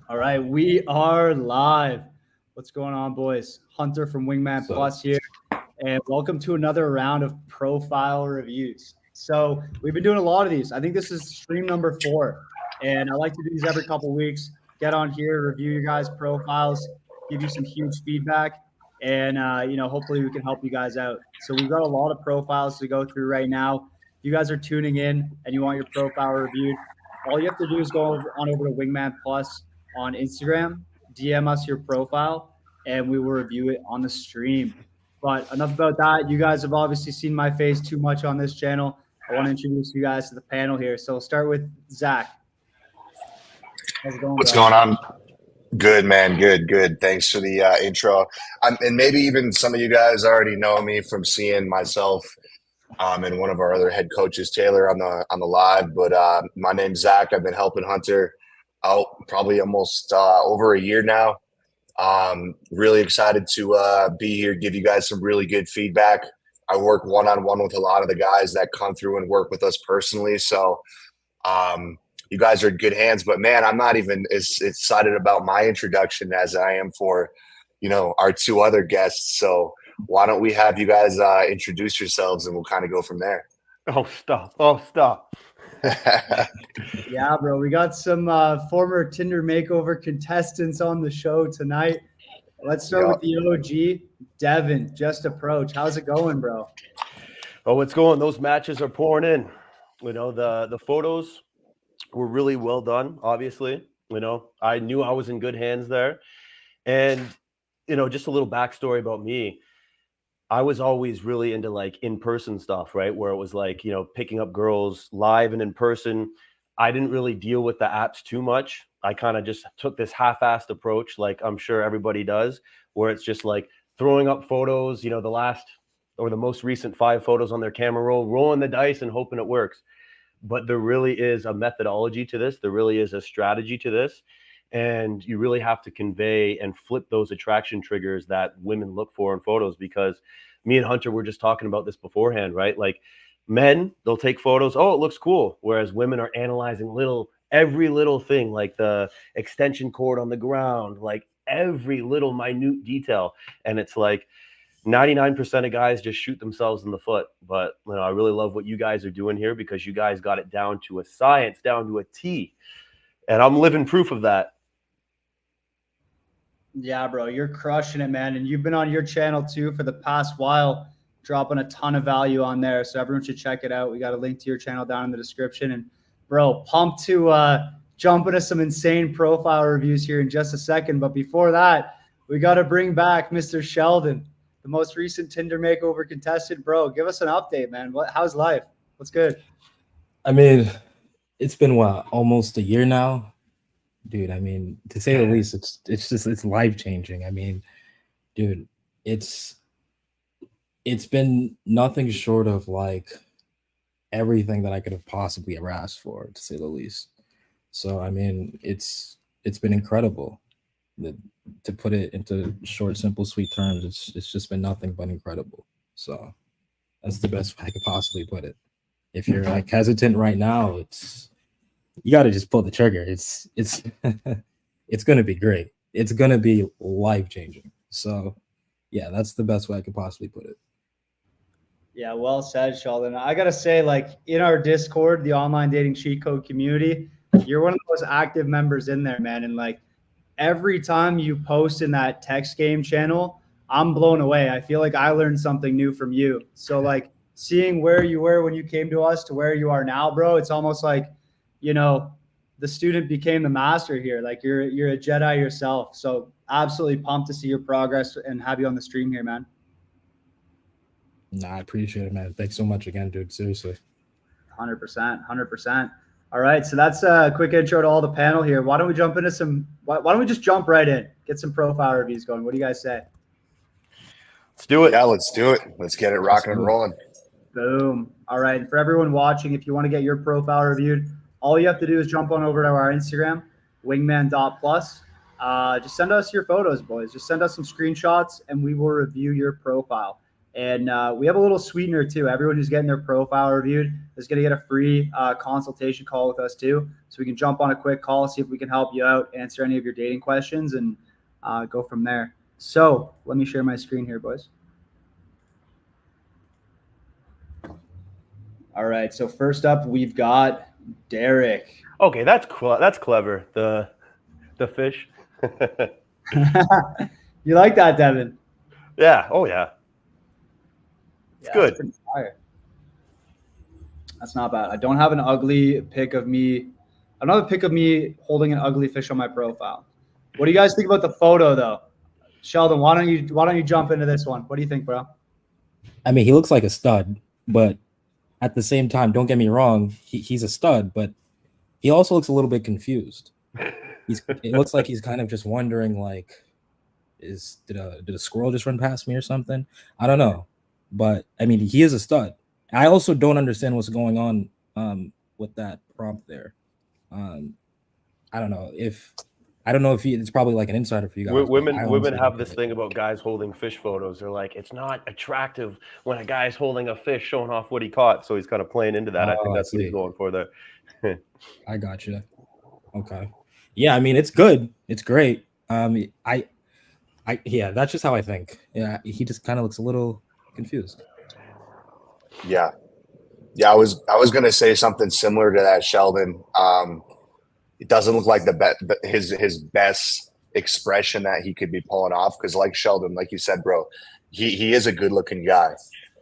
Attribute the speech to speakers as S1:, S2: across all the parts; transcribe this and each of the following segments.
S1: All right, we are live. What's going on, boys? Hunter from Wingman
S2: So
S1: Plus here, and welcome to another round of profile reviews. So we've been doing a lot of these. I think this is stream number 4, and I like to do these every couple weeks. Get on here, review your guys' profiles, give you some huge feedback, and hopefully we can help you guys out. So we've got a lot of profiles to go through right now. If you guys are tuning in and you want your profile reviewed, all you have to do is go on over to Wingman Plus on Instagram, DM us your profile, and we will review it on the stream. But enough about that. You guys have obviously seen my face too much on this channel. I want to introduce you guys to the panel here. So we'll start with Zach. How's it going,
S3: What's
S1: bro?
S3: going on? Good, man. Good, good. Thanks for the intro. And maybe even some of you guys already know me from seeing myself and one of our other head coaches, Taylor, on the live. But my name's Zach. I've been helping Hunter out probably almost over a year now. Really excited to be here, give you guys some really good feedback. I work one-on-one with a lot of the guys that come through and work with us personally. So you guys are in good hands, but man, I'm not even as excited about my introduction as I am for, our two other guests. So why don't we have you guys introduce yourselves and we'll kind of go from there.
S2: Oh, stop. Oh, stop.
S1: Yeah, bro. We got some former Tinder makeover contestants on the show tonight. Let's start
S3: Yeah.
S1: with the OG, Devin. Just approach. How's it going, bro?
S2: Oh, it's going. Those matches are pouring in. The photos were really well done, obviously. I knew I was in good hands there. And, just a little backstory about me. I was always really into like in-person stuff, right? Where it was like, picking up girls live and in person. I didn't really deal with the apps too much. I kind of just took this half-assed approach, like I'm sure everybody does, where it's just like throwing up photos, the last or the most recent 5 photos on their camera roll, rolling the dice and hoping it works. But there really is a methodology to this. There really is a strategy to this. And you really have to convey and flip those attraction triggers that women look for in photos, because me and Hunter were just talking about this beforehand, right? Like men, they'll take photos. Oh, it looks cool. Whereas women are analyzing every little thing, like the extension cord on the ground, like every little minute detail. And it's like 99% of guys just shoot themselves in the foot. But I really love what you guys are doing here, because you guys got it down to a science, down to a T. And I'm living proof of that.
S1: Yeah, bro, you're crushing it, man. And you've been on your channel too for the past while, dropping a ton of value on there. So everyone should check it out. We got a link to your channel down in the description. And bro, pumped to jump into some insane profile reviews here in just a second. But before that, we got to bring back Mr. Sheldon, the most recent Tinder makeover contestant. Bro, give us an update, man. How's life? What's good?
S2: I mean, it's been almost a year now, dude. I mean, to say the least, it's life changing. I mean, dude, it's been nothing short of like everything that I could have possibly ever asked for, to say the least. So I mean, it's been incredible. To put it into short, simple, sweet terms, it's just been nothing but incredible. So that's the best I could possibly put it. If you're like hesitant right now, you got to just pull the trigger. It's it's gonna be great. It's gonna be life changing. So yeah, that's the best way I could possibly put it.
S1: Yeah, well said, Sheldon. I gotta say, like in our Discord, the online dating cheat code community, you're one of the most active members in there, man. And like every time you post in that text game channel, I'm blown away. I feel like I learned something new from you. So like seeing where you were when you came to us to where you are now, bro, it's almost like, you know, the student became the master here. Like you're a Jedi yourself. So absolutely pumped to see your progress and have you on the stream here, man.
S2: Nah, I appreciate it, man. Thanks so much again, dude. Seriously.
S1: 100%, 100%. All right, so that's a quick intro to all the panel here. Why don't we jump into why don't we just jump right in, get some profile reviews going? What do you guys say?
S2: Let's do it.
S3: Yeah, let's do it. Let's get it rocking and rolling.
S1: Boom. All right, and for everyone watching, if you want to get your profile reviewed, all you have to do is jump on over to our Instagram, wingman.plus. Just send us your photos, boys. Just send us some screenshots, and we will review your profile. And we have a little sweetener too. Everyone who's getting their profile reviewed is going to get a free consultation call with us too. So we can jump on a quick call, see if we can help you out, answer any of your dating questions, and go from there. So let me share my screen here, boys. All right. So first up, we've got Derek.
S2: Okay, that's cool. That's clever. The fish.
S1: You like that, Devin?
S2: Yeah. Oh yeah. It's good.
S1: That's pretty fire. That's not bad. I don't have an ugly pic of me. Another pic of me holding an ugly fish on my profile. What do you guys think about the photo, though? Sheldon, why don't you jump into this one? What do you think, bro?
S4: I mean, he looks like a stud, but at the same time, don't get me wrong, he's a stud, but he also looks a little bit confused. It looks like he's kind of just wondering, like, did a squirrel just run past me or something? I don't know, but I mean, he is a stud. I also don't understand what's going on with that prompt there. I don't know if it's probably like an insider for you guys.
S2: Women have this thing about guys holding fish photos. They're like, it's not attractive when a guy's holding a fish showing off what he caught. So he's kind of playing into that. I think that's what he's going for there.
S4: I got you. Okay. Yeah, I mean, it's good. It's great. Yeah, that's just how I think. Yeah, he just kind of looks a little confused.
S3: Yeah. I was gonna say something similar to that, Sheldon. It doesn't look like his best expression that he could be pulling off, because like Sheldon, like you said, bro, he is a good looking guy.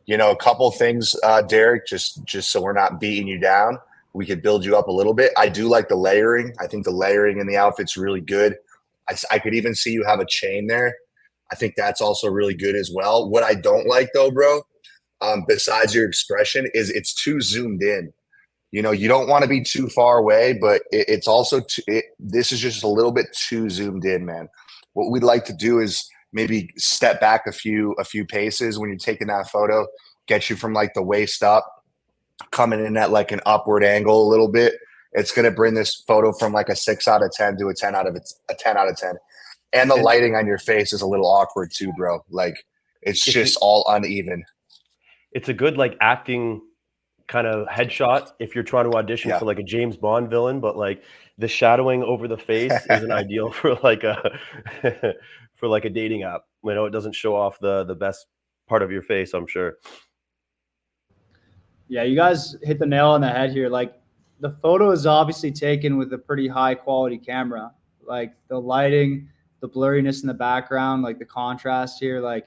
S3: You know, a couple things, Derek, just so we're not beating you down, we could build you up a little bit. I do like the layering. I think the layering in the outfit's really good. I could even see you have a chain there. I think that's also really good as well. What I don't like though, bro, besides your expression, is it's too zoomed in. You know, you don't want to be too far away, but it's also this is just a little bit too zoomed in, man. What we'd like to do is maybe step back a few paces when you're taking that photo, get you from like the waist up, coming in at like an upward angle a little bit. It's going to bring this photo from like a 6 out of 10 to a 10 out of 10. And the lighting on your face is a little awkward too, bro. Like it's just all uneven. It's
S2: a good like acting kind of headshot if you're trying to audition for like a James Bond villain, but like the shadowing over the face isn't ideal for like a for like a dating app. You know, it doesn't show off the best part of your face, I'm sure.
S1: Yeah, you guys hit the nail on the head here. Like the photo is obviously taken with a pretty high quality camera. Like the lighting, the blurriness in the background, like the contrast here, like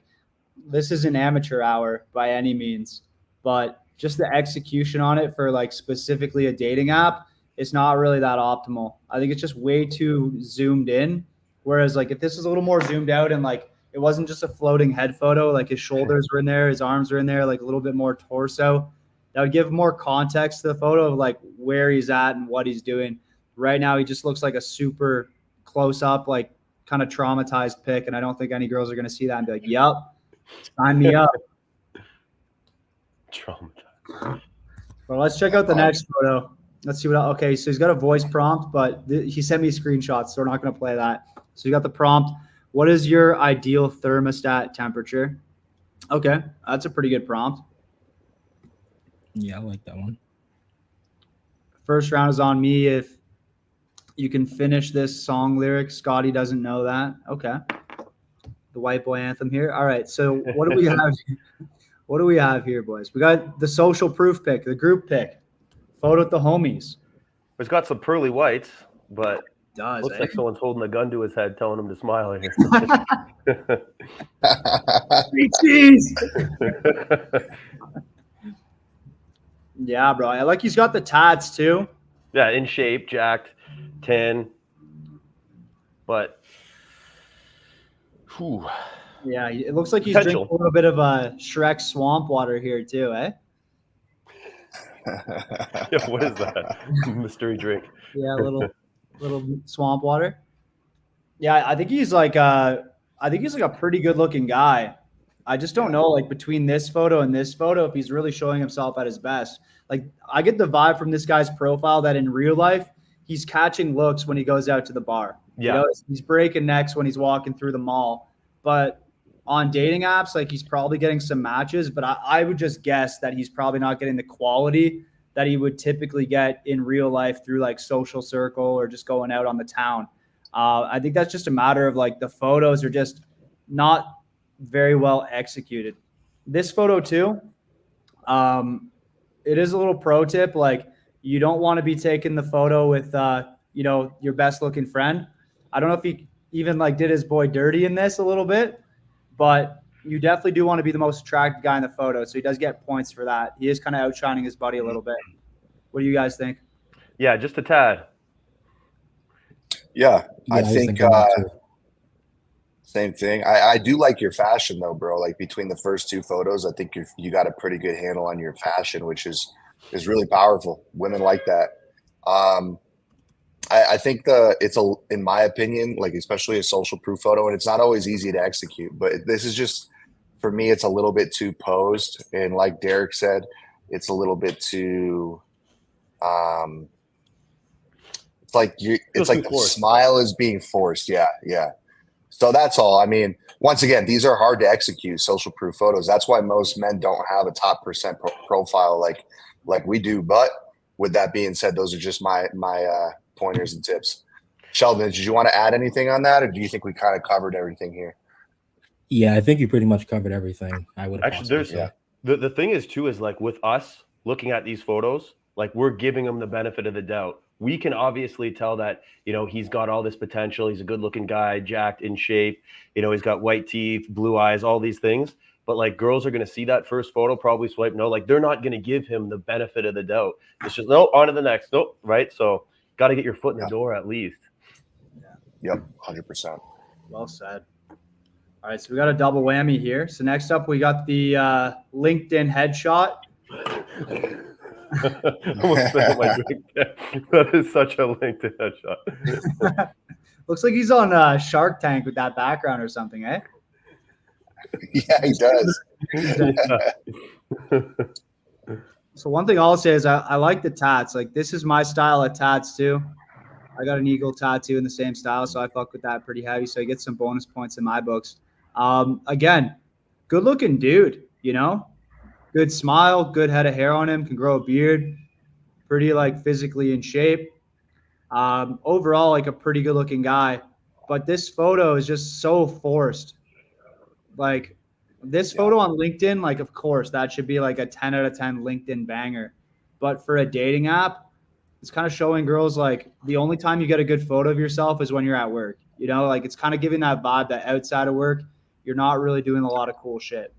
S1: this is an amateur hour by any means, but just the execution on it for like specifically a dating app is not really that optimal. I think it's just way too zoomed in. Whereas like if this is a little more zoomed out and like it wasn't just a floating head photo, like his shoulders were in there, his arms were in there, like a little bit more torso, that would give more context to the photo of like where he's at and what he's doing. Right now, he just looks like a super close up, like kind of traumatized pic. And I don't think any girls are going to see that and be like, yep, sign me up.
S2: Traumatized.
S1: Well, let's check out the next photo. Let's see what. Okay, so he's got a voice prompt, but he sent me screenshots, so we're not going to play that. So you got the prompt. What is your ideal thermostat temperature? Okay, that's a pretty good prompt.
S4: Yeah, I like that one.
S1: First round is on me. If you can finish this song lyric, Scotty doesn't know that. Okay, the white boy anthem here. All right, so what do we have? What do we have here, boys? We got the social proof pic, the group pic, photo with the homies.
S2: It's got some pearly whites, but
S1: it
S2: looks like someone's holding a gun to his head, telling him to smile here.
S1: Yeah, bro. I like he's got the tats too.
S2: Yeah, in shape, jacked, tan. But, whew.
S1: Yeah, it looks like he's drinking a little bit of Shrek swamp water here too, eh?
S2: Yeah, what is that? Mystery drink.
S1: Yeah, a little swamp water. Yeah, I think he's like a pretty good looking guy. I just don't know, like between this photo and this photo, if he's really showing himself at his best. Like I get the vibe from this guy's profile that in real life, he's catching looks when he goes out to the bar.
S2: Yeah.
S1: You know, he's breaking necks when he's walking through the mall. But on dating apps, like he's probably getting some matches, but I would just guess that he's probably not getting the quality that he would typically get in real life through like social circle or just going out on the town. I think that's just a matter of like the photos are just not very well executed. This photo too, it is a little pro tip. Like you don't want to be taking the photo with, your best looking friend. I don't know if he even like did his boy dirty in this a little bit, but you definitely do want to be the most attractive guy in the photo. So he does get points for that. He is kind of outshining his buddy a little bit. What do you guys think?
S2: Yeah, just a tad.
S3: Yeah, I
S4: was
S3: think
S4: thinking that too.
S3: same thing. I do like your fashion though, bro. Like between the first two photos, I think you got a pretty good handle on your fashion, which is really powerful. Women like that. I think in my opinion, like especially a social proof photo, and it's not always easy to execute, but this is just, for me, it's a little bit too posed. And like Derek said, it's a little bit too, it's like the smile is being forced. Yeah. Yeah. So that's all. I mean, once again, these are hard to execute, social proof photos. That's why most men don't have a top percent profile like we do. But with that being said, those are just my pointers and tips. Sheldon, did you want to add anything on that, or do you think we kind of covered everything here?
S4: Yeah, I think you pretty much covered everything. I would
S2: Actually,
S4: say.
S2: The thing is too is like with us looking at these photos, like we're giving him the benefit of the doubt. We can obviously tell that, he's got all this potential. He's a good looking guy, jacked, in shape. He's got white teeth, blue eyes, all these things. But like girls are going to see that first photo, probably swipe no. Like they're not going to give him the benefit of the doubt. It's just, no, on to the next. Nope, right? So got to get your foot in the door at least.
S3: Yep, 100%.
S1: Well said. All right, so we got a double whammy here. So next up, we got the LinkedIn headshot.
S2: That is such a LinkedIn headshot.
S1: Looks like he's on Shark Tank with that background or something, eh?
S3: Yeah, he does.
S1: So one thing I'll say is I like the tats. Like this is my style of tats too. I got an eagle tattoo in the same style, so I fuck with that pretty heavy. So I get some bonus points in my books. Again, good looking dude, good smile, good head of hair on him, can grow a beard, pretty like physically in shape. Overall, like a pretty good looking guy. But this photo is just so forced. Like this photo on LinkedIn, like of course that should be like a 10 out of 10 LinkedIn banger. But for a dating app, it's kind of showing girls like the only time you get a good photo of yourself is when you're at work. Like it's kind of giving that vibe that outside of work, you're not really doing a lot of cool shit.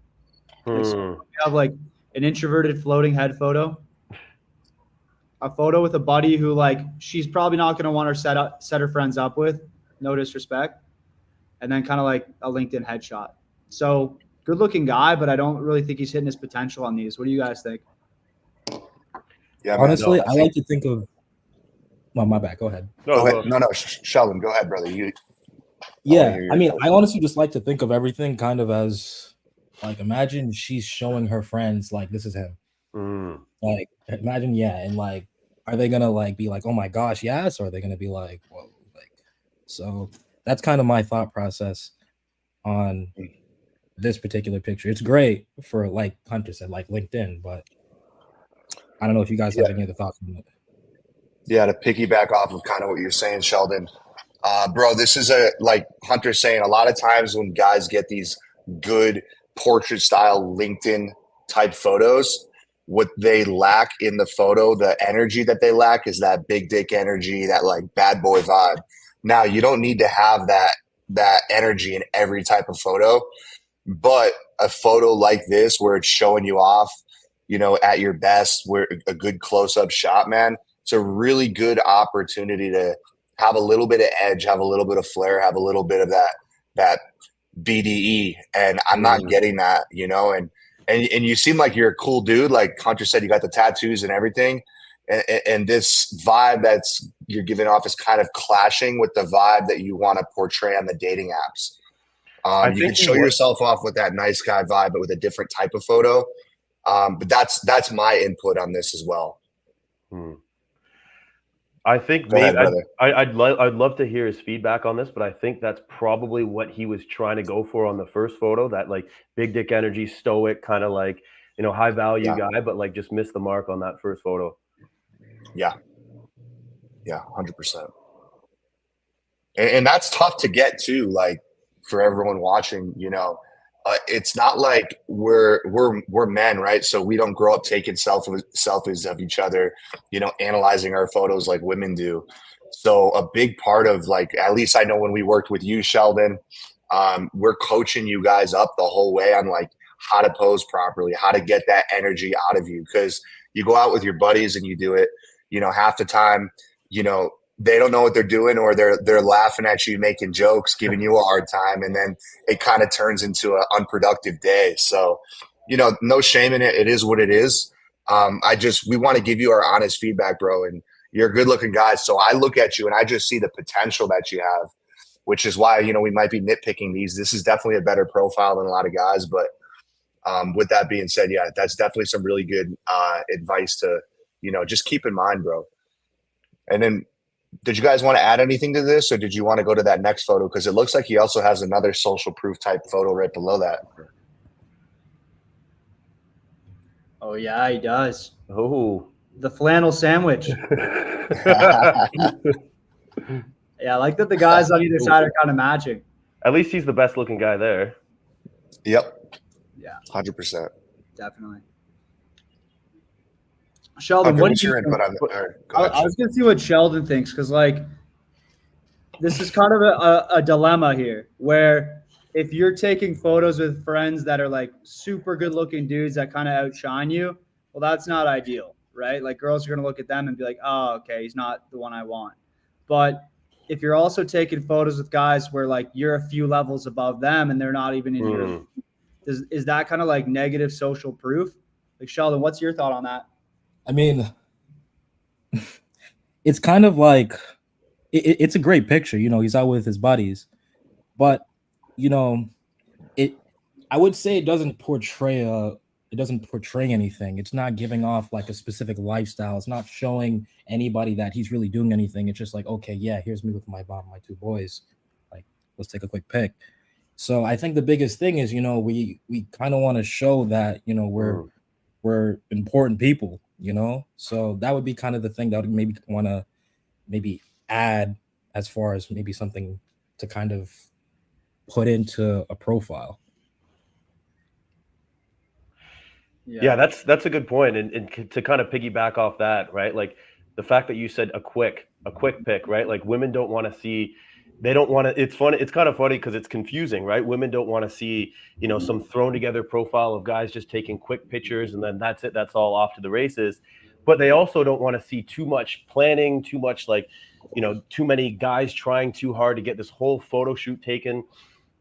S1: Like, so you have like an introverted floating head photo, a photo with a buddy who like she's probably not going to want to set her friends up with, no disrespect, and then kind of like a LinkedIn headshot. So good looking guy, but I don't really think he's hitting his potential on these. What do you guys think?
S3: Yeah,
S4: honestly, man, I like to think of. Well, my bad. Go ahead.
S3: Go ahead. No, Sheldon, go ahead, brother.
S4: I mean, I honestly just like to think of everything kind of as like, imagine she's showing her friends like this is him. Like, imagine, and like, are they gonna like be like, oh my gosh, yes, or are they gonna be like, whoa, like, so that's kind of my thought process on this particular picture. It's great for, like Hunter said, like LinkedIn, but I don't know if you guys have any other thoughts on it.
S3: Yeah, to piggyback off of kind of what you're saying, Sheldon, bro, this is like Hunter's saying, a lot of times when guys get these good portrait style LinkedIn type photos, what they lack in the photo, the energy that they lack is that big dick energy, that like bad boy vibe. Now, you don't need to have that energy in every type of photo, but a photo like this where it's showing you off, at your best, where a good close-up shot, man, it's a really good opportunity to have a little bit of edge, have a little bit of flair, have a little bit of that BDE. And I'm not getting that, and you seem like you're a cool dude. Like Hunter said, you got the tattoos and everything. And this vibe that's you're giving off is kind of clashing with the vibe that you want to portray on the dating apps. You can show yourself off with that nice guy vibe, but with a different type of photo. But that's my input on this as well.
S2: I think
S3: Go ahead,
S2: maybe
S3: brother.
S2: I'd love to hear his feedback on this, but I think that's probably what he was trying to go for on the first photo. That like big dick energy, stoic, kind of like high value
S3: Yeah.
S2: guy, but like just missed the mark on that first photo.
S3: Yeah. Yeah, 100%. And that's tough to get too, like for everyone watching, it's not like we're men, right? So we don't grow up taking selfies of each other, analyzing our photos like women do. So a big part of like, at least I know when we worked with you, Sheldon, we're coaching you guys up the whole way on like how to pose properly, how to get that energy out of you. Because you go out with your buddies and you do it, half the time, they don't know what they're doing, or they're laughing at you, making jokes, giving you a hard time, and then it kind of turns into an unproductive day. So, no shame in it. It is what it is. We want to give you our honest feedback, bro. And you're a good looking guy. So I look at you and I just see the potential that you have, which is why, we might be nitpicking these. This is definitely a better profile than a lot of guys. But with that being said, yeah, that's definitely some really good advice to, just keep in mind, bro. And then, did you guys want to add anything to this, or did you want to go to that next photo? Because it looks like he also has another social proof type photo right below that.
S1: Oh yeah, he does.
S2: Oh,
S1: The flannel sandwich. Yeah, I like that the guys on either side are kind of matching.
S2: at least he's the best looking guy there.
S3: Yep.
S1: Yeah,
S3: 100%.
S1: definitely. Sheldon,
S3: Okay,
S1: what
S3: what's
S1: do you
S3: your
S1: think?
S3: input on that?
S1: I was gonna see what Sheldon thinks, because like this is kind of a dilemma here, where if you're taking photos with friends that are like super good looking dudes that kind of outshine you, well, that's not ideal, right? Like girls are gonna look at them and be like, oh, okay, he's not the one I want. But if you're also taking photos with guys where like you're a few levels above them and they're not even in your, is that kind of like negative social proof? Like Sheldon, what's your thought on that?
S4: I mean, it's kind of like it's a great picture. He's out with his buddies, but it. I would say it doesn't portray anything. It's not giving off like a specific lifestyle. It's not showing anybody that he's really doing anything. It's just like, okay, yeah, here's me with my two boys. Like, let's take a quick pic. So I think the biggest thing is, we kind of want to show that, we're important people, So that would be kind of the thing that would maybe want to add as far as maybe something to kind of put into a profile.
S2: Yeah, that's a good point. And to kind of piggyback off that, right? Like the fact that you said a quick pick, right? Like women don't want to see, they don't want to, it's funny, it's kind of funny because it's confusing, right? Women don't want to see, some thrown together profile of guys just taking quick pictures and then that's it, that's all, off to the races. But they also don't want to see too much planning, too much like, too many guys trying too hard to get this whole photo shoot taken,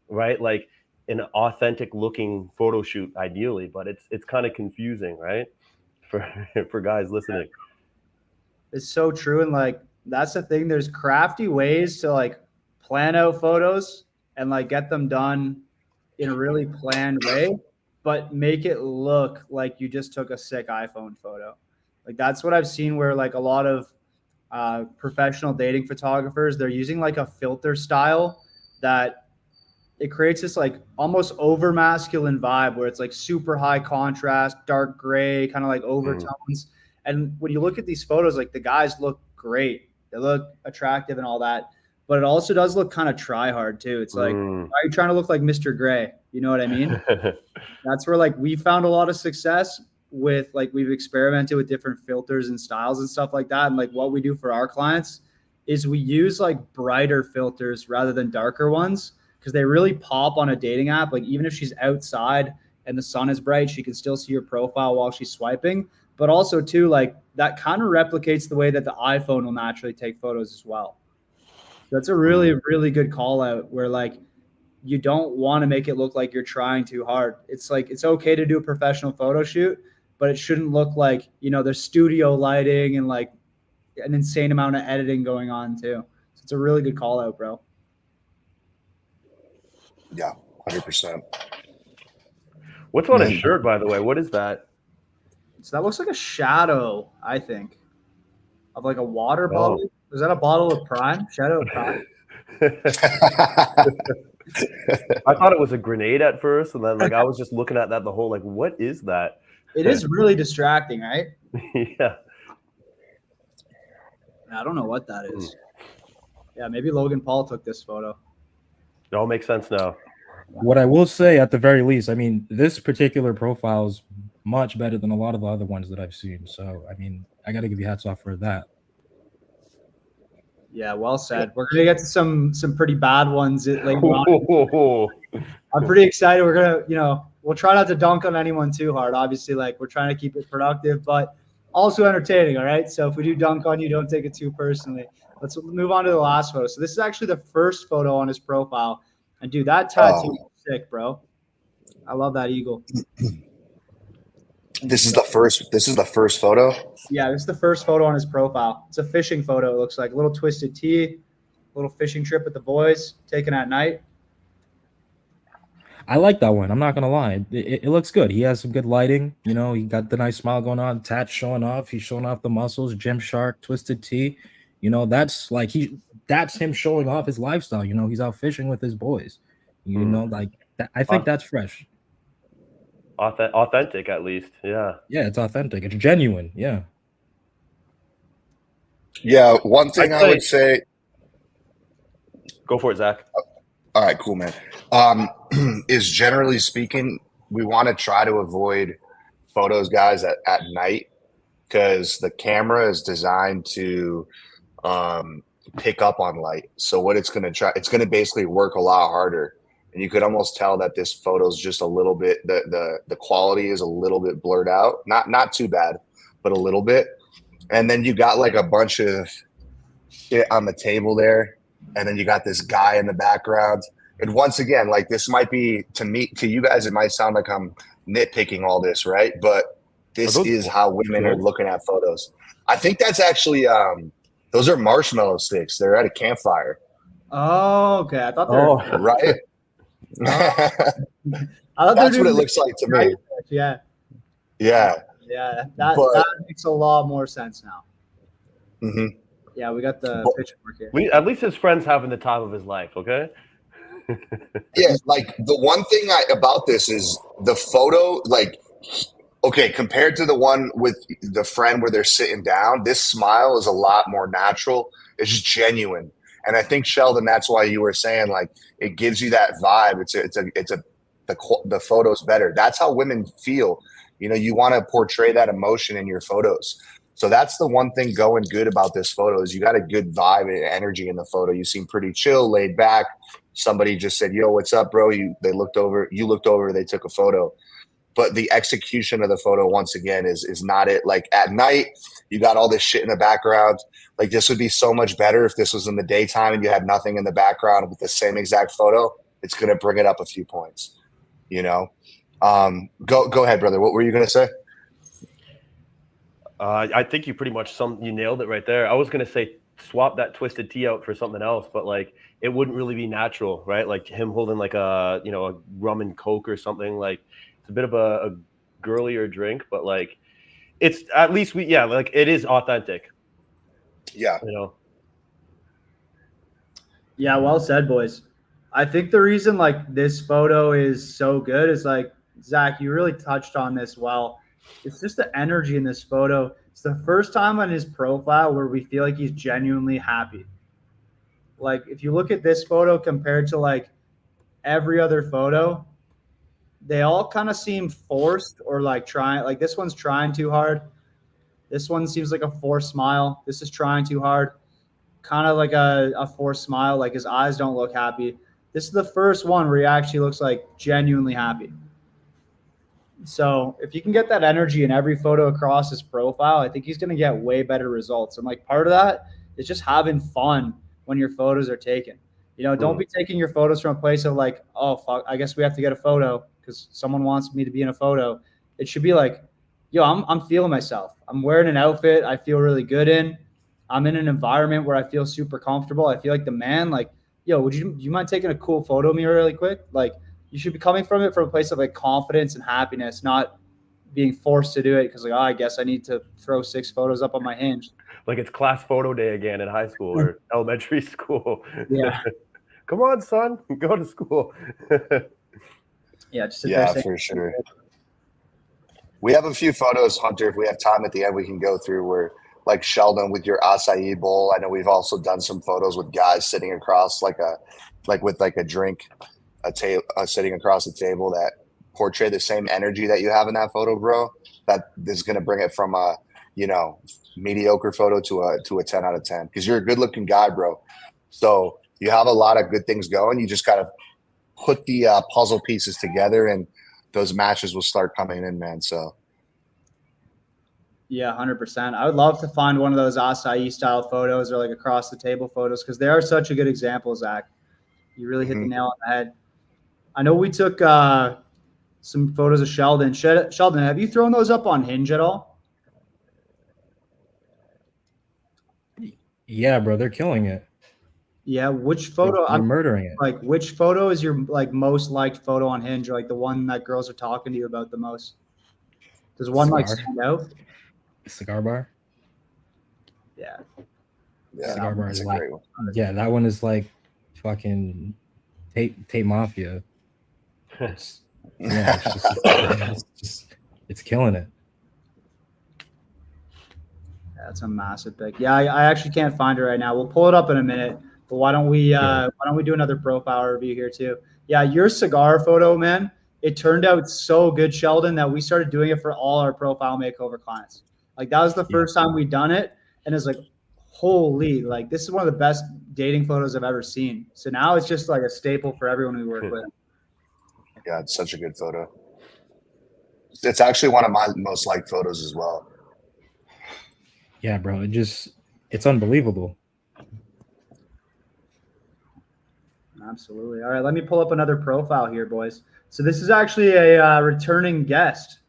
S2: right? Like an authentic looking photo shoot ideally, but it's kind of confusing, right? For guys listening.
S1: It's so true. And like, that's the thing. There's crafty ways to like plan out photos and like get them done in a really planned way, but make it look like you just took a sick iPhone photo. Like that's what I've seen where like a lot of professional dating photographers, they're using like a filter style that it creates this like almost over masculine vibe where it's like super high contrast, dark gray, kind of like overtones. And when you look at these photos, like the guys look great, they look attractive and all that, but it also does look kind of try hard too. It's like, why are you trying to look like Mr. Gray? You know what I mean? That's where like we found a lot of success with like we've experimented with different filters and styles and stuff like that. And like what we do for our clients is we use like brighter filters rather than darker ones, because they really pop on a dating app. Like even if she's outside and the sun is bright, she can still see your profile while she's swiping. But also too, like that kind of replicates the way that the iPhone will naturally take photos as well. That's a really, really good call out where like you don't want to make it look like you're trying too hard. It's like, it's okay to do a professional photo shoot, but it shouldn't look like, there's studio lighting and like an insane amount of editing going on too. So it's a really good call out, bro.
S3: Yeah, 100%.
S2: What's on his shirt, by the way? What is that?
S1: So that looks like a shadow, I think. of like a water
S2: Oh.
S1: bottle. Was that a bottle of Prime? Shout out Prime.
S2: I thought it was a grenade at first, and then like I was just looking at that the whole like, what is that?
S1: It is really distracting, right?
S2: Yeah.
S1: I don't know what that is. Yeah, maybe Logan Paul took this photo.
S2: It all makes sense now.
S4: What I will say, at the very least, I mean, this particular profile is much better than a lot of the other ones that I've seen. So, I mean, I got to give you hats off for that.
S1: Yeah, well said. We're gonna get to some pretty bad ones later on. I'm pretty excited. We're gonna, we'll try not to dunk on anyone too hard. Obviously, like we're trying to keep it productive, but also entertaining. All right. So if we do dunk on you, don't take it too personally. Let's move on to the last photo. So this is actually the first photo on his profile, and dude, that tattoo is sick, bro. I love that eagle.
S3: This is the first photo.
S1: Yeah, this is the first photo on his profile. It's a fishing photo. It looks like a little twisted tea, little fishing trip with the boys, taken at night.
S4: I like that one. I'm not gonna lie. It looks good. He has some good lighting. He got the nice smile going on. Tats showing off. He's showing off the muscles. Gymshark, twisted tea. That's like that's him showing off his lifestyle. He's out fishing with his boys. Like that. I think that's fresh.
S2: Authentic, at least. Yeah.
S4: Yeah, it's authentic. It's genuine. Yeah.
S3: Yeah. One thing I would say.
S2: Go for it, Zach.
S3: All right, cool, man. Is generally speaking, we want to try to avoid photos, guys, at night, because the camera is designed to pick up on light. So what it's going to basically work a lot harder. And you could almost tell that this photo is just a little bit, the quality is a little bit blurred out. Not too bad, but a little bit. And then you got like a bunch of shit on the table there. And then you got this guy in the background. And once again, like this might be, to you guys, it might sound like I'm nitpicking all this, right? But this is how women are looking at photos. I think that's actually, those are marshmallow sticks. They're at a campfire.
S1: Oh, okay. I thought they were
S3: right. That's what it looks like to me.
S1: Yeah.
S3: Yeah.
S1: Yeah. That makes a lot more sense now.
S3: Mm-hmm.
S1: Yeah, we got the picture mark here.
S2: At least his friend's having the time of his life, okay?
S3: Yeah, like the one thing about this is the photo, like, okay, compared to the one with the friend where they're sitting down, this smile is a lot more natural. It's just genuine. And I think, Sheldon, that's why you were saying, like, it gives you that vibe. The photo's better. That's how women feel. You want to portray that emotion in your photos. So that's the one thing going good about this photo is you got a good vibe and energy in the photo. You seem pretty chill, laid back. Somebody just said, "Yo, what's up, bro?" You looked over, they took a photo. But the execution of the photo, once again, is not it. Like at night, you got all this shit in the background. Like this would be so much better if this was in the daytime and you had nothing in the background with the same exact photo. It's going to bring it up a few points, Go ahead, brother. What were you going to say?
S2: I think you pretty much you nailed it right there. I was going to say swap that twisted tea out for something else, but like it wouldn't really be natural, right? Like him holding like a rum and Coke or something. Like it's a bit of a girlier drink, but like it's at least like it is authentic.
S3: Yeah.
S1: Yeah, well said, boys. I think the reason like this photo is so good is like, Zach, you really touched on this well. It's just the energy in this photo. It's the first time on his profile where we feel like he's genuinely happy. Like if you look at this photo compared to like every other photo, they all kind of seem forced or like trying. Like this one's trying too hard. This one seems like a forced smile. This is trying too hard. Kind of like a forced smile. Like his eyes don't look happy. This is the first one where he actually looks like genuinely happy. So if you can get that energy in every photo across his profile, I think he's going to get way better results. And like part of that is just having fun when your photos are taken. Don't be taking your photos from a place of like, oh, fuck, I guess we have to get a photo because someone wants me to be in a photo. It should be like, yo, I'm feeling myself. I'm wearing an outfit I feel really good in. I'm in an environment where I feel super comfortable. I feel like the man, like, yo, do you mind taking a cool photo of me really quick? Like, you should be coming from a place of like confidence and happiness, not being forced to do it because like, oh, I guess I need to throw 6 photos up on my Hinge.
S2: like it's class photo day again in high school or elementary school.
S1: Yeah.
S2: Come on, son, go to school.
S1: Yeah, just sit there
S3: Yeah,
S1: saying,
S3: for sure. We have a few photos, Hunter. If we have time at the end, we can go through where, like Sheldon with your acai bowl. I know we've also done some photos with guys sitting across with a drink, sitting across the table that portray the same energy that you have in that photo, bro. That is going to bring it from a mediocre photo to a 10 out of 10 because you're a good looking guy, bro. So you have a lot of good things going. You just gotta put the puzzle pieces together and those matches will start coming in, man. So
S1: yeah, 100%. I would love to find one of those acai style photos or like across the table photos because they are such a good example, Zach. You really hit the nail on the head. I know we took some photos of Sheldon. Sheldon, have you thrown those up on Hinge at all?
S4: Yeah, bro, they're killing it.
S1: Yeah, which photo?
S4: They're murdering it.
S1: Like, which photo is your like most liked photo on Hinge, or like the one that girls are talking to you about the most? Does one like
S4: Cigar.
S1: stand out?
S4: Cigar bar.
S1: Yeah,
S4: Cigar bar
S3: that's
S4: is
S3: a
S4: like,
S3: great one.
S4: yeah, that one is like fucking Tate Mafia. It's yeah, it's killing it.
S1: that's a massive pick. Yeah, I actually can't find it right now. We'll pull it up in a minute. But why don't we do another profile review here too? Yeah, your cigar photo, man. It turned out so good, Sheldon, that we started doing it for all our profile makeover clients. Like that was the first time we'd done it, and it's like, holy, like this is one of the best dating photos I've ever seen. So now it's just like a staple for everyone we work with.
S3: Yeah, it's such a good photo. It's actually one of my most liked photos as well.
S4: Yeah, bro, it's unbelievable.
S1: Absolutely. All right, let me pull up another profile here, boys. So this is actually a returning guest.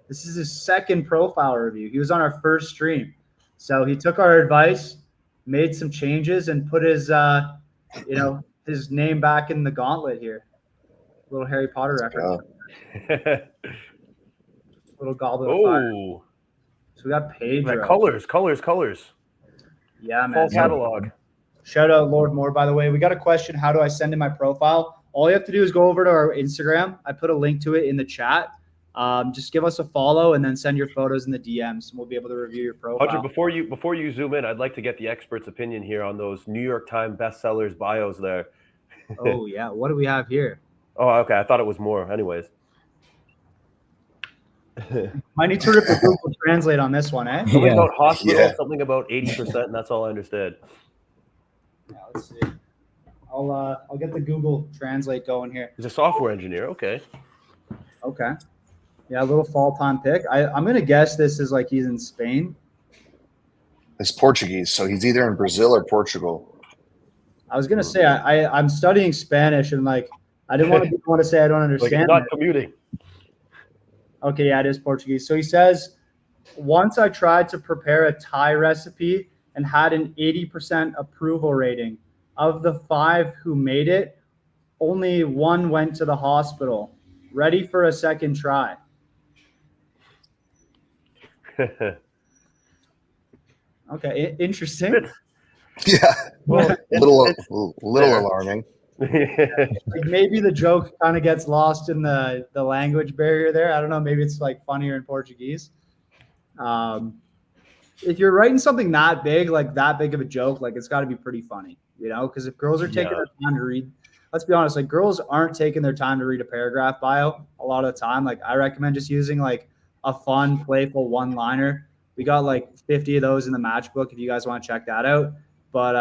S1: This is his second profile review. He was on our first stream. So he took our advice, made some changes, and put his his name back in the gauntlet here. Little Harry Potter reference. Little goblet of fire.
S2: Oh,
S1: So we got Pedro.
S2: colors.
S1: Yeah, man.
S2: Full catalog.
S1: Shout out Lord Moore, by the way. We got a question. How do I send in my profile? All you have to do is go over to our Instagram. I put a link to it in the chat. Just give us a follow and then send your photos in the DMs, and we'll be able to review your profile.
S2: Hunter, before you zoom in, I'd like to get the expert's opinion here on those New York Times bestsellers bios there.
S1: Oh, yeah. What do we have here?
S2: Oh, okay. I thought it was more. Anyways.
S1: Might need to rip the Google Translate on this one, eh?
S2: Something about hospital, something about 80%, and that's all I understood.
S1: Yeah, let's see. I'll get the Google Translate going here.
S2: He's a software engineer. Okay.
S1: Okay. Yeah, a little fall time pick. I'm gonna guess this is like he's in Spain.
S3: It's Portuguese, so he's either in Brazil or Portugal.
S1: I was gonna say I'm studying Spanish and like I didn't want to say I don't understand.
S2: Like not commuting.
S1: Okay, yeah, it is Portuguese. So he says, once I tried to prepare a Thai recipe and had an 80% approval rating. Of the 5 who made it, only 1 went to the hospital. Ready for a second try. Okay, interesting.
S3: Yeah, well, little alarming.
S1: Like maybe the joke kind of gets lost in the language barrier there. I don't know. Maybe it's like funnier in Portuguese. If you're writing something that big, like that big of a joke, like it's got to be pretty funny, you know? Because if girls are taking their time to read, let's be honest, like girls aren't taking their time to read a paragraph bio a lot of the time. Like I recommend just using like a fun, playful one-liner. We got like 50 of those in the matchbook if you guys want to check that out. But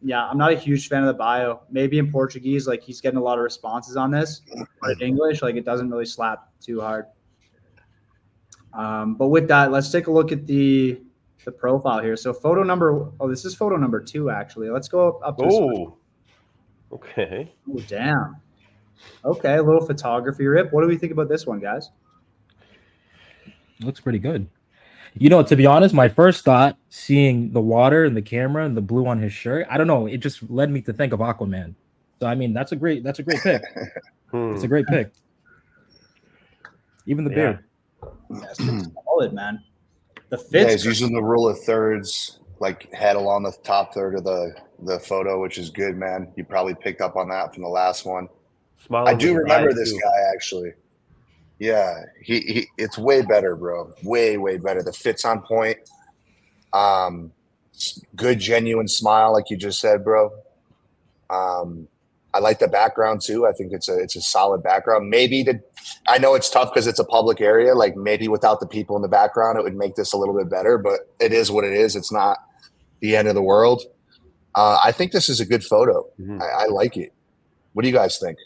S1: yeah, I'm not a huge fan of the bio. Maybe in Portuguese, like he's getting a lot of responses on this. But in English, like it doesn't really slap too hard. But with that, let's take a look at the profile here. So photo number, this is photo number 2, actually. Let's go up to
S2: Oh, okay.
S1: Oh, damn. Okay, a little photography rip. What do we think about this one, guys?
S4: Looks pretty good. You know, to be honest, my first thought, seeing the water and the camera and the blue on his shirt, I don't know, it just led me to think of Aquaman. So I mean, that's a great pick. It's a great pick. Even the beard.
S1: That's solid, man. The
S3: Yeah,
S1: fits.
S3: he's using the rule of thirds. like head along the top third of the photo, which is good, man. You probably picked up on that from the last one.
S2: Smiling
S3: I do
S2: with his
S3: remember
S2: eyes,
S3: this
S2: too.
S3: guy actually. Yeah, he it's way better, bro. Way better. The fit's on point. Good genuine smile, like you just said, bro. I like the background too. I think it's a solid background. I know it's tough because it's a public area. Like maybe without the people in the background, it would make this a little bit better. But it is what it is. It's not the end of the world. I think this is a good photo.
S2: Mhm.
S3: I like it. What do you guys think?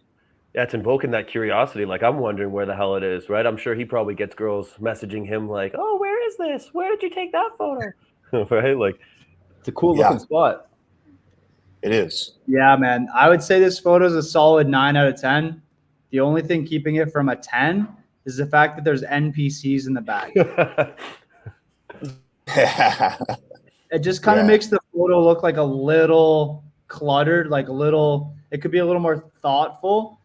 S2: Yeah, it's invoking that curiosity. Like, I'm wondering where the hell it is, right? I'm sure he probably gets girls messaging him like, "Oh, where is this? Where did you take that photo?" Right? Like, it's a cool
S3: Yeah.
S2: looking spot.
S3: It is.
S1: Yeah, man. I would say this photo is a solid 9 out of 10. The only thing keeping it from a 10 is the fact that there's NPCs in the back. It just kind of
S3: Yeah.
S1: makes the photo look like a little cluttered, like it could be a little more thoughtful.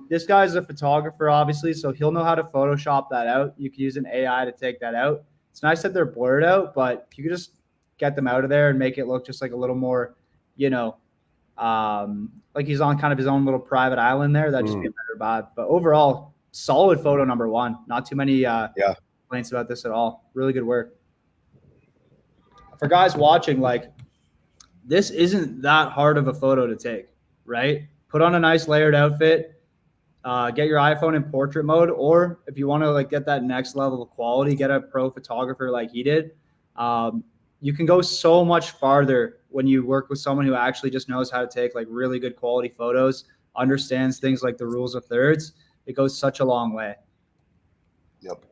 S1: This guy's a photographer, obviously, so he'll know how to Photoshop that out. You can use an AI to take that out. It's nice that they're blurred out, but if you could just get them out of there and make it look just like a little more, like he's on kind of his own little private island there, that'd just be a better vibe. But overall, solid photo number one. Not too many complaints about this at all. Really good work. For guys watching, like, this isn't that hard of a photo to take, right? Put on a nice layered outfit, get your iPhone in portrait mode, or if you want to like get that next level of quality, get a pro photographer like he did. You can go so much farther when you work with someone who actually just knows how to take like really good quality photos, understands things like the rules of thirds. It goes such a long way.
S3: Yep.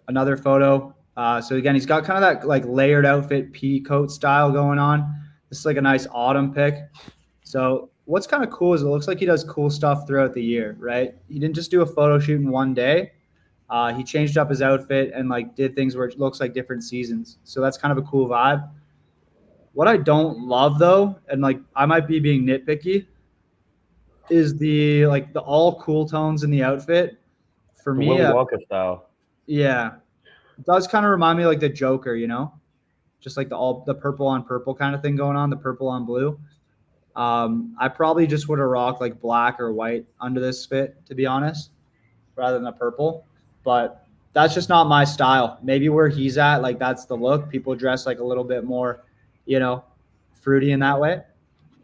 S1: Another photo. So again, he's got kind of that like layered outfit pea coat style going on. This is like a nice autumn pic. So what's kind of cool is it looks like he does cool stuff throughout the year, right? He didn't just do a photo shoot in one day. He changed up his outfit and like did things where it looks like different seasons. So that's kind of a cool vibe. What I don't love though, and like I might be being nitpicky, is the all cool tones in the outfit. For
S2: The
S1: me,
S2: Willy Wonka style.
S1: yeah, it does kind of remind me like the Joker, just like the purple on purple kind of thing going on, the purple on blue. I probably just would have rocked like black or white under this fit, to be honest, rather than a purple. But that's just not my style. Maybe where he's at, like that's the look. People dress like a little bit more, fruity in that way.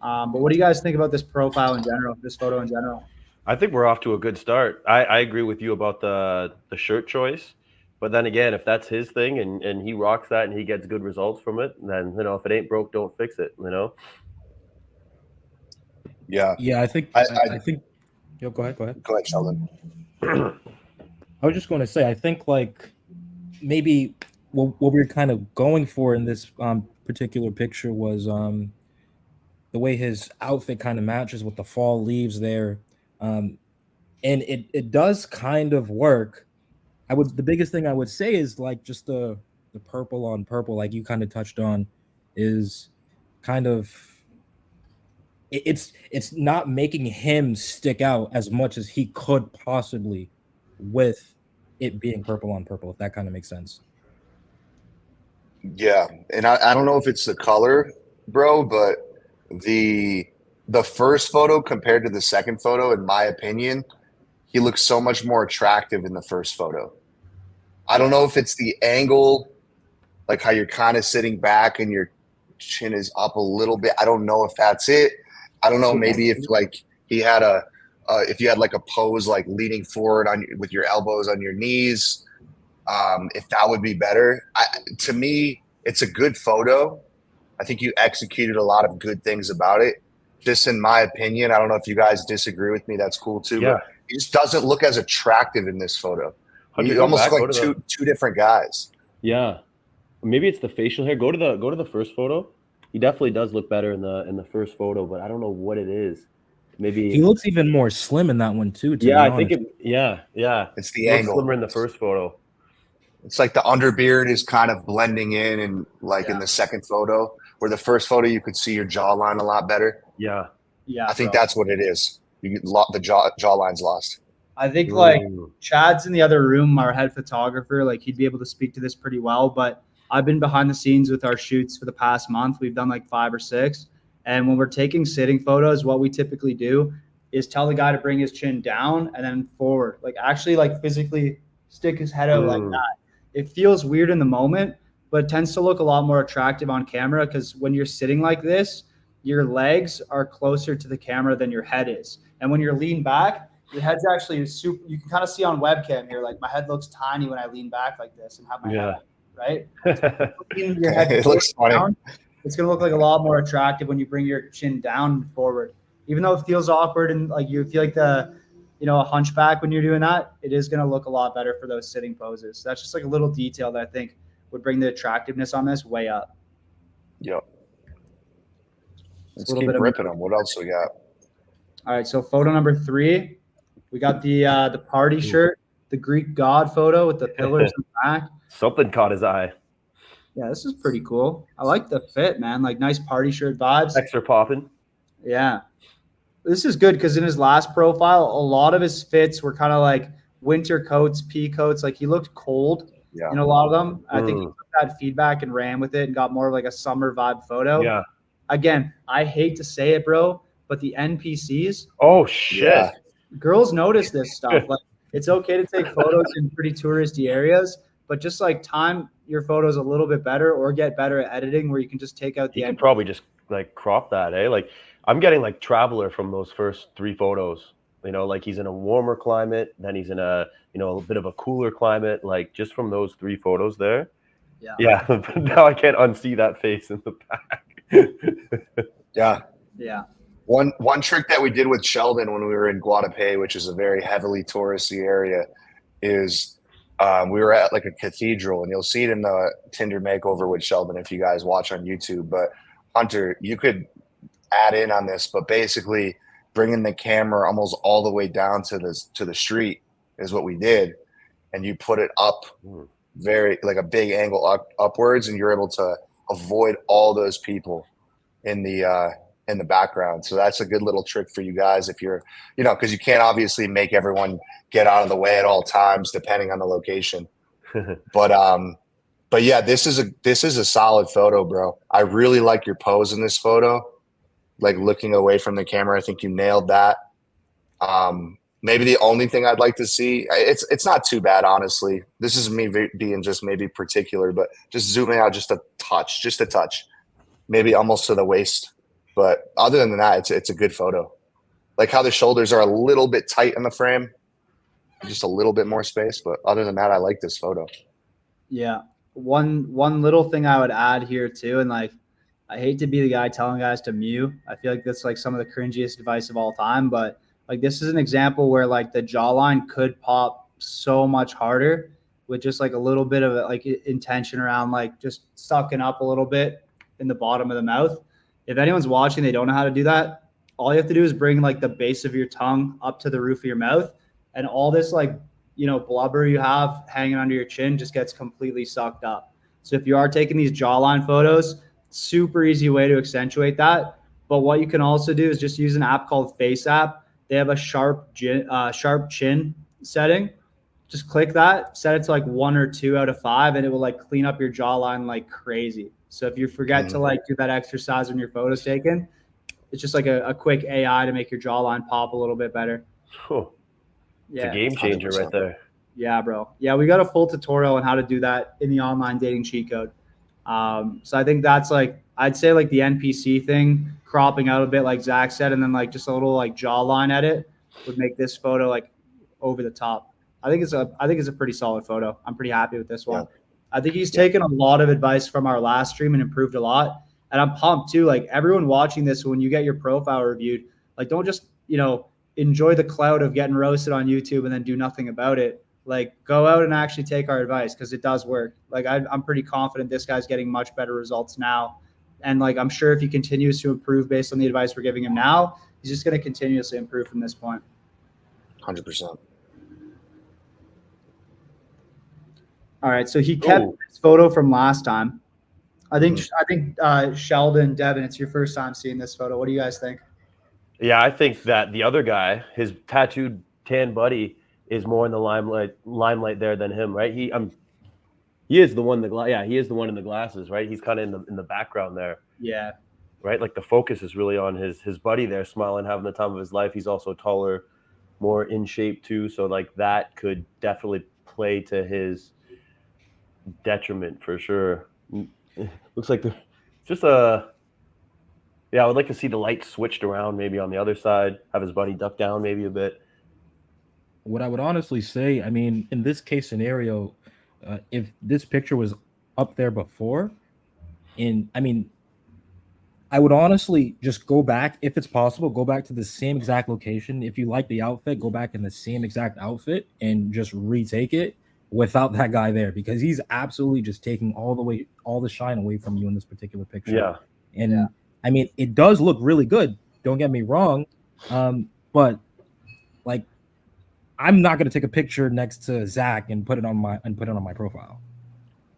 S1: But what do you guys think about this profile in general, this photo in general?
S2: I think we're off to a good start. I agree with you about the shirt choice. But then again, if that's his thing and he rocks that and he gets good results from it, then, if it ain't broke, don't fix it,
S3: Yeah.
S4: Yeah, I think. I think. Yo, go ahead.
S3: Go ahead, Sheldon.
S4: I was just going to say, I think like maybe what we were kind of going for in this particular picture was the way his outfit kind of matches with the fall leaves there, and it does kind of work. The biggest thing I would say is like just the purple on purple, like you kind of touched on, is kind of it's not making him stick out as much as he could possibly with it being purple on purple, if that kind of makes sense.
S3: Yeah, and I don't know if it's the color, bro, but the first photo compared to the second photo, in my opinion, he looks so much more attractive in the first photo. I don't know if it's the angle, like how you're kind of sitting back and your chin is up a little bit. I don't know if that's it. I don't know. Maybe if like he had if you had like a pose like leaning forward with your elbows on your knees, if that would be better. To me, it's a good photo. I think you executed a lot of good things about it. Just in my opinion, I don't know if you guys disagree with me. That's cool too.
S2: Yeah.
S3: But it just doesn't look as attractive in this photo.
S2: Hunter,
S3: You
S2: go
S3: almost
S2: back,
S3: look
S2: go
S3: like
S2: to
S3: two different guys.
S2: Yeah. Maybe it's the facial hair. Go to the first photo. He definitely does look better in the first photo, but I don't know what it is. Maybe
S4: He looks even more slim in that one too. To be
S2: I
S4: honest.
S2: think yeah.
S3: It's the
S2: He looks
S3: angle.
S2: slimmer in the first photo.
S3: It's like the underbeard is kind of blending in, and like in the second photo, where the first photo you could see your jawline a lot better.
S2: Yeah.
S1: Yeah,
S3: I think
S1: bro.
S3: that's what it is. The jawline's lost.
S1: I think like
S2: Ooh.
S1: Chad's in the other room, our head photographer, like he'd be able to speak to this pretty well. But I've been behind the scenes with our shoots for the past month. We've done like 5 or 6. And when we're taking sitting photos, what we typically do is tell the guy to bring his chin down and then forward, like actually like physically stick his head out like that. It feels weird in the moment, but it tends to look a lot more attractive on camera because when you're sitting like this, your legs are closer to the camera than your head is. And when you're leaned back, your head's actually super. You can kind of see on webcam here, like my head looks tiny when I lean back like this and have my head up, right? So your head
S3: It looks funny.
S1: down, it's going to look like a lot more attractive when you bring your chin down forward. Even though it feels awkward and like you feel like a hunchback when you're doing that, it is going to look a lot better for those sitting poses. So that's just like a little detail that I think would bring the attractiveness on this way up.
S3: Yep. Let's keep ripping them. What else we got?
S1: All right, so photo number 3, we got the party shirt, the Greek god photo with the pillars in the back.
S2: Something caught his eye.
S1: Yeah, this is pretty cool. I like the fit, man. Like nice party shirt vibes.
S2: Extra popping.
S1: Yeah. This is good because in his last profile, a lot of his fits were kind of like winter coats, pea coats. Like he looked cold in a lot of them. I think he took that feedback and ran with it and got more of like a summer vibe photo.
S2: Yeah.
S1: Again, I hate to say it, bro, but the NPCs.
S2: Oh, shit.
S3: Yeah.
S1: Girls notice this stuff. Like it's okay to take photos in pretty touristy areas, but just like time your photos a little bit better or get better at editing where you can just take out the
S2: You can probably just like crop that, eh? Like I'm getting like traveler from those first 3 photos. You know, like he's in a warmer climate, then he's in a bit of a cooler climate. Like just from those 3 photos there.
S1: Yeah.
S2: Yeah. Now I can't unsee that face in the back.
S3: Yeah.
S1: Yeah.
S3: One trick that we did with Sheldon when we were in Guadalupe, which is a very heavily touristy area, is we were at like a cathedral, and you'll see it in the Tinder makeover with Sheldon if you guys watch on YouTube. But Hunter, you could add in on this, but basically bringing the camera almost all the way down to the street is what we did, and you put it up very like a big angle upwards, and you're able to avoid all those people in the background. So that's a good little trick for you guys if you're, because you can't obviously make everyone get out of the way at all times depending on the location. But yeah, this is a solid photo, bro. I really like your pose in this photo, like looking away from the camera. I think you nailed that. Maybe the only thing I'd like to see, it's not too bad, honestly. This is me being just maybe particular, but just zooming out just a touch, maybe almost to the waist. But other than that, it's a good photo. Like how the shoulders are a little bit tight in the frame, just a little bit more space. But other than that, I like this photo.
S1: Yeah. One little thing I would add here too, and like I hate to be the guy telling guys to mute. I feel like that's like some of the cringiest advice of all time. But like this is an example where like the jawline could pop so much harder with just like a little bit of like intention around like just sucking up a little bit in the bottom of the mouth. If anyone's watching, they don't know how to do that. All you have to do is bring like the base of your tongue up to the roof of your mouth, and all this like, blubber you have hanging under your chin just gets completely sucked up. So if you are taking these jawline photos, super easy way to accentuate that. But what you can also do is just use an app called Face App. They have a sharp chin setting. Just click that, set it to like 1 or 2 out of 5, and it will like clean up your jawline like crazy. So if you forget to like do that exercise when your photo's taken, it's just like a quick AI to make your jawline pop a little bit better.
S2: Oh, it's a game changer
S3: 100%.
S2: right there.
S1: Yeah, bro. Yeah, we got a full tutorial on how to do that in the online dating cheat code. So I think that's like, I'd say like the NPC thing, cropping out a bit like Zach said, and then like just a little like jawline edit would make this photo like over the top. I think it's a pretty solid photo. I'm pretty happy with this one. Yeah. I think he's taken a lot of advice from our last stream and improved a lot. And I'm pumped too. Like everyone watching this, when you get your profile reviewed, like don't just, enjoy the cloud of getting roasted on YouTube and then do nothing about it. Like go out and actually take our advice because it does work. Like I'm pretty confident this guy's getting much better results now. And like, I'm sure if he continues to improve based on the advice we're giving him now, he's just going to continuously improve from this point.
S3: 100%.
S1: All right. So he kept his photo from last time. I think Sheldon, Devin, it's your first time seeing this photo. What do you guys think?
S2: Yeah, I think that the other guy, his tattooed tan buddy, is more in the limelight there than him, right? He is the one he is the one in the glasses, right? He's kind of in the background there.
S1: Yeah.
S2: Right? Like the focus is really on his buddy there, smiling, having the time of his life. He's also taller, more in shape too. So like that could definitely play to his detriment for sure. Looks like just a I would like to see the light switched around maybe on the other side, have his buddy duck down maybe a bit.
S4: What I would honestly say, I mean, in this case scenario, if this picture was up there before, I mean, I would honestly just go back, if it's possible, go back to the same exact location. If you like the outfit, go back in the same exact outfit and just retake it without that guy there, because he's absolutely just taking all the shine away from you in this particular picture.
S2: Yeah.
S4: And I mean, it does look really good. Don't get me wrong. But like, I'm not going to take a picture next to Zach and put it on my profile.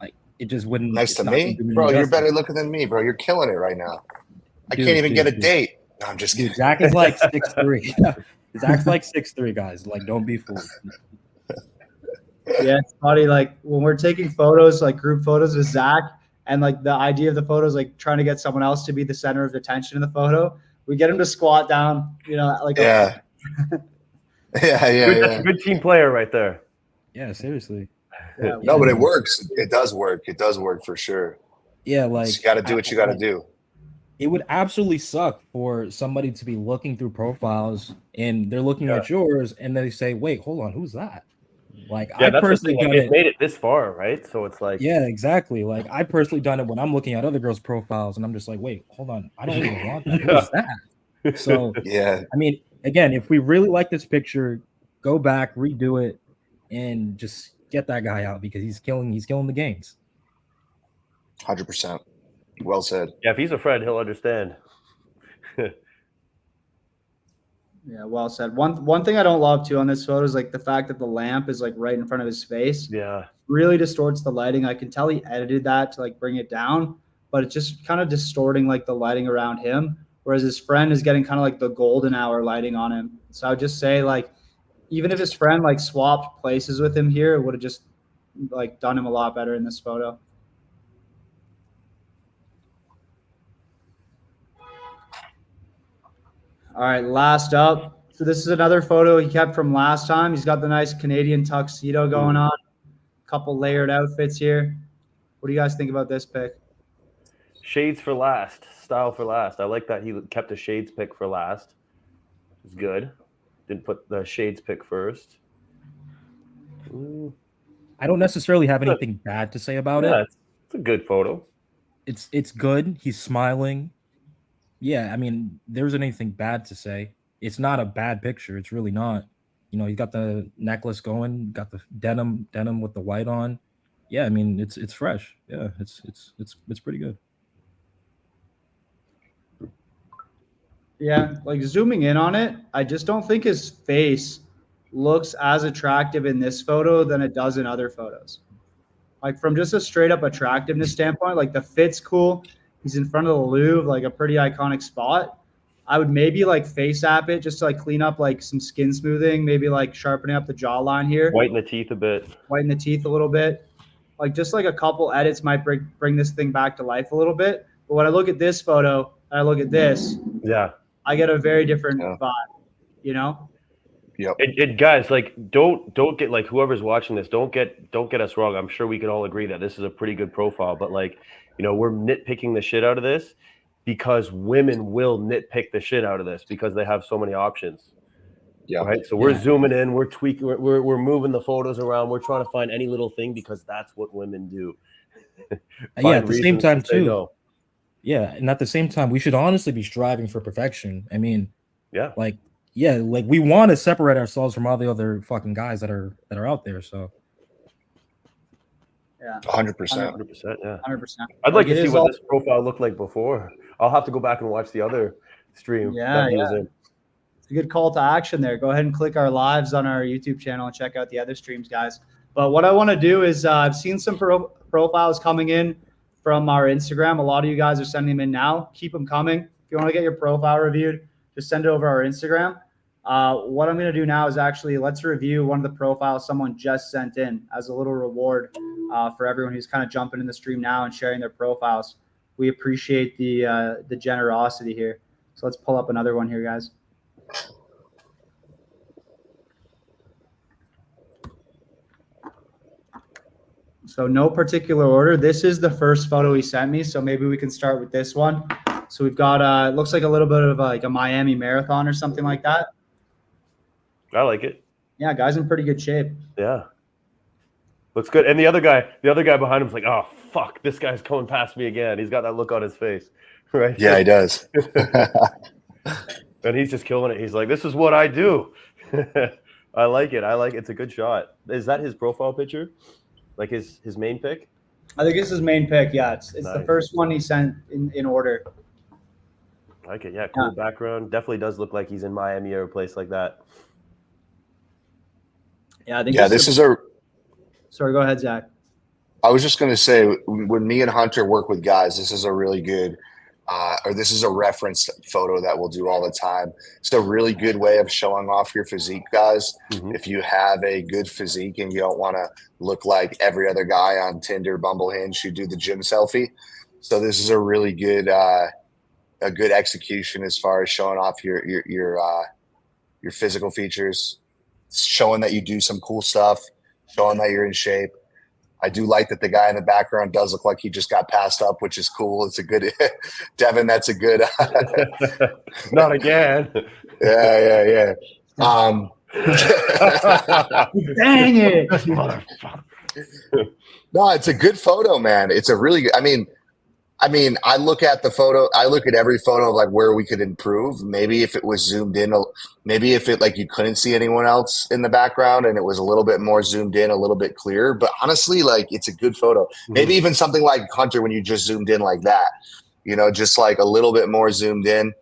S4: Like, it just wouldn't.
S3: Nice to me, bro. You're better looking than me, bro. You're killing it right now. I can't even get a date. No, I'm just kidding.
S4: Zach is like 6'3". Zach's like 6'3", guys. Like, don't be fooled.
S1: Yeah, it's funny. Like when we're taking photos, like group photos with Zach, and like the idea of the photos, like trying to get someone else to be the center of attention in the photo, we get him to squat down. You know, like
S3: yeah.
S2: Good team player right there.
S4: Yeah, seriously.
S1: Yeah,
S3: no, but it works. It does work. It does work for sure.
S4: Yeah, like
S3: you got to do what you got to do.
S4: It would absolutely suck for somebody to be looking through profiles and they're looking at yours and they say, "Wait, hold on, who's that?" Like, I personally done it.
S2: Made it this far, right? So it's like,
S4: yeah, exactly. Like, I personally done it when I'm looking at other girls' profiles and I'm just like, "Wait, hold on, I don't even want that. Who's that?" So
S3: yeah,
S4: I mean, again, if we really like this picture, go back, redo it, and just get that guy out because he's killing the games.
S3: 100%. Well said.
S2: Yeah, if he's a friend, he'll understand.
S1: Yeah, well said. One thing I don't love too on this photo is like the fact that the lamp is like right in front of his face.
S2: Yeah,
S1: really distorts the lighting. I can tell he edited that to like bring it down, but it's just kind of distorting like the lighting around him. Whereas his friend is getting kind of like the golden hour lighting on him. So I would just say like, even if his friend like swapped places with him here, it would have just like done him a lot better in this photo. All right, last up. So this is another photo he kept from last time. He's got the nice Canadian tuxedo going on. A couple layered outfits here. What do you guys think about this pick?
S2: Shades for last, style for last. I like that he kept a shades pick for last. It's good. Didn't put the shades pick first.
S4: I don't necessarily have anything bad to say about it.
S2: It's a good photo.
S4: It's good. He's smiling. Yeah, I mean, there isn't anything bad to say. It's not a bad picture. It's really not. You know, you got the necklace going, got the denim with the white on. Yeah, I mean, it's fresh. Yeah, it's pretty good.
S1: Yeah, like zooming in on it, I just don't think his face looks as attractive in this photo than it does in other photos. Like from just a straight up attractiveness standpoint, like the fit's cool. He's in front of the Louvre, like a pretty iconic spot. I would maybe like face app it just to like clean up like some skin smoothing, maybe like sharpening up the jawline here.
S2: Whiten the teeth a bit.
S1: Whiten the teeth a little bit. Like just like a couple edits might bring this thing back to life a little bit. But when I look at this photo and I look at this, I get a very different vibe, you know?
S3: Yep.
S2: And guys, like don't get like whoever's watching this, don't get us wrong. I'm sure we can all agree that this is a pretty good profile, but like, you know, we're nitpicking the shit out of this because women will nitpick the shit out of this because they have so many options.
S3: Yeah.
S2: Right. So we're zooming in, we're tweaking, we're moving the photos around. We're trying to find any little thing because that's what women do.
S4: Yeah. At the same time too. No. Yeah. And at the same time, we should honestly be striving for perfection. I mean, like we want to separate ourselves from all the other fucking guys that are out there. So.
S1: Yeah,
S3: 100%.
S2: 100%. Yeah,
S1: 100%.
S2: I'd like to see what this profile looked like before. I'll have to go back and watch the other stream.
S1: Yeah, it's a good call to action there. Go ahead and click our lives on our YouTube channel and check out the other streams, guys. But what I want to do is I've seen some profiles coming in from our Instagram. A lot of you guys are sending them in now. Keep them coming. If you want to get your profile reviewed, just send it over our Instagram. What I'm going to do now is actually let's review one of the profiles someone just sent in as a little reward for everyone who's kind of jumping in the stream now and sharing their profiles. We appreciate the generosity here. So let's pull up another one here, guys. So no particular order. This is the first photo he sent me, so maybe we can start with this one. So we've got it looks like a little bit of like a Miami marathon or something like that.
S2: I like it.
S1: Yeah, guy's in pretty good shape.
S2: Yeah. Looks good. And the other guy behind him's like, oh fuck, this guy's coming past me again. He's got that look on his face. Right?
S3: Yeah, he does.
S2: And he's just killing it. He's like, this is what I do. I like it. It's a good shot. Is that his profile picture? Like his main pick?
S1: I think it's his main pick. Yeah, it's
S2: Nice.
S1: the first one he sent in order.
S2: I like it. Yeah, cool background. Definitely does look like he's in Miami or a place like that.
S1: Yeah, I think.
S3: Yeah, this is a.
S1: Sorry, go ahead, Zach.
S3: I was just going to say, when me and Hunter work with guys, this is a really good, or this is a reference photo that we'll do all the time. It's a really good way of showing off your physique, guys.
S2: Mhm.
S3: If you have a good physique and you don't want to look like every other guy on Tinder, Bumble, Hinge, who do the gym selfie. So this is a really good, a good execution as far as showing off your physical features, showing that you do some cool stuff, showing that you're in shape. I do like that the guy in the background does look like he just got passed up, which is cool. It's a good – Devin, that's a good
S2: Not again.
S3: Yeah.
S1: Dang it!
S3: No, it's a good photo, man. It's a really good – I mean, I look at the photo. I look at every photo of like where we could improve. Maybe if it was zoomed in, maybe if it like you couldn't see anyone else in the background and it was a little bit more zoomed in, a little bit clearer. But honestly, like it's a good photo. Maybe even something like Hunter when you just zoomed in like that, just like a little bit more zoomed in.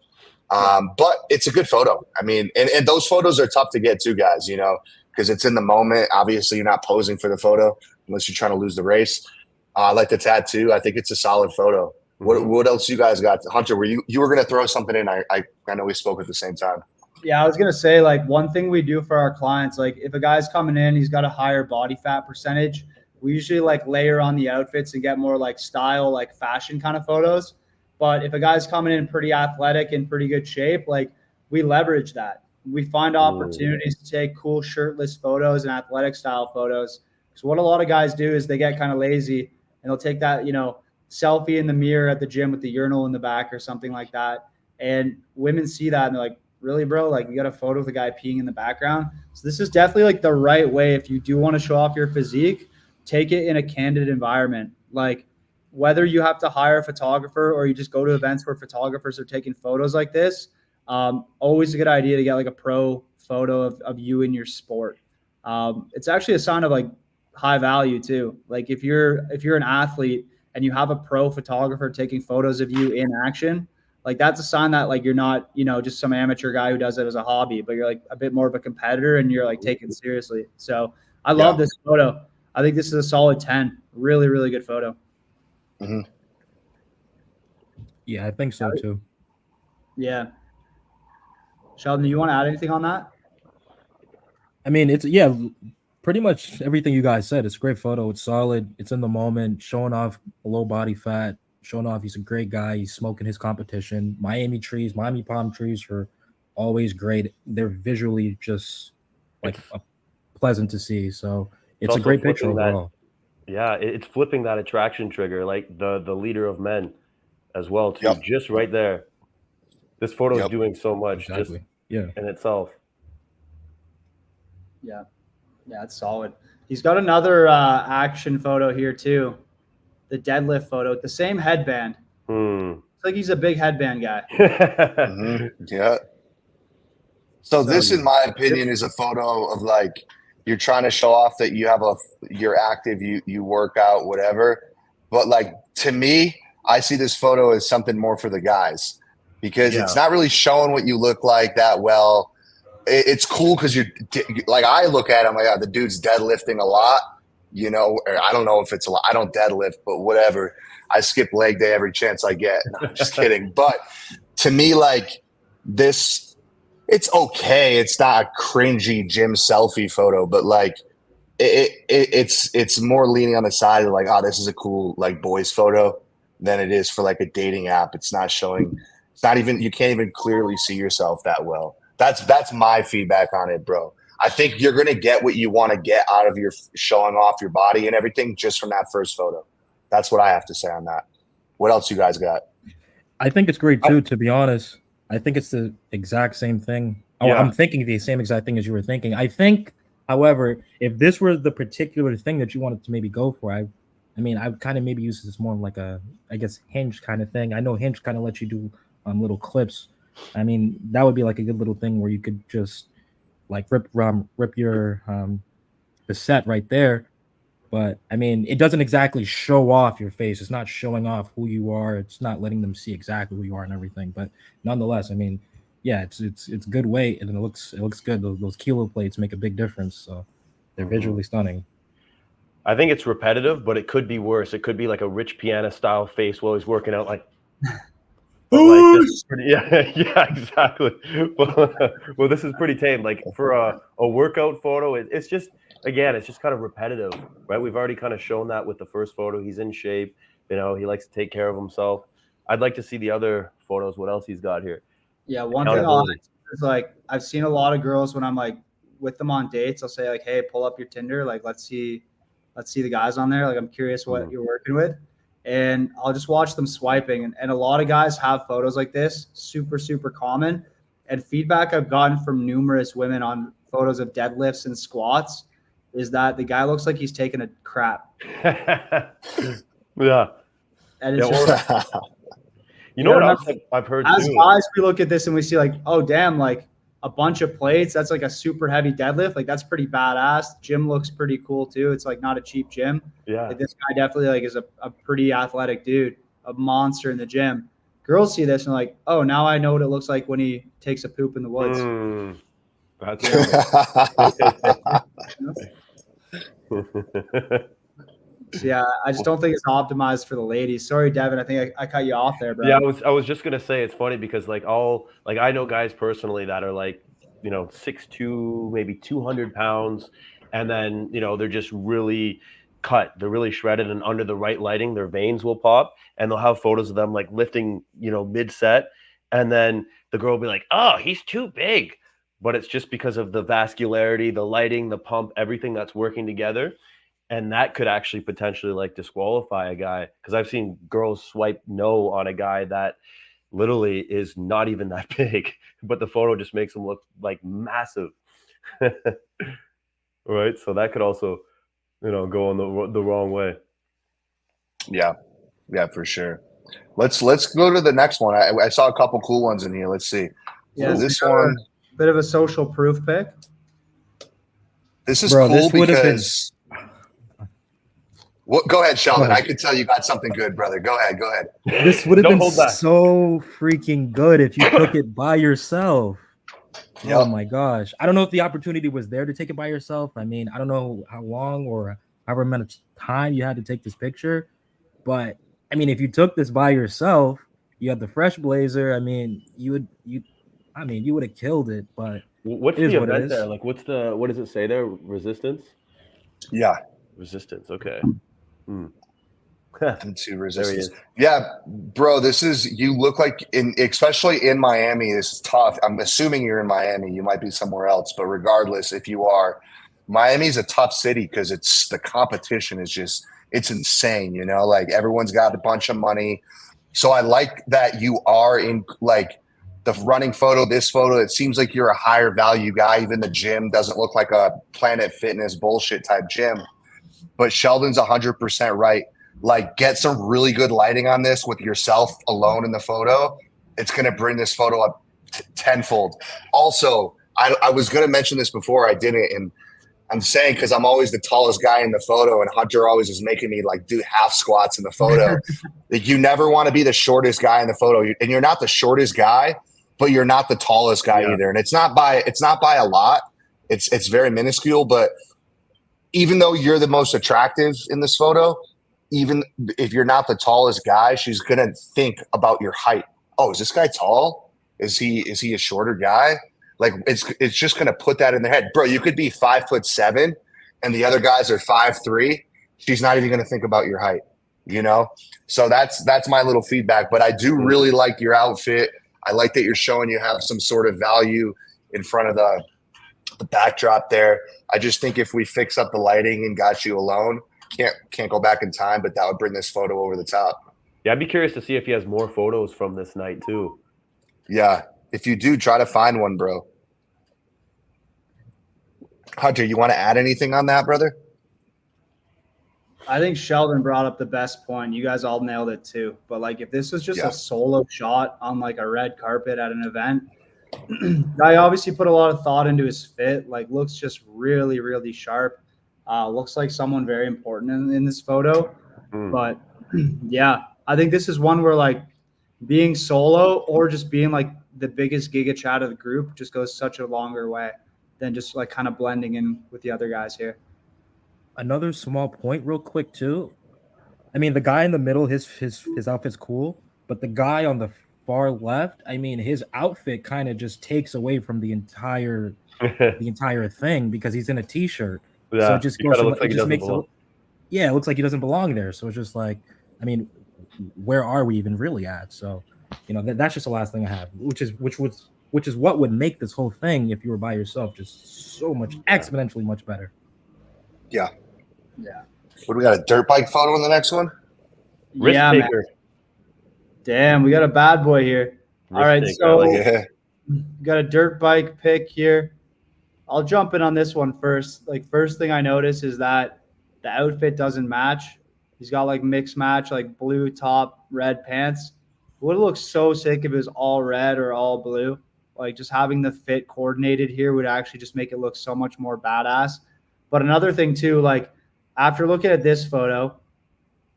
S3: But it's a good photo. I mean, and those photos are tough to get too, guys, because it's in the moment. Obviously, you're not posing for the photo unless you're trying to lose the race. I like the tattoo. I think it's a solid photo. What else you guys got? Hunter, you were going to throw something in. I know we spoke at the same time.
S1: Yeah, I was going to say, like, one thing we do for our clients, like, if a guy's coming in, he's got a higher body fat percentage, we usually, like, layer on the outfits and get more, like, style, like, fashion kind of photos. But if a guy's coming in pretty athletic and pretty good shape, like, we leverage that. We find opportunities to take cool shirtless photos and athletic style photos. So what a lot of guys do is they get kind of lazy and they'll take that, selfie in the mirror at the gym with the urinal in the back or something like that. And women see that and they're like, really, bro? Like, you got a photo of the guy peeing in the background? So this is definitely like the right way. If you do want to show off your physique, take it in a candid environment. Like, whether you have to hire a photographer or you just go to events where photographers are taking photos like this, always a good idea to get like a pro photo of you in your sport. It's actually a sign of like high value too. Like if you're an athlete and you have a pro photographer taking photos of you in action, like that's a sign that like you're not, just some amateur guy who does it as a hobby, but you're like a bit more of a competitor and you're like taken seriously. So I love this photo. I think this is a solid 10. Really, really good photo.
S3: Mm-hmm.
S4: Yeah, I think so too.
S1: Yeah. Sheldon, do you want to add anything on that?
S4: I mean, pretty much everything you guys said. It's a great photo. It's solid. It's in the moment, showing off a low body fat, showing off he's a great guy. He's smoking his competition. Miami palm trees are always great. They're visually just like pleasant to see. So it's a great picture overall.
S2: It's flipping that attraction trigger, like the leader of men as well, too.
S3: Yep.
S2: Just right there. This photo is doing so much just in itself.
S1: Yeah, it's solid. He's got another action photo here too, the deadlift photo, the same headband. It's like he's a big headband guy.
S3: Yeah. So this, in my opinion, is a photo of like you're trying to show off that you're active, you work out, whatever. But like to me, I see this photo as something more for the guys because it's not really showing what you look like that well. It's cool because you're like, I look at him like, the dude's deadlifting a lot, or I don't know if it's a lot. I don't deadlift, but whatever. I skip leg day every chance I get. No, I'm just kidding. But to me, like this, it's okay. It's not a cringy gym selfie photo, but like it's more leaning on the side of like, oh, this is a cool like boys photo than it is for like a dating app. It's not showing. It's not even. You can't even clearly see yourself that well. That's my feedback on it, bro. I think you're gonna get what you want to get out of your showing off your body and everything just from that first photo. That's what I have to say on that. What else you guys got?
S4: I think it's great too, to be honest. I think it's the exact same thing. Oh,
S2: Yeah.
S4: I'm thinking the same exact thing as you were thinking. I think, however, if this were the particular thing that you wanted to maybe go for, I mean, I would kind of maybe use this more like a, I guess, Hinge kind of thing. I know Hinge kind of lets you do little clips. I mean, that would be like a good little thing where you could just like rip your the set right there. But I mean, it doesn't exactly show off your face. It's not showing off who you are. It's not letting them see exactly who you are and everything. But nonetheless, I mean, yeah, it's good weight and it looks good. Those kilo plates make a big difference. So they're visually stunning.
S2: I think it's repetitive, but it could be worse. It could be like a Rich Piana style face while he's working out, like. But like this is pretty, yeah, exactly. Well, this is pretty tame. Like for a workout photo, it's just kind of repetitive, right? We've already kind of shown that with the first photo. He's in shape, he likes to take care of himself. I'd like to see the other photos. What else he's got here?
S1: Yeah, one thing I'll add is like I've seen a lot of girls when I'm like with them on dates, I'll say like, hey, pull up your Tinder, like let's see the guys on there. Like I'm curious what you're working with. And I'll just watch them swiping. And a lot of guys have photos like this, super, super common. And feedback I've gotten from numerous women on photos of deadlifts and squats is that the guy looks like he's taking a crap.
S2: Yeah.
S1: And it's just,
S2: you know what else I've heard
S1: as
S2: too?
S1: guys, we look at this and we see like, oh, damn, like a bunch of plates. That's like a super heavy deadlift. Like that's pretty badass. Gym looks pretty cool too. It's like not a cheap gym.
S2: Yeah.
S1: Like, this guy definitely like is a pretty athletic dude, a monster in the gym. Girls see this and like, oh, now I know what it looks like when he takes a poop in the woods.
S2: That's
S1: So, yeah, I just don't think it's optimized for the ladies. Sorry, Devin. I think I cut you off there, bro.
S2: Yeah, I was just gonna say it's funny because like I know guys personally that are like 6'2", maybe 200 pounds, and then they're just really cut, they're really shredded, and under the right lighting, their veins will pop, and they'll have photos of them like lifting mid set, and then the girl will be like, oh, he's too big, but it's just because of the vascularity, the lighting, the pump, everything that's working together. And that could actually potentially like disqualify a guy, because I've seen girls swipe no on a guy that literally is not even that big, but the photo just makes him look like massive. Right? So that could also, go on the wrong way.
S3: Yeah, for sure. Let's go to the next one. I saw a couple cool ones in here. Let's see.
S1: Yeah,
S3: so this one,
S1: bit of a social proof pic.
S3: This is cool
S4: this
S3: because. Well, go ahead, Sheldon. I could tell you got something good, brother. Go ahead.
S4: This would have been so freaking good if you took it by yourself. Yep. Oh my gosh. I don't know if the opportunity was there to take it by yourself. I mean, I don't know how long or however amount of time you had to take this picture. But I mean, if you took this by yourself, you had the fresh blazer. I mean, you would have killed it. But
S2: what's the event there? Like, what does it say there? Resistance?
S3: Yeah.
S2: Resistance. Okay.
S3: Into resistance. Yeah, bro, you look like especially in Miami, this is tough. I'm assuming you're in Miami. You might be somewhere else, but regardless, if you are, Miami's a tough city because the competition is just, it's insane, like everyone's got a bunch of money. So I like that you are in like the running photo, this photo, it seems like you're a higher value guy. Even the gym doesn't look like a Planet Fitness bullshit type gym. But Sheldon's 100% right. Like, get some really good lighting on this with yourself alone in the photo. It's going to bring this photo up tenfold. Also, I was going to mention this before I didn't, and I'm saying because I'm always the tallest guy in the photo, and Hunter always is making me like do half squats in the photo. Like, you never want to be the shortest guy in the photo, and you're not the shortest guy, but you're not the tallest guy either. And it's not by a lot. It's very minuscule, but even though you're the most attractive in this photo, even if you're not the tallest guy, she's going to think about your height. Oh, is this guy tall? Is he a shorter guy? Like it's just gonna put that in their head, bro. You could be 5'7" and the other guys are 5'3". She's not even gonna think about your height, you know. So that's my little feedback. But I do really like your outfit. I like that you're showing you have some sort of value in front of the backdrop there. I just think if we fix up the lighting and got you alone, can't go back in time, but that would bring this photo over the top.
S2: Yeah, I'd be curious to see if he has more photos from this night too.
S3: Yeah, if you do, try to find one, bro. Hunter, you want to add anything on that, brother?
S1: I think Sheldon brought up the best point. You guys all nailed it too. But like, if this was just
S3: Yeah.
S1: a solo shot on like a red carpet at an event, guy obviously put a lot of thought into his fit. Like, looks just really, really sharp. Looks like someone very important in this photo. But yeah, I think this is one where like being solo or just being like the biggest giga chat of the group just goes such a longer way than just like kind of blending in with the other guys here.
S4: Another small point real quick too. I mean, the guy in the middle, his outfit's cool, but the guy on the far left, I mean, his outfit kind of just takes away from the entire thing because he's in a t-shirt.
S2: Yeah,
S4: so it just goes
S2: looks like he doesn't belong.
S4: Yeah, it looks like he doesn't belong there. So it's just like, I mean, where are we even really at? So, you know, that's just the last thing I have, which is what would make this whole thing, if you were by yourself, just so much exponentially much better.
S3: Yeah.
S1: Yeah.
S3: What do we got? A dirt bike photo in the next one?
S2: Risk
S1: Yeah,
S2: taker.
S1: man. Damn, we got a bad boy here. All right,
S2: taker,
S1: so
S3: Yeah.
S1: got a dirt bike pick here. I'll jump in on this one first. Like, first thing I notice is that the outfit doesn't match. He's got like mixed match, like blue top, red pants. It would look so sick if it was all red or all blue. Like, just having the fit coordinated here would actually just make it look so much more badass. But another thing too, like after looking at this photo,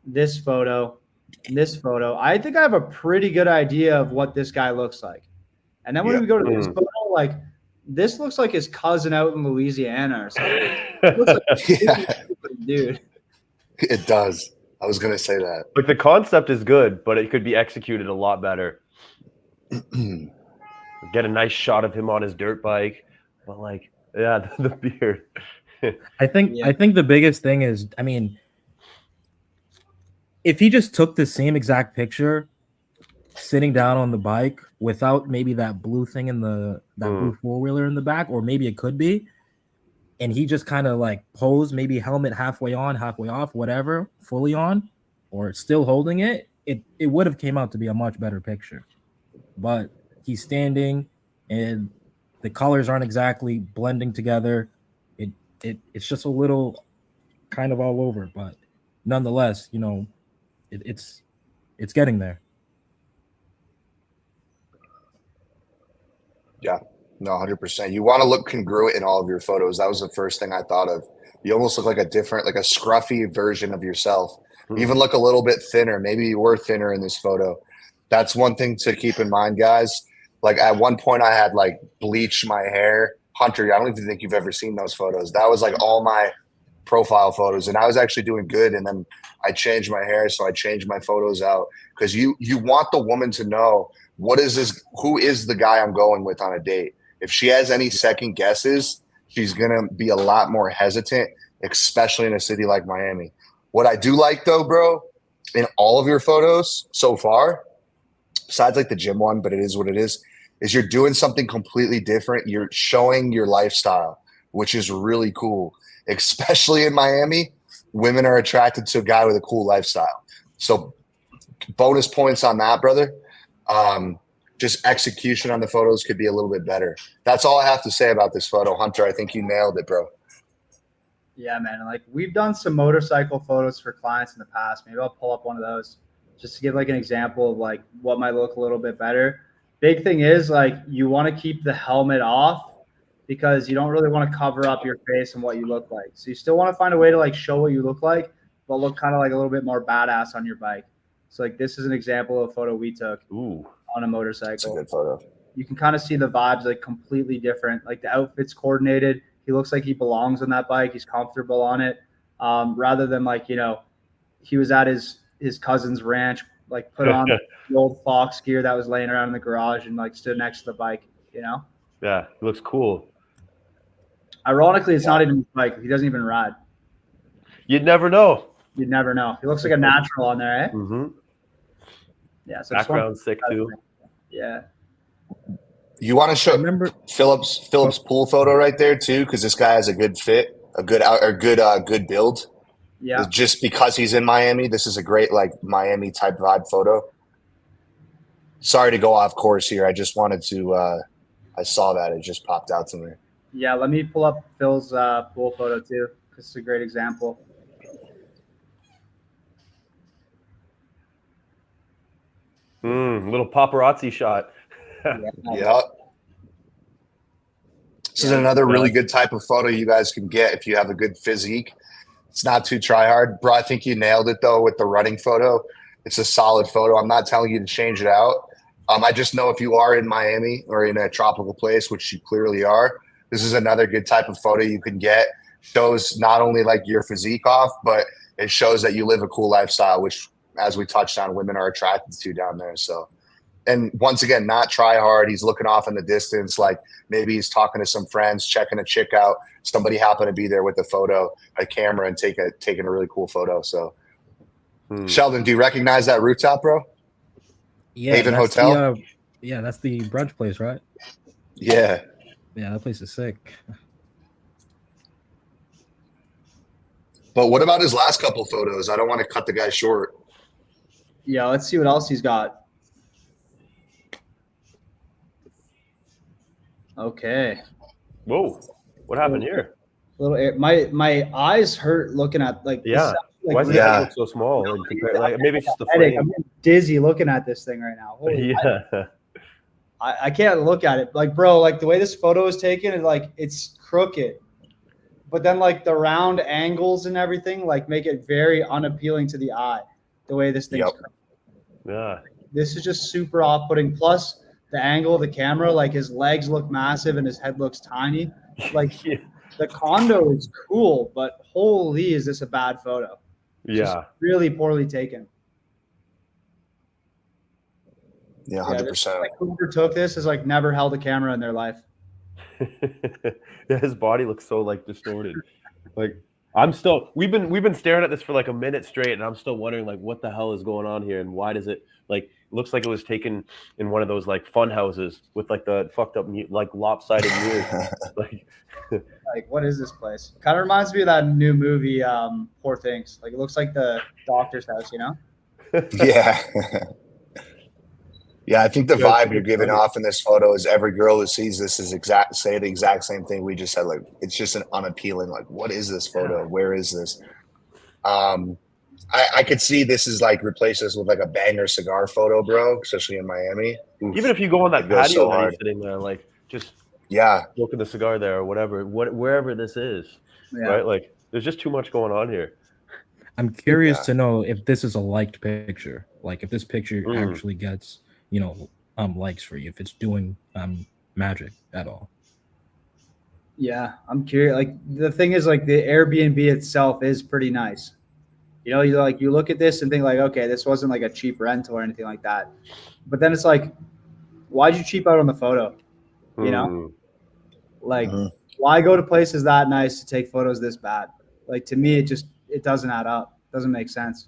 S1: this photo, and this photo, I think I have a pretty good idea of what this guy looks like. And then when we go to this photo, like this looks like his cousin out in Louisiana or something. It looks like
S3: Yeah.
S1: dude.
S3: It does. I was gonna say that.
S2: Like the concept is good, but it could be executed a lot better. Get a nice shot of him on his dirt bike, but like, yeah, the beard.
S4: I think the biggest thing is, I mean, if he just took the same exact picture sitting down on the bike without maybe that blue thing in that blue four-wheeler in the back, or maybe it could be, and he just kind of like posed, maybe helmet halfway on, halfway off, whatever, fully on, or still holding it, it would have came out to be a much better picture. But he's standing and the colors aren't exactly blending together. It's just a little kind of all over, but nonetheless, you know, it's getting there.
S3: Yeah, no, 100%. You want to look congruent in all of your photos. That was the first thing I thought of. You almost look like a different, like a scruffy version of yourself. You even look a little bit thinner. Maybe you were thinner in this photo. That's one thing to keep in mind, guys. Like at one point I had like bleached my hair. Hunter, I don't even think you've ever seen those photos. That was like all my profile photos, and I was actually doing good. And then I changed my hair, so I changed my photos out because you want the woman to know what is this, who is the guy I'm going with on a date. If she has any second guesses, she's gonna be a lot more hesitant, especially in a city like Miami. What I do like though, bro, in all of your photos so far, besides like the gym one, but it is what it is you're doing something completely different. You're showing your lifestyle, which is really cool. Especially in Miami, women are attracted to a guy with a cool lifestyle. So bonus points on that, brother. Just execution on the photos could be a little bit better. That's all I have to say about this photo. Hunter, I think you nailed it, bro.
S1: Yeah, man. Like, we've done some motorcycle photos for clients in the past. Maybe I'll pull up one of those just to give like an example of like what might look a little bit better. Big thing is like you want to keep the helmet off because you don't really want to cover up your face and what you look like. So you still want to find a way to like show what you look like, but look kind of like a little bit more badass on your bike. So like this is an example of a photo we took on a motorcycle.
S3: It's a good photo.
S1: You can kind of see the vibes like completely different. Like the outfit's coordinated. He looks like he belongs on that bike. He's comfortable on it. Rather than like, you know, he was at his cousin's ranch, like put on the old Fox gear that was laying around in the garage and like stood next to the bike, you know?
S2: Yeah, he looks cool.
S1: Ironically, it's not even like he doesn't even ride.
S2: You'd never know.
S1: You'd never know. He looks like a natural on there, eh?
S2: Mm-hmm.
S1: Yeah. So
S2: Background sick too.
S1: Yeah.
S3: You want to show
S4: Remember,
S3: Phillips pool photo right there too, because this guy has a good fit, a good good build.
S1: Yeah.
S3: Just because he's in Miami, this is a great like Miami type vibe photo. Sorry to go off course here. I just wanted to. I saw that it just popped out to me.
S1: Yeah. Let me pull up Phil's pool photo too, because it's a great example.
S2: Little paparazzi shot.
S3: Yeah. This is another really good type of photo you guys can get if you have a good physique. It's not too try hard. Bro, I think you nailed it though with the running photo. It's a solid photo. I'm not telling you to change it out. I just know if you are in Miami or in a tropical place, which you clearly are, this is another good type of photo you can get. Shows not only like your physique off, but it shows that you live a cool lifestyle, which, as we touched on, women are attracted to down there. So, and once again, not try hard. He's looking off in the distance, like maybe he's talking to some friends, checking a chick out. Somebody happened to be there with a camera, and taking a really cool photo. So, Sheldon, do you recognize that rooftop, bro?
S4: yeah,
S3: Haven
S4: that's
S3: Hotel?
S4: that's the brunch place, right?
S3: Yeah.
S4: Yeah, that place is sick.
S3: But what about his last couple photos? I don't want to cut the guy short.
S1: Yeah. Let's see what else he's got. Okay.
S2: Whoa, what happened here?
S1: My eyes hurt looking at like.
S2: Yeah. Why does
S1: really
S2: the head look so small? And like maybe it's just the
S1: headache.
S2: frame.
S1: I'm dizzy looking at this thing right now. Holy
S2: Yeah.
S1: I can't look at it. Like, bro, like the way this photo is taken, and like it's crooked. But then like the round angles and everything like make it very unappealing to the eye. The way this thing's crooked.
S2: Yeah.
S1: This is just super off-putting. Plus the angle of the camera, like his legs look massive and his head looks tiny. Like
S2: Yeah.
S1: the condo is cool, but holy, is this a bad photo?
S2: Yeah.
S1: Just really poorly taken.
S3: Yeah, 100%.
S1: Like whoever took this has like never held a camera in their life.
S2: Yeah, his body looks so like distorted. Like we've been staring at this for like a minute straight, and I'm still wondering like what the hell is going on here, and why does it like looks like it was taken in one of those like fun houses with like the fucked up like lopsided mirrors.
S1: Like what is this place? Kind of reminds me of that new movie, Poor Things. Like it looks like the doctor's house, you know?
S3: Yeah. Yeah, I think the vibe you're giving off in this photo is every girl who sees this is say the exact same thing we just said. Like it's just an unappealing. Like, what is this photo? Where is this? I could see this is like replace this with like a banger cigar photo, bro. Especially in Miami. Oof.
S2: Even if you go on that patio
S3: so
S2: and you're
S3: hard.
S2: sitting there, like just smoking the cigar there or whatever, wherever this is, right? Like there's just too much going on here.
S4: I'm curious to know if this is a liked picture. Like if this picture actually gets likes for you, if it's doing magic at all.
S1: Yeah, I'm curious. Like the thing is, like the Airbnb itself is pretty nice. You know, you look at this and think like, okay, this wasn't like a cheap rental or anything like that. But then it's like, why'd you cheap out on the photo? You know, like why go to places that nice to take photos this bad? Like to me, it doesn't add up. It doesn't make sense.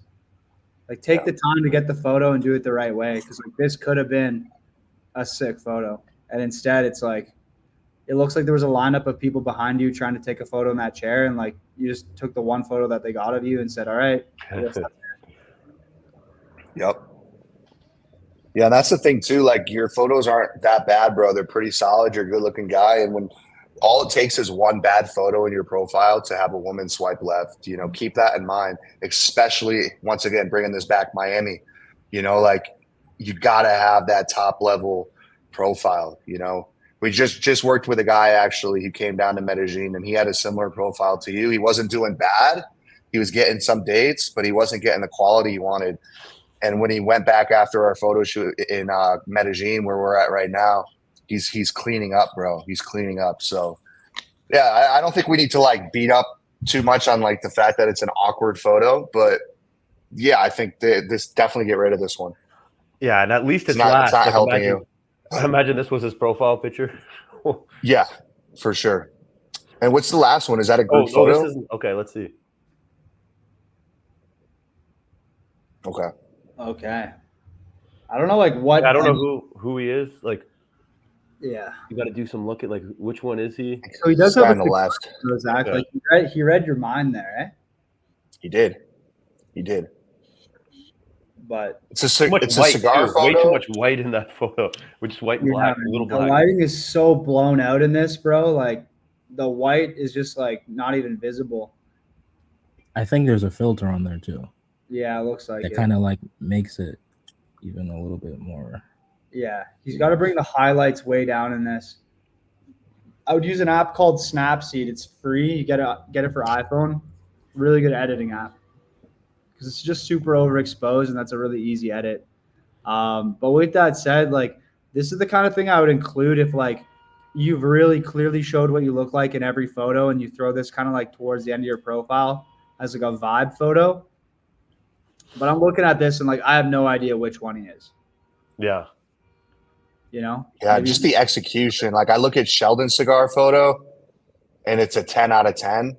S1: Like take the time to get the photo and do it the right way, because like this could have been a sick photo, and instead it's like it looks like there was a lineup of people behind you trying to take a photo in that chair, and like you just took the one photo that they got of you and said, all right.
S3: Yep. Yeah, that's the thing too. Like your photos aren't that bad, bro. They're pretty solid. You're a good looking guy. And when all it takes is one bad photo in your profile to have a woman swipe left, keep that in mind, especially once again, bringing this back Miami, like you got to have that top level profile. We just worked with a guy actually who came down to Medellin, and he had a similar profile to you. He wasn't doing bad. He was getting some dates, but he wasn't getting the quality he wanted. And when he went back after our photo shoot in Medellin, where we're at right now, he's cleaning up, bro. He's cleaning up. So, yeah, I don't think we need to like beat up too much on like the fact that it's an awkward photo. But yeah, I think this definitely get rid of this one.
S2: Yeah, and at least it's
S3: not
S2: last.
S3: helping you.
S2: I imagine this was his profile picture.
S3: Yeah, for sure. And what's the last one? Is that a
S2: Oh,
S3: group
S2: no,
S3: photo?
S2: this isn't. Okay, let's see.
S3: Okay.
S1: Okay. I don't know, like what.
S2: I don't know who he is. Like,
S1: Yeah.
S2: you got to do some look at like which one is he?
S1: So he does
S3: This guy
S1: have
S3: on
S1: a
S3: the left.
S1: Zach.
S2: Okay.
S1: Like he read your mind there, eh?
S3: He did. He did.
S1: But
S3: It's
S2: Too much
S3: a
S2: white
S3: cigar
S2: too.
S3: photo.
S2: Way too much white in that photo. Which is white and black. A little
S1: the
S2: black.
S1: lighting is so blown out in this, bro. Like the white is just like not even visible.
S4: I think there's a filter on there too.
S1: Yeah, it looks like
S4: That
S1: it.
S4: kind of like makes it even a little bit more.
S1: Yeah, he's got to bring the highlights way down in this. I would use an app called Snapseed. It's free. You get it for iPhone. Really good editing app because it's just super overexposed, and that's a really easy edit. But with that said, like this is the kind of thing I would include if like you've really clearly showed what you look like in every photo, and you throw this kind of like towards the end of your profile as like a vibe photo. But I'm looking at this and like I have no idea which one he is.
S2: Yeah.
S1: You know?
S3: Yeah,
S1: Maybe-
S3: just the execution. Like I look at Sheldon's cigar photo and it's a 10 out of 10.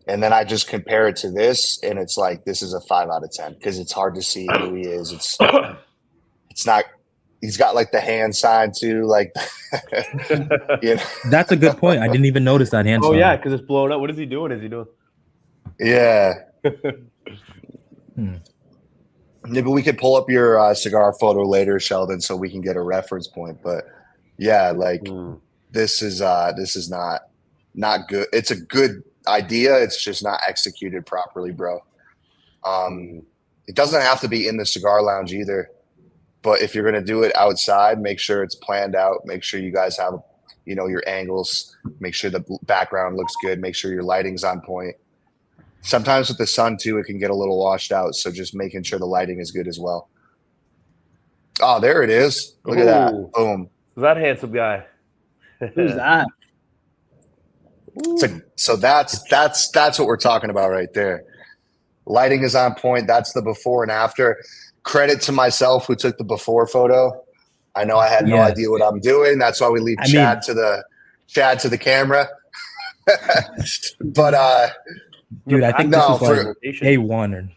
S3: And then I just compare it to this and it's like this is a 5 out of 10 because it's hard to see who he is. It's not he's got like the hand sign too, like you know?
S4: That's a good point. I didn't even notice that hand
S2: Oh
S4: sign.
S2: yeah, because it's blown up. What is he doing? Is he doing?
S3: Yeah.
S4: Hmm.
S3: Maybe we could pull up your cigar photo later, Sheldon, so we can get a reference point. But yeah, like this is not good. It's a good idea. It's just not executed properly, bro. It doesn't have to be in the cigar lounge either. But if you're gonna do it outside, make sure it's planned out. Make sure you guys have, you know, your angles. Make sure the background looks good. Make sure your lighting's on point. Sometimes with the sun too, it can get a little washed out. So just making sure the lighting is good as well. Oh, there it is. Look at that.
S2: Ooh.
S3: Boom.
S2: That handsome guy.
S1: Who's that?
S3: So that's what we're talking about right there. Lighting is on point. That's the before and after. Credit to myself who took the before photo. I know I had no idea what I'm doing. That's why we leave Chad to the camera. But
S4: dude, I think this is like day one. Or...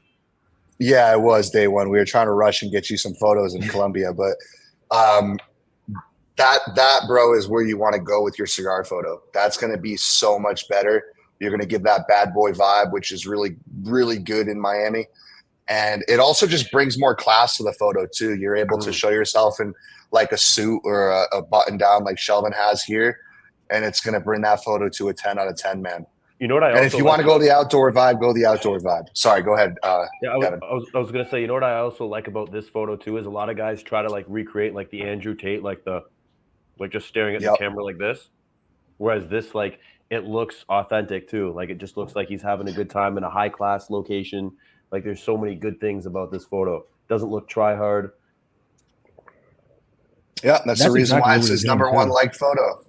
S3: Yeah, it was day one. We were trying to rush and get you some photos in Colombia, but that bro is where you want to go with your cigar photo. That's going to be so much better. You're going to give that bad boy vibe, which is really, really good in Miami. And it also just brings more class to the photo too. You're able to show yourself in like a suit or a button down like Sheldon has here. And it's going to bring that photo to a 10 out of 10, man.
S2: You know what I also
S3: and if you want to go the outdoor vibe, go the outdoor vibe. Sorry, go ahead.
S2: Yeah, I was gonna say, you know what I also like about this photo too is a lot of guys try to like recreate like the Andrew Tate, like just staring at the camera like this. Whereas this, like, it looks authentic too. Like it just looks like he's having a good time in a high class location. Like there's so many good things about this photo. Doesn't look try hard.
S3: Yeah, that's the reason why it's his number one liked photo.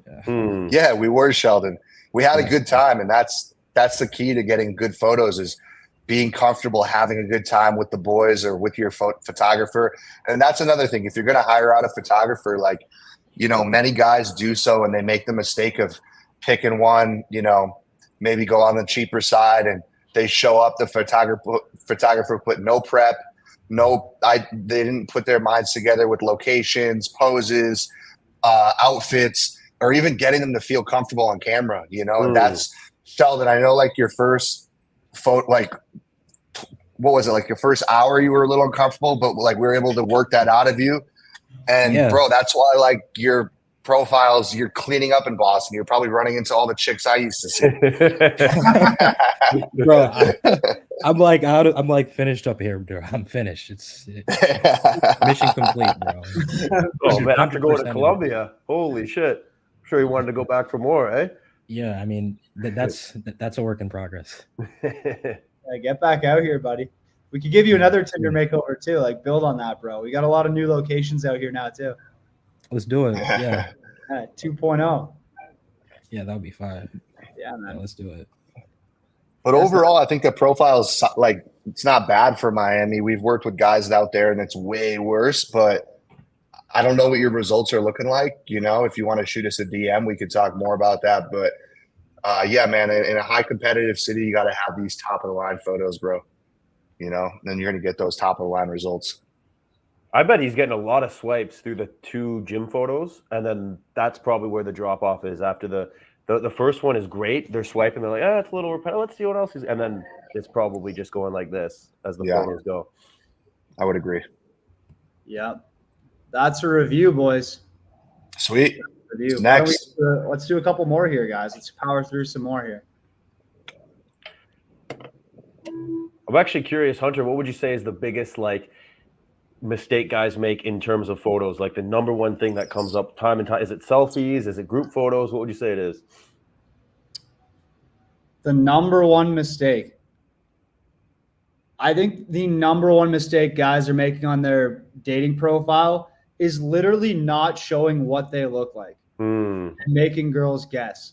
S4: Yeah.
S3: Yeah, we were, Sheldon. We had a good time, and that's the key to getting good photos is being comfortable having a good time with the boys or with your photographer. And that's another thing. If you're going to hire out a photographer, like, you know, many guys do so and they make the mistake of picking one, you know, maybe go on the cheaper side and they show up, the photographer put no prep, they didn't put their minds together with locations, poses, outfits, or even getting them to feel comfortable on camera, you know. And that's Sheldon. I know, like your first photo, like what was it, like your first hour, you were a little uncomfortable, but like we were able to work that out of you. And bro, that's why like your profiles, you're cleaning up in Boston. You're probably running into all the chicks I used to see.
S4: Bro, I'm like finished up here, bro. I'm finished. It's mission complete, bro.
S2: Oh man, after going to Colombia, holy shit! I'm sure he wanted to go back for more, eh?
S4: Yeah, I mean that's a work in progress.
S1: Yeah, get back out here, buddy. We could give you another Tinder makeover too. Like build on that, bro. We got a lot of new locations out here now too.
S4: Let's do it. Yeah.
S1: 2.0.
S4: Yeah, that would be fine.
S1: Yeah, man.
S4: Yeah, let's do it.
S3: But overall, I think the profile is like, it's not bad for Miami. We've worked with guys out there and it's way worse, but I don't know what your results are looking like. You know, if you want to shoot us a DM, we could talk more about that. But yeah, man, in a high competitive city, you got to have these top of the line photos, bro. You know, then you're going to get those top of the line results.
S2: I bet he's getting a lot of swipes through the 2 gym photos, and then that's probably where the drop off is. After the first one is great, they're swiping, they're like, it's a little repetitive. Let's see what else is, and then it's probably just going like this as the photos go.
S3: I would agree.
S1: Yeah, that's a review, boys.
S3: Sweet.
S1: Review.
S3: Next,
S1: Let's do a couple more here, guys. Let's power through some more here.
S2: I'm actually curious, Hunter, what would you say is the biggest mistake guys make in terms of photos? Like the number one thing that comes up time and time, is it selfies? Is it group photos? What would you say it is?
S1: The number one mistake. I think the number one mistake guys are making on their dating profile is literally not showing what they look like and making girls guess.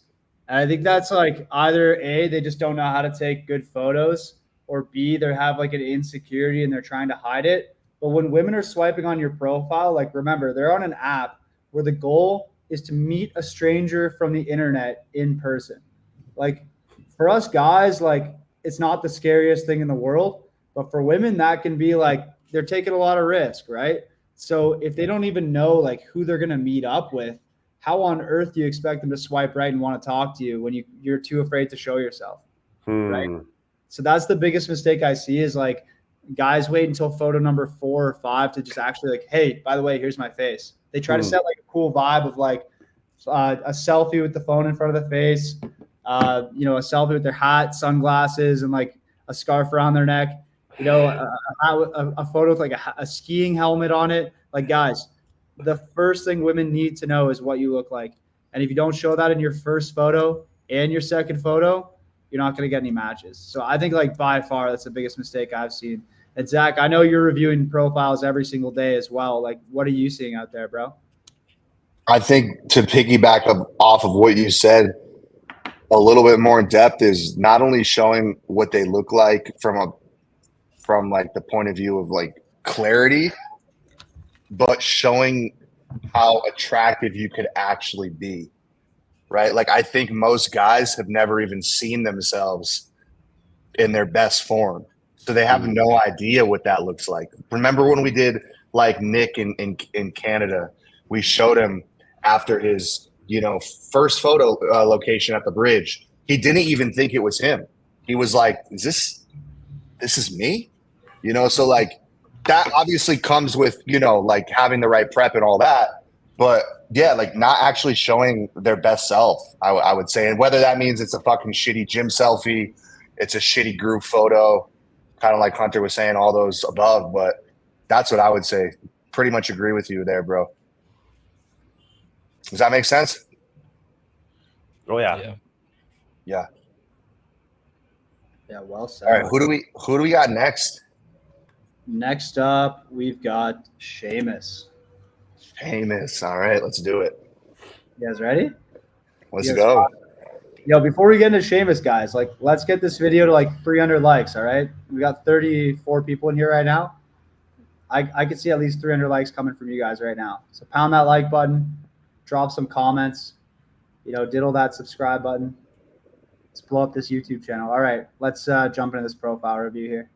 S1: And I think that's like either A, they just don't know how to take good photos, or B, they have like an insecurity and they're trying to hide it. But when women are swiping on your profile, like remember, they're on an app where the goal is to meet a stranger from the internet in person. Like for us guys, like it's not the scariest thing in the world, but for women, that can be like they're taking a lot of risk, right? So if they don't even know like who they're gonna meet up with, how on earth do you expect them to swipe right and want to talk to you when you're too afraid to show yourself, right? So that's the biggest mistake I see is like guys wait until photo number 4 or 5 to just actually like, hey, by the way, here's my face. They try to set like a cool vibe of like a selfie with the phone in front of the face, a selfie with their hat, sunglasses, and like a scarf around their neck. A photo with like a skiing helmet on it. Like, guys, the first thing women need to know is what you look like. And if you don't show that in your first photo and your second photo, you're not going to get any matches. So I think like by far, that's the biggest mistake I've seen. And Zach, I know you're reviewing profiles every single day as well. Like, what are you seeing out there, bro?
S3: I think to piggyback off of what you said a little bit more in depth is not only showing what they look like from like the point of view of like clarity, but showing how attractive you could actually be, right? Like I think most guys have never even seen themselves in their best form. So they have no idea what that looks like. Remember when we did like Nick in Canada, we showed him after his, first photo location at the bridge. He didn't even think it was him. He was like, this is me? So like that obviously comes with, like having the right prep and all that. But yeah, like not actually showing their best self, I would say. And whether that means it's a fucking shitty gym selfie, it's a shitty group photo, kind of like Hunter was saying, all those above. But that's what I would say. Pretty much agree with you there, bro. Does that make sense?
S2: Oh, yeah.
S3: Yeah.
S1: Yeah, well said.
S3: All right, who do we got next?
S1: Next up, we've got Sheamus.
S3: Sheamus. All right, let's do it.
S1: You guys ready?
S3: Let's go.
S1: Before we get into Sheamus, guys, like let's get this video to like 300 likes, all right? We got 34 people in here right now. I could see at least 300 likes coming from you guys right now. So pound that like button, drop some comments, diddle that subscribe button. Let's blow up this YouTube channel. All right, let's jump into this profile review here.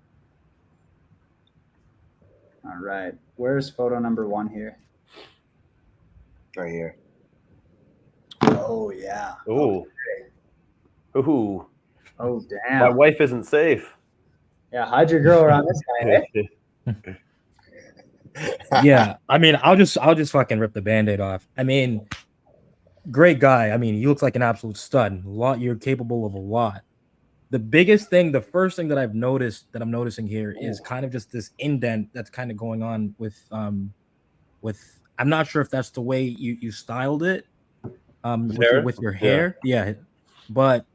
S1: All right, where's photo number 1 here?
S3: Right here.
S1: Oh, yeah.
S2: Ooh. Okay. Ooh.
S1: Oh, damn.
S2: My wife isn't safe.
S1: Yeah, hide your girl around this guy, eh?
S4: Yeah, I mean, I'll just fucking rip the Band-Aid off. I mean, great guy. I mean, he looks like an absolute stud. You're capable of a lot. The first thing that I'm noticing here is kind of just this indent that's kind of going on with I'm not sure if that's the way you styled it with your hair. Yeah. But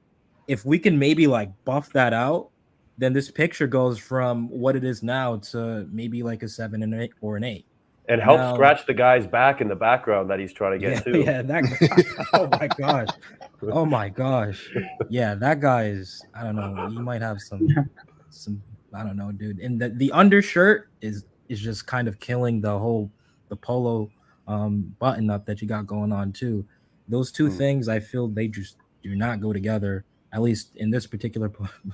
S4: if we can maybe like buff that out, then this picture goes from what it is now to maybe like a 7 and 8 or an 8.
S2: And help scratch the guy's back in the background that he's trying to get to.
S4: Yeah, oh my gosh. Oh my gosh. Yeah, that guy is, I don't know, he might have some I don't know, dude. And the undershirt is just kind of killing the polo button up that you got going on too. Those two things, I feel they just do not go together. At least in this particular picture.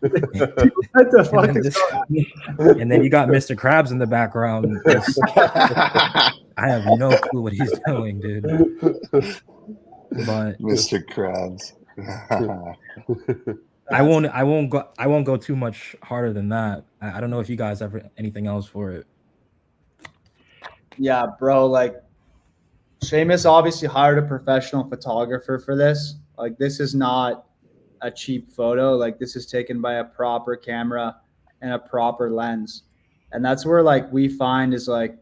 S1: What the fuck
S4: and,
S1: is
S4: this,
S1: going
S4: and then you got Mr. Krabs in the background. I have no clue what he's doing, dude. But
S3: Mr. Krabs.
S4: I won't go too much harder than that. I don't know if you guys have anything else for it.
S1: Yeah, bro. Like, Sheamus obviously hired a professional photographer for this. Like, this is not a cheap photo. Like, this is taken by a proper camera and a proper lens. And that's where, like, we find is like,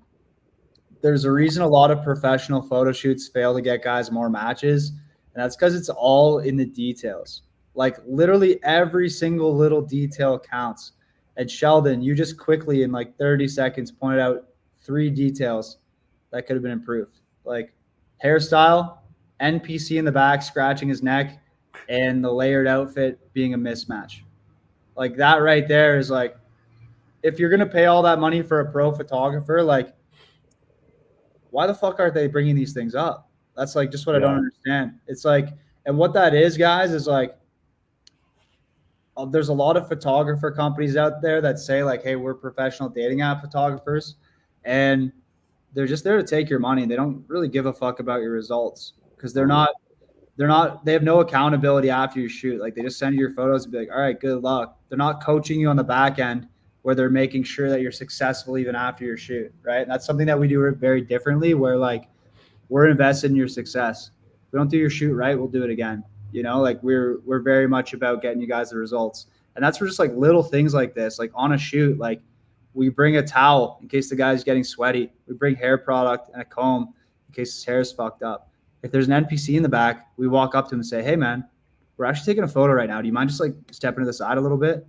S1: there's a reason a lot of professional photo shoots fail to get guys more matches. And that's because it's all in the details. Like, literally every single little detail counts. And Sheldon, you just quickly in like 30 seconds pointed out 3 details that could have been improved. Like hairstyle, NPC in the back scratching his neck, and the layered outfit being a mismatch. Like, that right there is like, if you're gonna pay all that money for a pro photographer, like, why the fuck aren't they bringing these things up? That's like just what I don't understand. It's like, and what that is, guys, is like, there's a lot of photographer companies out there that say like, hey, we're professional dating app photographers, and they're just there to take your money. They don't really give a fuck about your results because they have no accountability after you shoot. Like, they just send you your photos and be like, all right, good luck. They're not coaching you on the back end where they're making sure that you're successful even after your shoot, right? And that's something that we do very differently, where like, we're invested in your success. If we don't do your shoot right, we'll do it again. You know, like, we're very much about getting you guys the results. And that's for just like little things like this. Like, on a shoot, like, we bring a towel in case the guy's getting sweaty. We bring hair product and a comb in case his hair is fucked up. If there's an NPC in the back, we walk up to him and say, hey, man, we're actually taking a photo right now. Do you mind just like stepping to the side a little bit?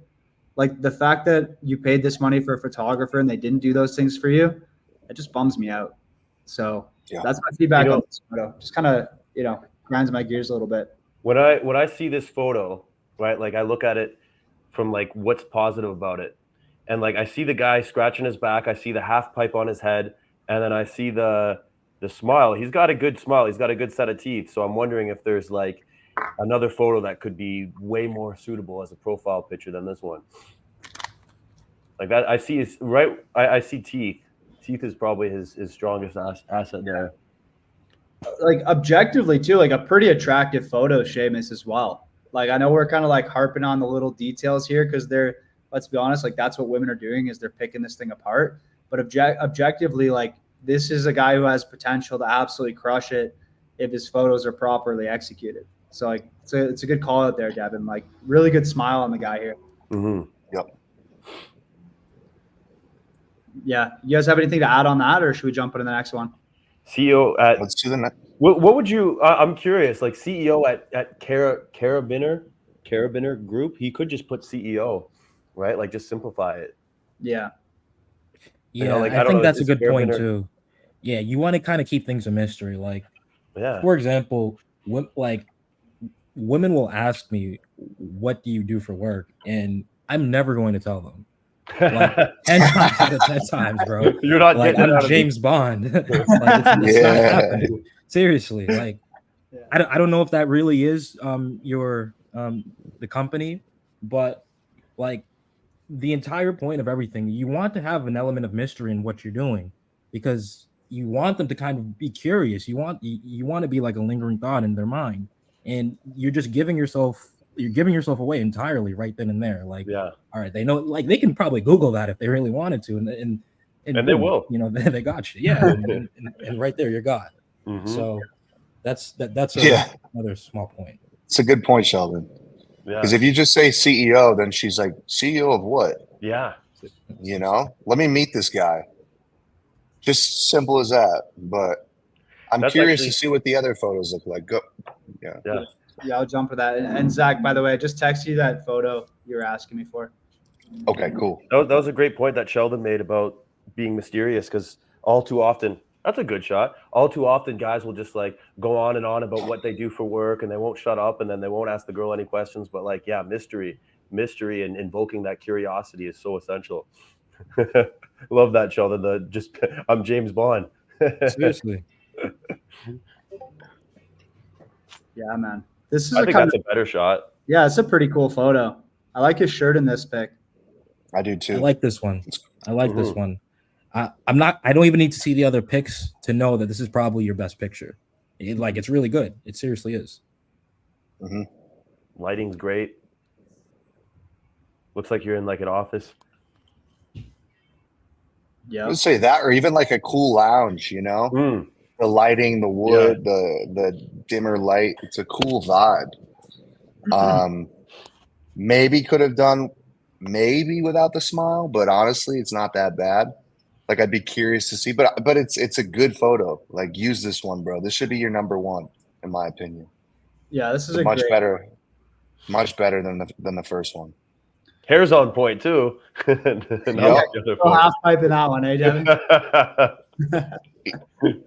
S1: Like, the fact that you paid this money for a photographer and they didn't do those things for you, it just bums me out. So that's my feedback on this photo. Just kind of, grinds my gears a little bit.
S2: When I see this photo, right, like, I look at it from like what's positive about it. And like, I see the guy scratching his back, I see the half pipe on his head, and then I see the smile. He's got a good smile. He's got a good set of teeth. So I'm wondering if there's like another photo that could be way more suitable as a profile picture than this one. Like, that, I see his right. I see teeth. Teeth is probably his strongest asset there.
S1: Like, objectively too, like a pretty attractive photo, Sheamus, as well. Like, I know we're kind of like harping on the little details here because let's be honest, like, that's what women are doing, is they're picking this thing apart. But objectively, like, this is a guy who has potential to absolutely crush it if his photos are properly executed. So like, it's a good call out there, Devin. Like, really good smile on the guy here.
S3: Mm-hmm. Yep.
S1: Yeah. You guys have anything to add on that, or should we jump into the next one?
S2: CEO at
S3: Let's do the next.
S2: What would you? I'm curious. Like, CEO at Carabiner Group, he could just put CEO, right? Like, just simplify it.
S1: Yeah.
S4: Yeah, like, I think that's a good point too. Yeah, you want to kind of keep things a mystery. Like, for example, like, women will ask me, "What do you do for work?" And I'm never going to tell them. Like, 10 times out of 10 times, bro.
S2: You're not
S4: like, I'm James Bond. Like, it's not happening. Seriously, like, I don't know if that really is your the company, but like, the entire point of everything, you want to have an element of mystery in what you're doing, because you want them to kind of be curious. You want to be like a lingering thought in their mind, and you're just giving yourself away entirely right then and there. Like, all right, they know, like, they can probably Google that if they really wanted to, and
S2: they will.
S4: They got you. Yeah, and right there, you're God.
S2: Mm-hmm.
S4: So that's another small point.
S3: It's a good point, Sheldon. Because if you just say CEO, then she's like, CEO of what?
S2: Yeah.
S3: Let me meet this guy. Just simple as that. But I'm curious to see what the other photos look like. Go.
S1: Yeah, I'll jump for that. And Zach, by the way, I just texted you that photo you were asking me for.
S3: Okay, cool.
S2: That was a great point that Sheldon made about being mysterious, because all too often, that's a good shot. All too often, guys will just like go on and on about what they do for work, and they won't shut up, and then they won't ask the girl any questions. But like, mystery, and invoking that curiosity is so essential. Love that, Sheldon. I'm James Bond.
S4: Seriously.
S1: Yeah, man. This is
S2: I think that's a better shot.
S1: Yeah, it's a pretty cool photo. I like his shirt in this pic.
S3: I do too.
S4: I like this one. This one. I don't even need to see the other pics to know that this is probably your best picture. It's really good. It seriously is.
S3: Mm-hmm.
S2: Lighting's great. Looks like you're in like an office.
S1: Yeah.
S3: I would say that, or even like a cool lounge, you know? The lighting, the wood, the dimmer light. It's a cool vibe. Maybe could have done maybe without the smile, but honestly, it's not that bad. Like I'd be curious to see, but it's a good photo. Like use this one, bro. This should be your number one, in my opinion.
S1: Yeah, this is
S3: It's much better than the first one.
S2: Hair's on point too.
S1: Half pipe in that one, eh, Devin?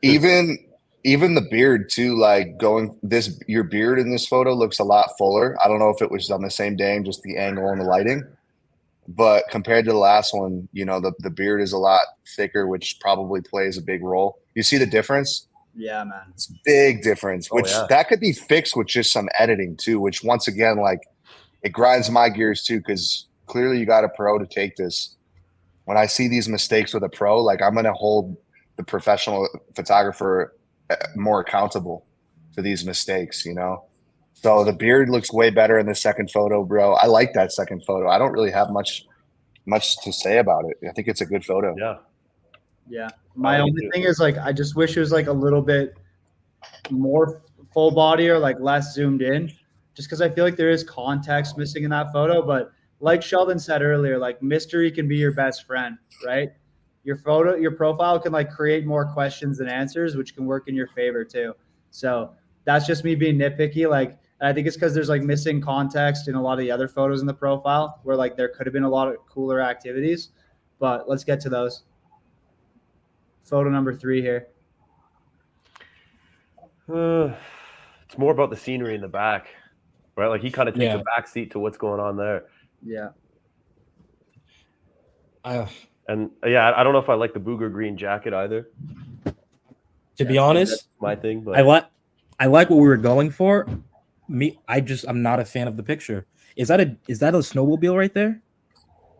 S3: Even the beard too, like your beard in this photo looks a lot fuller. I don't know if it was on the same day and just the angle and the lighting, but compared to the last one, you know, the beard is a lot thicker, which probably plays a big role. You see the difference?
S1: Yeah, man.
S3: It's a big difference, which that could be fixed with just some editing too, which once again, like it grinds my gears too, because clearly you got a pro to take this. When I see these mistakes with a pro, like I'm going to hold the professional photographer more accountable to these mistakes, you know? So the beard looks way better in the second photo, bro. I like that second photo. I don't really have much to say about it. I think it's a good photo.
S2: Yeah.
S1: Yeah. My only thing is like I just wish it was like a little bit more full body or like less zoomed in, just because I feel like there is context missing in that photo. But like Sheldon said earlier, like mystery can be your best friend, right? Your profile can like create more questions than answers, which can work in your favor too. So that's just me being nitpicky. Like, I think it's because there's like missing context in a lot of the other photos in the profile where like there could have been a lot of cooler activities, but let's get to those. Photo number 3 here.
S2: It's more about the scenery in the back, right? Like he kind of takes a back seat to what's going on there.
S1: Yeah.
S2: And yeah, I don't know if I like the booger green jacket either.
S4: To be honest,
S2: that's my thing. But
S4: I like what we were going for. I'm not a fan of the picture. Is that a snowmobile right there?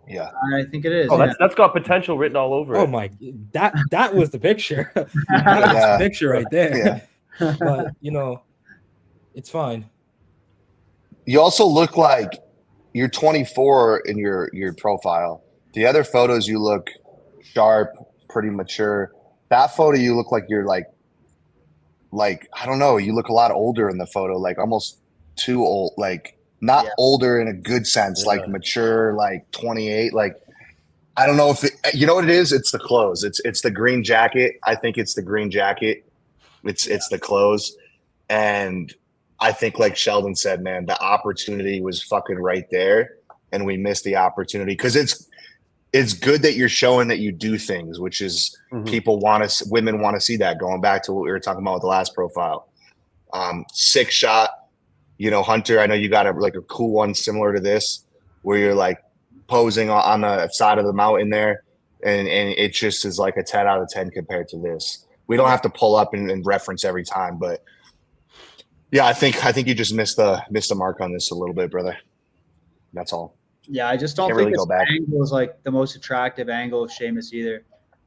S3: Yeah,
S1: I think it is.
S2: Oh, that's got potential written all over it.
S4: Oh my, that was the picture. That was the picture right there. Yeah. But you know, it's fine.
S3: You also look like you're 24 in your profile. The other photos you look sharp, pretty mature. That photo you look like you're like I don't know, you look a lot older in the photo, like almost too old, like not older in a good sense, like mature, like 28. Like I don't know if you know what it is. It's the clothes. It's the green jacket. I think it's the green jacket. It's the clothes, and I think like Sheldon said, man, the opportunity was fucking right there, and we missed the opportunity because it's good that you're showing that you do things, which is women want to see that. Going back to what we were talking about with the last profile, 6 shot. You know, Hunter, I know you got a cool one similar to this, where you're like posing on the side of the mountain there, and it just is like a 10 out of 10 compared to this. We don't have to pull up and reference every time, but yeah, I think you just missed the mark on this a little bit, brother. That's all.
S1: Yeah, I just don't think this angle is like the most attractive angle of Sheamus either.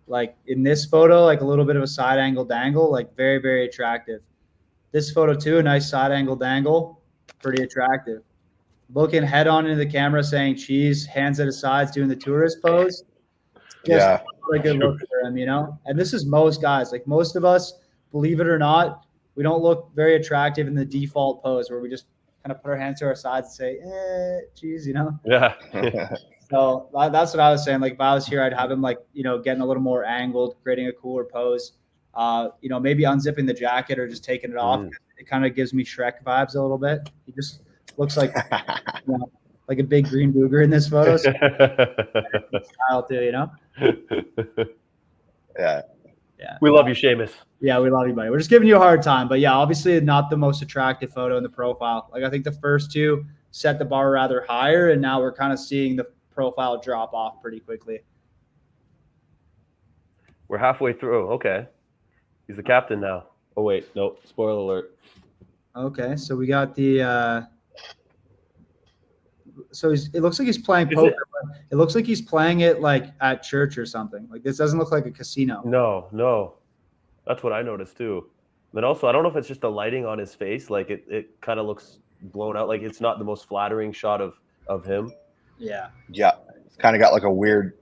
S1: Like in this photo, like a little bit of a side angle dangle, like very, very attractive. This photo too, a nice side angle dangle, pretty attractive. Looking head on into the camera, saying cheese, hands at his sides, doing the tourist pose. Just a good look for him, you know. And this is most guys. Like most of us, believe it or not, we don't look very attractive in the default pose where we just kind of put our hands to our sides and say, geez, you know?
S2: Yeah.
S1: So that's what I was saying. Like if I was here, I'd have him like, you know, getting a little more angled, creating a cooler pose, you know, maybe unzipping the jacket or just taking it off. It kind of gives me Shrek vibes a little bit. He just looks like, you know, like a big green booger in this photo. So style too, you know?
S3: Yeah.
S1: Yeah.
S2: We love you, Sheamus.
S1: Yeah, we love you, buddy. We're just giving you a hard time. But yeah, obviously not the most attractive photo in the profile. Like I think the first two set the bar rather higher, and now we're kind of seeing the profile drop off pretty quickly.
S2: We're halfway through. Okay. He's the captain now. Oh, wait. Nope. Spoiler alert.
S1: Okay, so we got the so it looks like he's playing
S2: Is
S1: poker.
S2: it?
S1: But it looks like he's playing it like at church or something. Like this doesn't look like a casino.
S2: No. That's what I noticed too. Then also, I don't know if it's just the lighting on his face. Like it kind of looks blown out. Like it's not the most flattering shot of him.
S1: Yeah.
S3: Yeah, kind of got like a weird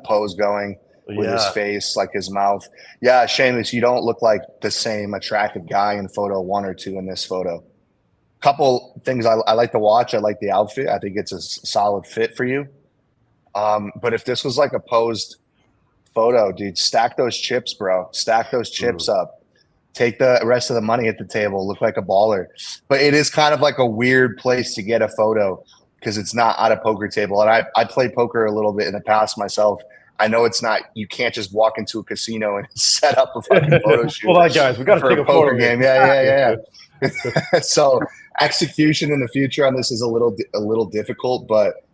S3: pose going with his
S2: Yeah.
S3: face, like his mouth. Yeah, Sheamus, you don't look like the same attractive guy in photo 1 or 2 in this photo. Couple things I like to watch. I like the outfit. I think it's a solid fit for you. But if this was like a posed photo, dude, stack those chips, bro. Stack those chips up. Take the rest of the money at the table. Look like a baller. But it is kind of like a weird place to get a photo because it's not at a poker table. And I played poker a little bit in the past myself. I know it's not. You can't just walk into a casino and set up a fucking photo shoot.
S2: Hold on, guys. We got to
S3: for
S2: take
S3: a
S2: a
S3: poker
S2: photo
S3: game. Yeah. So execution in the future on this is a little difficult, but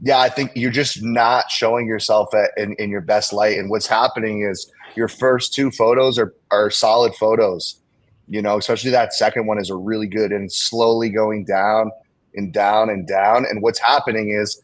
S3: yeah, I think you're just not showing yourself in your best light. And what's happening is your first 2 photos are solid photos, you know, especially that second one is a really good and slowly going down and down and down. And what's happening is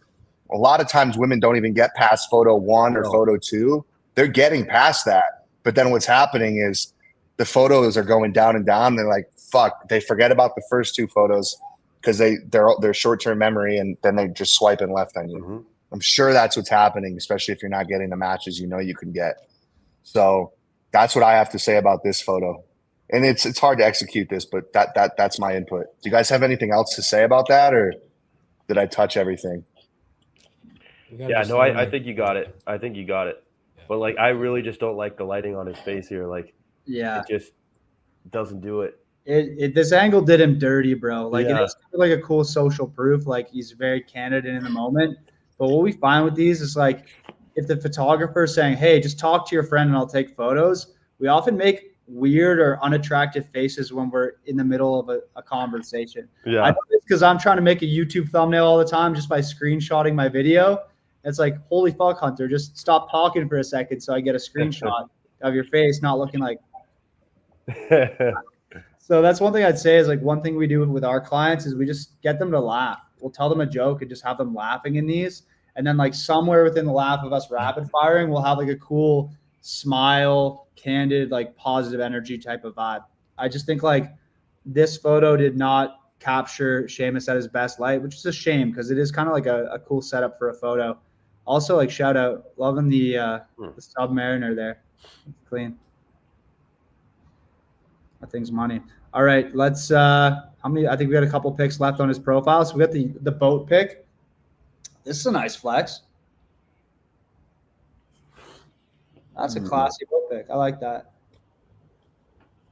S3: a lot of times women don't even get past photo 1 or photo 2. They're getting past that. But then what's happening is the photos are going down and down. They're like, fuck, they forget about the first 2 photos because they're short-term memory, and then they're just swiping left on you. I'm sure that's what's happening, especially if you're not getting the matches you know you can get. So that's what I have to say about this photo. And it's hard to execute this, but that's my input. Do you guys have anything else to say about that, or did I touch everything?
S2: Yeah, no, I think you got it. I think you got it. But like, I really just don't like the lighting on his face here. Like,
S1: Yeah.
S2: it just doesn't do it.
S1: This angle did him dirty, bro. Like
S2: Yeah.
S1: it is like a cool social proof. Like he's very candid and in the moment. But what we find with these is like if the photographer is saying, "Hey, just talk to your friend and I'll take photos," we often make weird or unattractive faces when we're in the middle of a conversation.
S2: Yeah.
S1: I know this because I'm trying to make a YouTube thumbnail all the time just by screenshotting my video. It's like, holy fuck, Hunter, just stop talking for a second so I get a screenshot of your face not looking like. So that's one thing I'd say is like one thing we do with our clients is we just get them to laugh. We'll tell them a joke and just have them laughing in these. And then like somewhere within the laugh of us rapid firing, we'll have like a cool smile, candid, like positive energy type of vibe. I just think like this photo did not capture Sheamus at his best light, which is a shame because it is kind of like a cool setup for a photo. Also, like shout out, loving the Submariner there. Clean. That thing's money. All right, let's how many? I think we got a couple picks left on his profile. So we got the boat pick. This is a nice flex. That's a classy boat pick. I like that.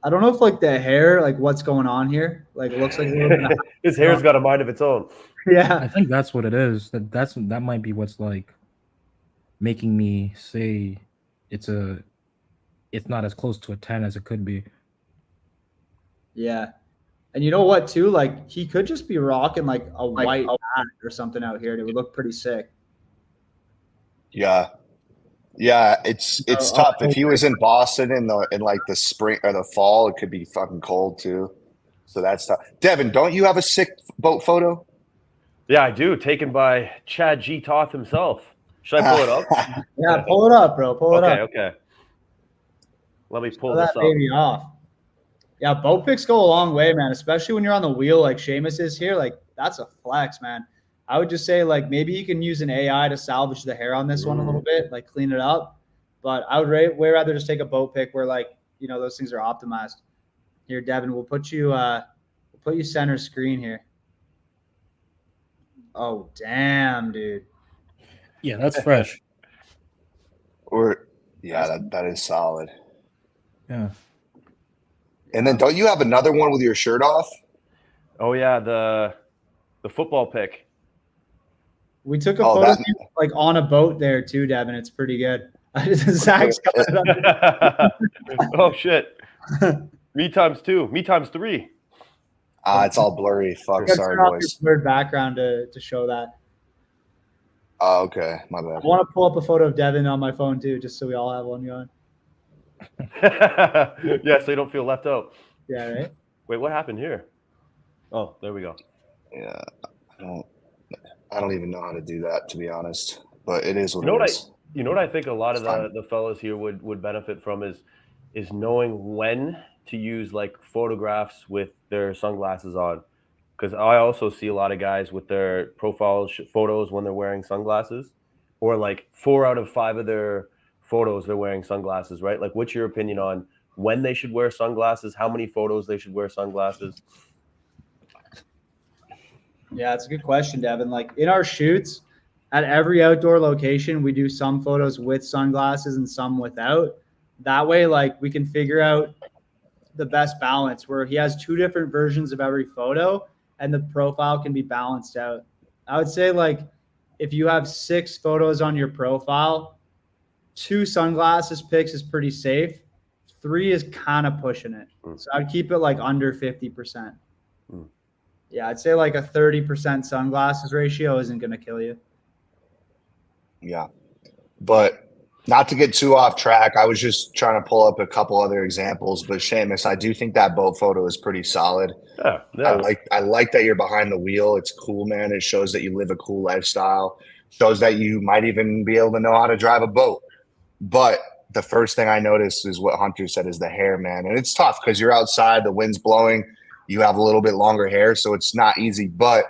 S1: I don't know if like the hair, like what's going on here. Like it looks like a little bit of,
S2: his hair's got a mind of its own.
S1: yeah.
S4: I think that's what it is. That might be what's like making me say it's not as close to a 10 as it could be.
S1: Yeah. And you know what, too? Like, he could just be rocking, like, a white hat or something out here, and it would look pretty sick.
S3: Yeah. Yeah, it's tough. If he was in Boston in like the spring or the fall, it could be fucking cold, too. So that's tough. Devin, don't you have a sick boat photo?
S2: Yeah, I do. Taken by Chad G. Toth himself. Should I pull it up?
S1: Yeah, pull it up, bro. Pull it up.
S2: Okay. Let me pull
S1: Pull
S2: this
S1: that
S2: up.
S1: baby off. Yeah, boat picks go a long way, man, especially when you're on the wheel like Sheamus is here. Like, that's a flex, man. I would just say, like, maybe you can use an AI to salvage the hair on this one a little bit, like clean it up. But I would way rather just take a boat pick where, like, you know, those things are optimized. Here, Devin, we'll put you center screen here. Oh, damn, dude.
S4: Yeah, that's fresh.
S3: That is solid.
S4: Yeah.
S3: And then don't you have another one with your shirt off?
S2: Oh yeah, the football pick.
S1: We took a photo of you, like on a boat there too, Devin. It's pretty good. Zach's got it up.
S2: Oh shit. Me times 2. Me times 3.
S3: It's all blurry. Fuck, sorry, boys.
S1: Blurred background to show that.
S3: Oh, okay. My
S1: I
S3: bad.
S1: want to pull up a photo of Devin on my phone too, just so we all have one going.
S2: Yeah, so you don't feel left out.
S1: Yeah, right.
S2: Wait, what happened here? Oh, there we go.
S3: Yeah. I don't even know how to do that, to be honest. But it is what
S2: You know
S3: it
S2: what
S3: is.
S2: you know what I think a lot of
S3: It's fine.
S2: the fellas here would benefit from is knowing when to use like photographs with their sunglasses on. Because I also see a lot of guys with their profile photos when they're wearing sunglasses, or like 4 out of 5 of their photos they're wearing sunglasses, right? Like, what's your opinion on when they should wear sunglasses? How many photos they should wear sunglasses?
S1: Yeah, it's a good question, Devin. Like in our shoots, at every outdoor location, we do some photos with sunglasses and some without. That way, like we can figure out the best balance where he has 2 different versions of every photo and the profile can be balanced out. I would say like if you have 6 photos on your profile, 2 sunglasses pics is pretty safe. 3 is kind of pushing it. So I'd keep it like under 50%.
S2: Mm.
S1: Yeah, I'd say like a 30% sunglasses ratio isn't going to kill you.
S3: Yeah. But not to get too off track, I was just trying to pull up a couple other examples. But Sheamus, I do think that boat photo is pretty solid.
S2: Yeah, yeah.
S3: I like that you're behind the wheel. It's cool, man. It shows that you live a cool lifestyle. Shows that you might even be able to know how to drive a boat. But the first thing I noticed is what Hunter said is the hair, man. And it's tough because you're outside, the wind's blowing, you have a little bit longer hair, so it's not easy. But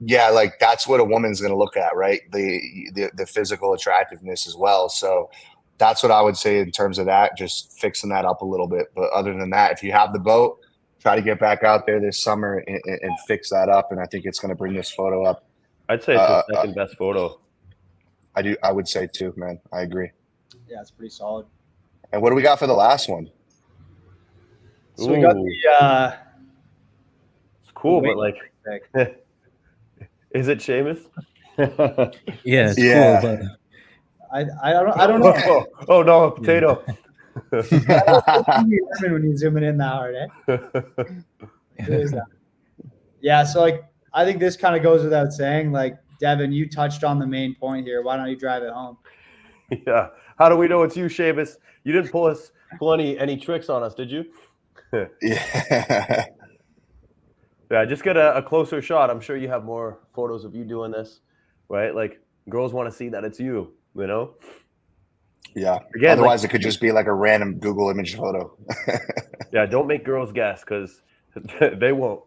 S3: yeah, like that's what a woman's going to look at, right? The physical attractiveness as well. So that's what I would say in terms of that, just fixing that up a little bit. But other than that, if you have the boat, try to get back out there this summer and fix that up. And I think it's going to bring this photo up.
S2: I'd say it's the second best photo.
S3: I would say too, man. I agree.
S1: Yeah, it's pretty solid.
S3: And what do we got for the last one?
S1: So we got
S2: Ooh.
S1: the
S2: It's cool,
S1: the
S2: but like,
S1: pick.
S2: is it Sheamus?
S4: Yeah, it's
S3: Yeah.
S4: cool, but
S1: I don't know.
S2: Oh no, a potato.
S1: When you zooming in that hard, eh? Who is that? Yeah, so like I think this kind of goes without saying. Like Devin, you touched on the main point here. Why don't you drive it home?
S2: Yeah. How do we know it's you, Sheamus? You didn't pull any tricks on us, did you?
S3: Yeah.
S2: Yeah, just get a closer shot. I'm sure you have more photos of you doing this, right? Like girls want to see that it's you, you know?
S3: Yeah.
S2: Again,
S3: Otherwise,
S2: like,
S3: it could just be like a random Google image photo.
S2: yeah, don't make girls guess because they won't.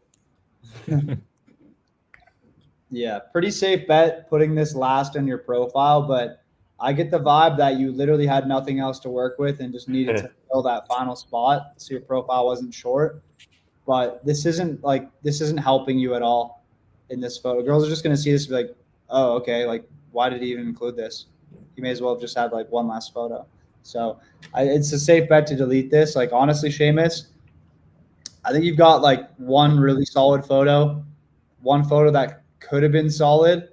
S1: Yeah, pretty safe bet putting this last on your profile, but I get the vibe that you literally had nothing else to work with and just needed to fill that final spot so your profile wasn't short. But this isn't helping you at all in this photo. Girls are just going to see this and be like, oh, okay, like why did he even include this? He may as well have just had like one last photo. So it's a safe bet to delete this. Like honestly, Sheamus, I think you've got like one really solid photo, one photo that could have been solid,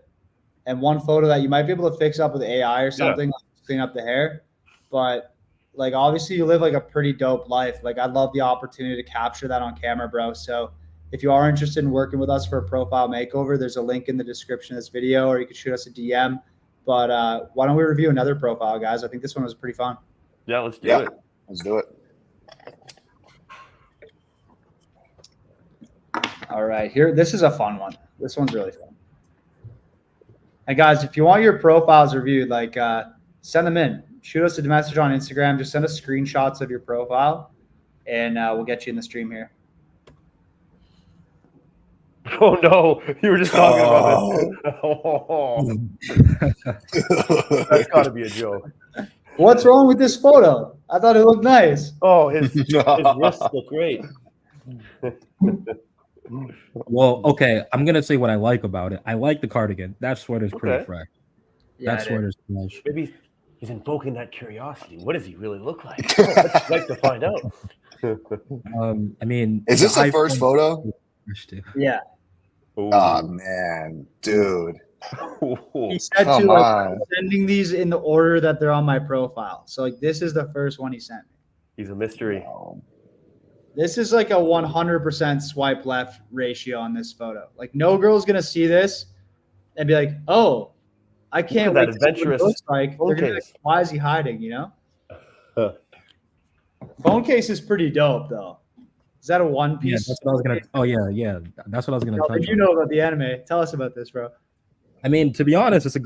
S1: and one photo that you might be able to fix up with AI or something, like clean up the hair. But like obviously you live like a pretty dope life. Like I'd love the opportunity to capture that on camera, bro. So if you are interested in working with us for a profile makeover, there's a link in the description of this video, or you could shoot us a DM. But why don't we review another profile, guys? I think this one was pretty fun.
S2: Yeah, let's do it.
S3: Let's do it.
S1: All right, here. This is a fun one. This one's really fun. And guys, if you want your profiles reviewed, like send them in. Shoot us a message on Instagram. Just send us screenshots of your profile, and we'll get you in the stream here.
S2: Oh no, you were just talking about this. Oh. That's got to be a joke.
S1: What's wrong with this photo? I thought it looked nice.
S2: Oh, his wrists look great.
S4: well, okay. I'm gonna say what I like about it. I like the cardigan. That sweater's pretty
S2: Okay.
S4: fresh.
S1: Yeah,
S4: That sweater's fresh.
S2: Maybe he's invoking that curiosity. What does he really look like? I'd like to find out.
S4: I mean,
S3: Is this the first photo?
S1: yeah.
S3: Oh man, dude.
S1: He said
S3: Come
S1: to like
S3: on.
S1: sending these in the order that they're on my profile. So like this is the first one he sent me.
S2: He's a mystery.
S3: Oh,
S1: This is like a 100% swipe left ratio on this photo. Like no girl's gonna see this and be like, "Oh, I can't
S2: that
S1: wait to see what it
S2: adventurous
S1: looks like.
S2: phone
S1: They're gonna be like,
S2: case.
S1: why is he hiding? You know,
S2: Huh.
S1: phone case is pretty dope though. Is that a one
S4: Yeah,
S1: piece?
S4: that's what I was gonna. Oh yeah. That's what I was gonna touch
S1: You
S4: on.
S1: know about the anime? Tell us about this, bro.
S4: I mean, to be honest, that's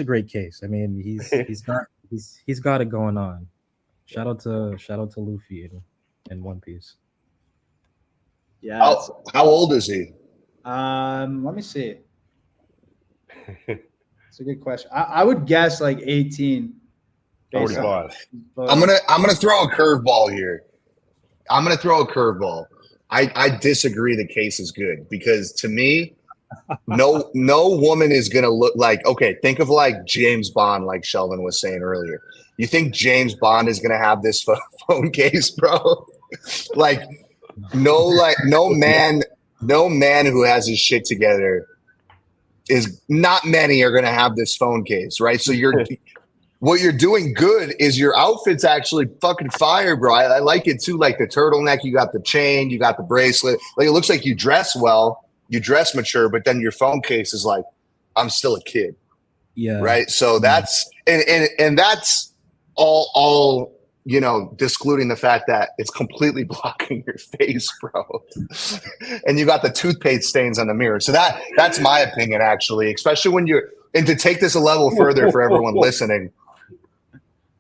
S4: a great case. I mean, he's got it going on. Shout out to Luffy in One Piece.
S1: Yeah.
S3: How old is he?
S1: Let me see. It's a good question. I would guess like 18. based on-
S2: 45.
S3: I'm gonna throw a curveball here. I'm gonna throw a curveball. I disagree. The case is good because to me, no woman is gonna look like. Okay, think of like James Bond, like Sheldon was saying earlier. You think James Bond is gonna have this phone case, bro? Like no man who has his shit together is not many are gonna have this phone case, right? So what you're doing good is your outfit's actually fucking fire, bro. I like it too. Like the turtleneck, you got the chain, you got the bracelet. Like it looks like you dress well, you dress mature, but then your phone case is like, I'm still a kid.
S4: Yeah.
S3: Right. So that's and that's all discluding the fact that it's completely blocking your face, bro. And you got the toothpaste stains on the mirror. So that's my opinion, actually, especially when you're and to take this a level further for everyone listening.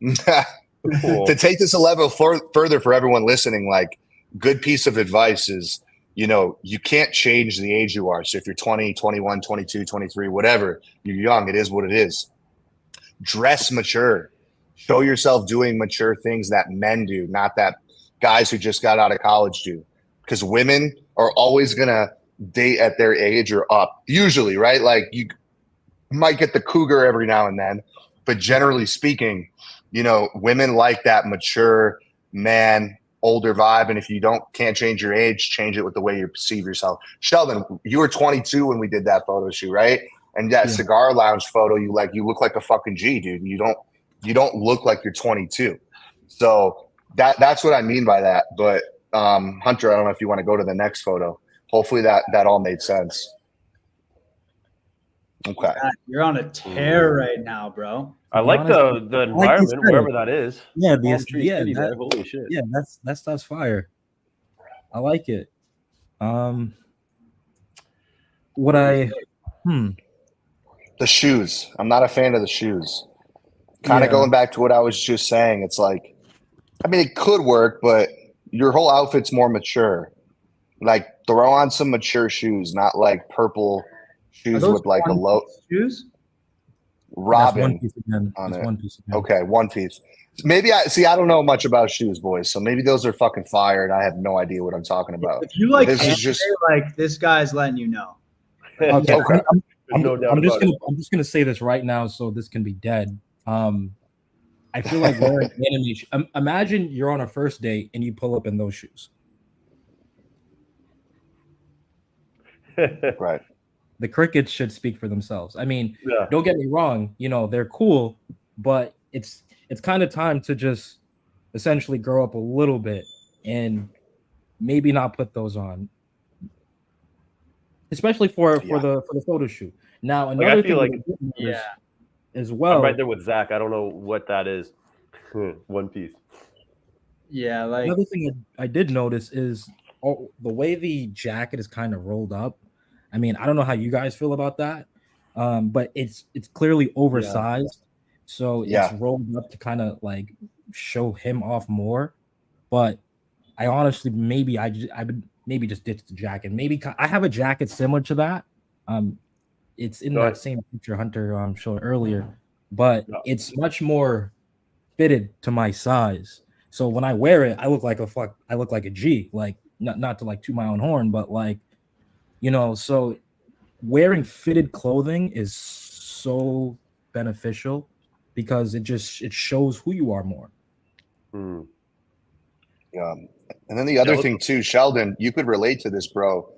S3: To take this a level further for everyone listening, like good piece of advice is, you can't change the age you are. So if you're 20, 21, 22, 23, whatever, you're young, it is what it is. Dress mature. Show yourself doing mature things that men do, not that guys who just got out of college do. Because women are always going to date at their age or up, usually, right? Like you might get the cougar every now and then, but generally speaking, women like that mature man, older vibe. And if you can't change your age, change it with the way you perceive yourself. Sheldon, you were 22 when we did that photo shoot, right? And that cigar lounge photo, you look like a fucking G, dude. You don't look like you're 22. So that's what I mean by that. But Hunter, I don't know if you want to go to the next photo. Hopefully that all made sense. Okay.
S1: God, you're on a tear right now, bro.
S2: I like the environment wherever that is.
S4: Yeah,
S2: Holy shit.
S4: Yeah, that stuff's fire. I like it.
S3: The shoes. I'm not a fan of the shoes. Kind of going back to what I was just saying. It's like, I mean, it could work, but your whole outfit's more mature. Like throw on some mature shoes, not like purple shoes with like a low
S1: shoes.
S3: Robin
S4: on it. One piece again.
S3: Okay, one piece. Maybe I don't know much about shoes, boys. So maybe those are fucking fire, and I have no idea what I'm talking about.
S1: If you like, this is just like this guy's letting you know.
S4: Okay.
S2: I'm
S4: just gonna say this right now, so this can be dead. I feel like wearing anime. Imagine you're on a first date and you pull up in those shoes.
S3: Right.
S4: The crickets should speak for themselves. I mean, don't get me wrong, they're cool, but it's kind of time to just essentially grow up a little bit and maybe not put those on, especially for the photo shoot. Now, another thing as well.
S2: I'm right there with Zach. I don't know what that is. One piece.
S1: Yeah, like
S4: another thing I did notice is the way the jacket is kind of rolled up. I mean, I don't know how you guys feel about that, but it's clearly oversized, so it's rolled up to kind of like show him off more. But I honestly I would maybe just ditch the jacket. Maybe I have a jacket similar to that. It's in that same picture Hunter showed earlier, but it's much more fitted to my size. So when I wear it, I look like a G. Like not to like toot my own horn, but like. So wearing fitted clothing is so beneficial because it shows who you are more.
S3: Yeah. And then the other thing too, Sheldon, you could relate to this, bro.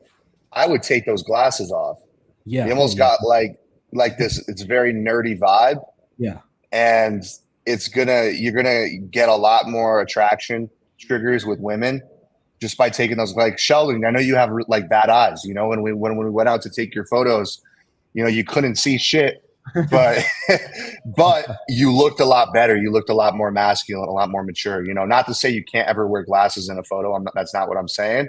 S3: I would take those glasses off. Yeah. You almost got like this, it's very nerdy vibe.
S4: Yeah. And
S3: you're gonna get a lot more attraction triggers with women. Just by taking those, like Sheldon, I know you have like bad eyes. When we went out to take your photos, you couldn't see shit. but but you looked a lot better. You looked a lot more masculine, a lot more mature. You know, not to say you can't ever wear glasses in a photo. That's not what I'm saying.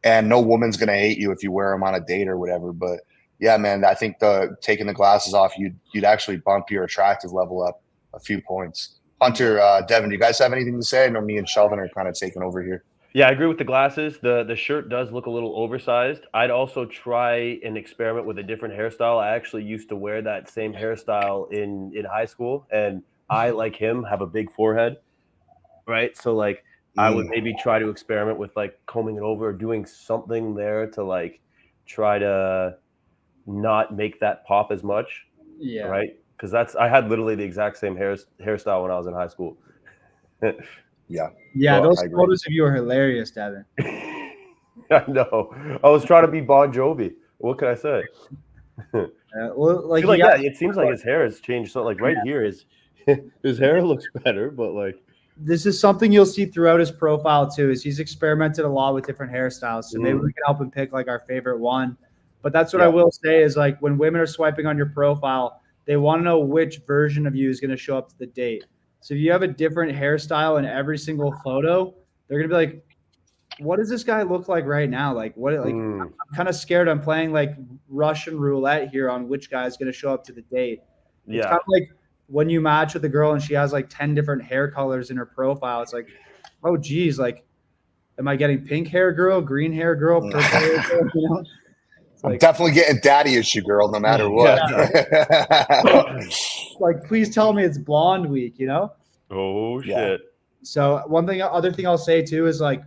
S3: And no woman's gonna hate you if you wear them on a date or whatever. But yeah, man, I think taking the glasses off, you'd actually bump your attractive level up a few points. Hunter, Devin, do you guys have anything to say? I know me and Sheldon are kind of taking over here.
S2: Yeah, I agree with the glasses. The shirt does look a little oversized. I'd also try and experiment with a different hairstyle. I actually used to wear that same hairstyle in high school, and I, like him, have a big forehead, right? So like I would maybe try to experiment with like combing it over or doing something there to like try to not make that pop as much.
S1: Yeah.
S2: Right? Because I had literally the exact same hairstyle when I was in high school.
S3: Yeah.
S1: Yeah,
S2: Well,
S1: those photos of you are hilarious, Devin.
S2: I know. I was trying to be Bon Jovi. What can I say?
S1: Well, like,
S2: Like that, it seems like his hair has changed. So like right here, his hair looks better, but like
S1: this is something you'll see throughout his profile too, is he's experimented a lot with different hairstyles. So maybe we can help him pick like our favorite one. But that's what I will say is like when women are swiping on your profile, they want to know which version of you is going to show up to the date. So if you have a different hairstyle in every single photo, they're going to be like, what does this guy look like right now? Like what, like I'm kind of scared. I'm playing like Russian roulette here on which guy is going to show up to the date. It's kind of like when you match with a girl and she has like 10 different hair colors in her profile. It's like, oh geez, like, am I getting pink hair girl, green hair girl, purple hair girl? You know?
S3: I'm definitely getting daddy issue girl no matter what.
S1: Like, please tell me it's blonde week, you know?
S2: Oh shit.
S1: Yeah. So other thing I'll say too is like,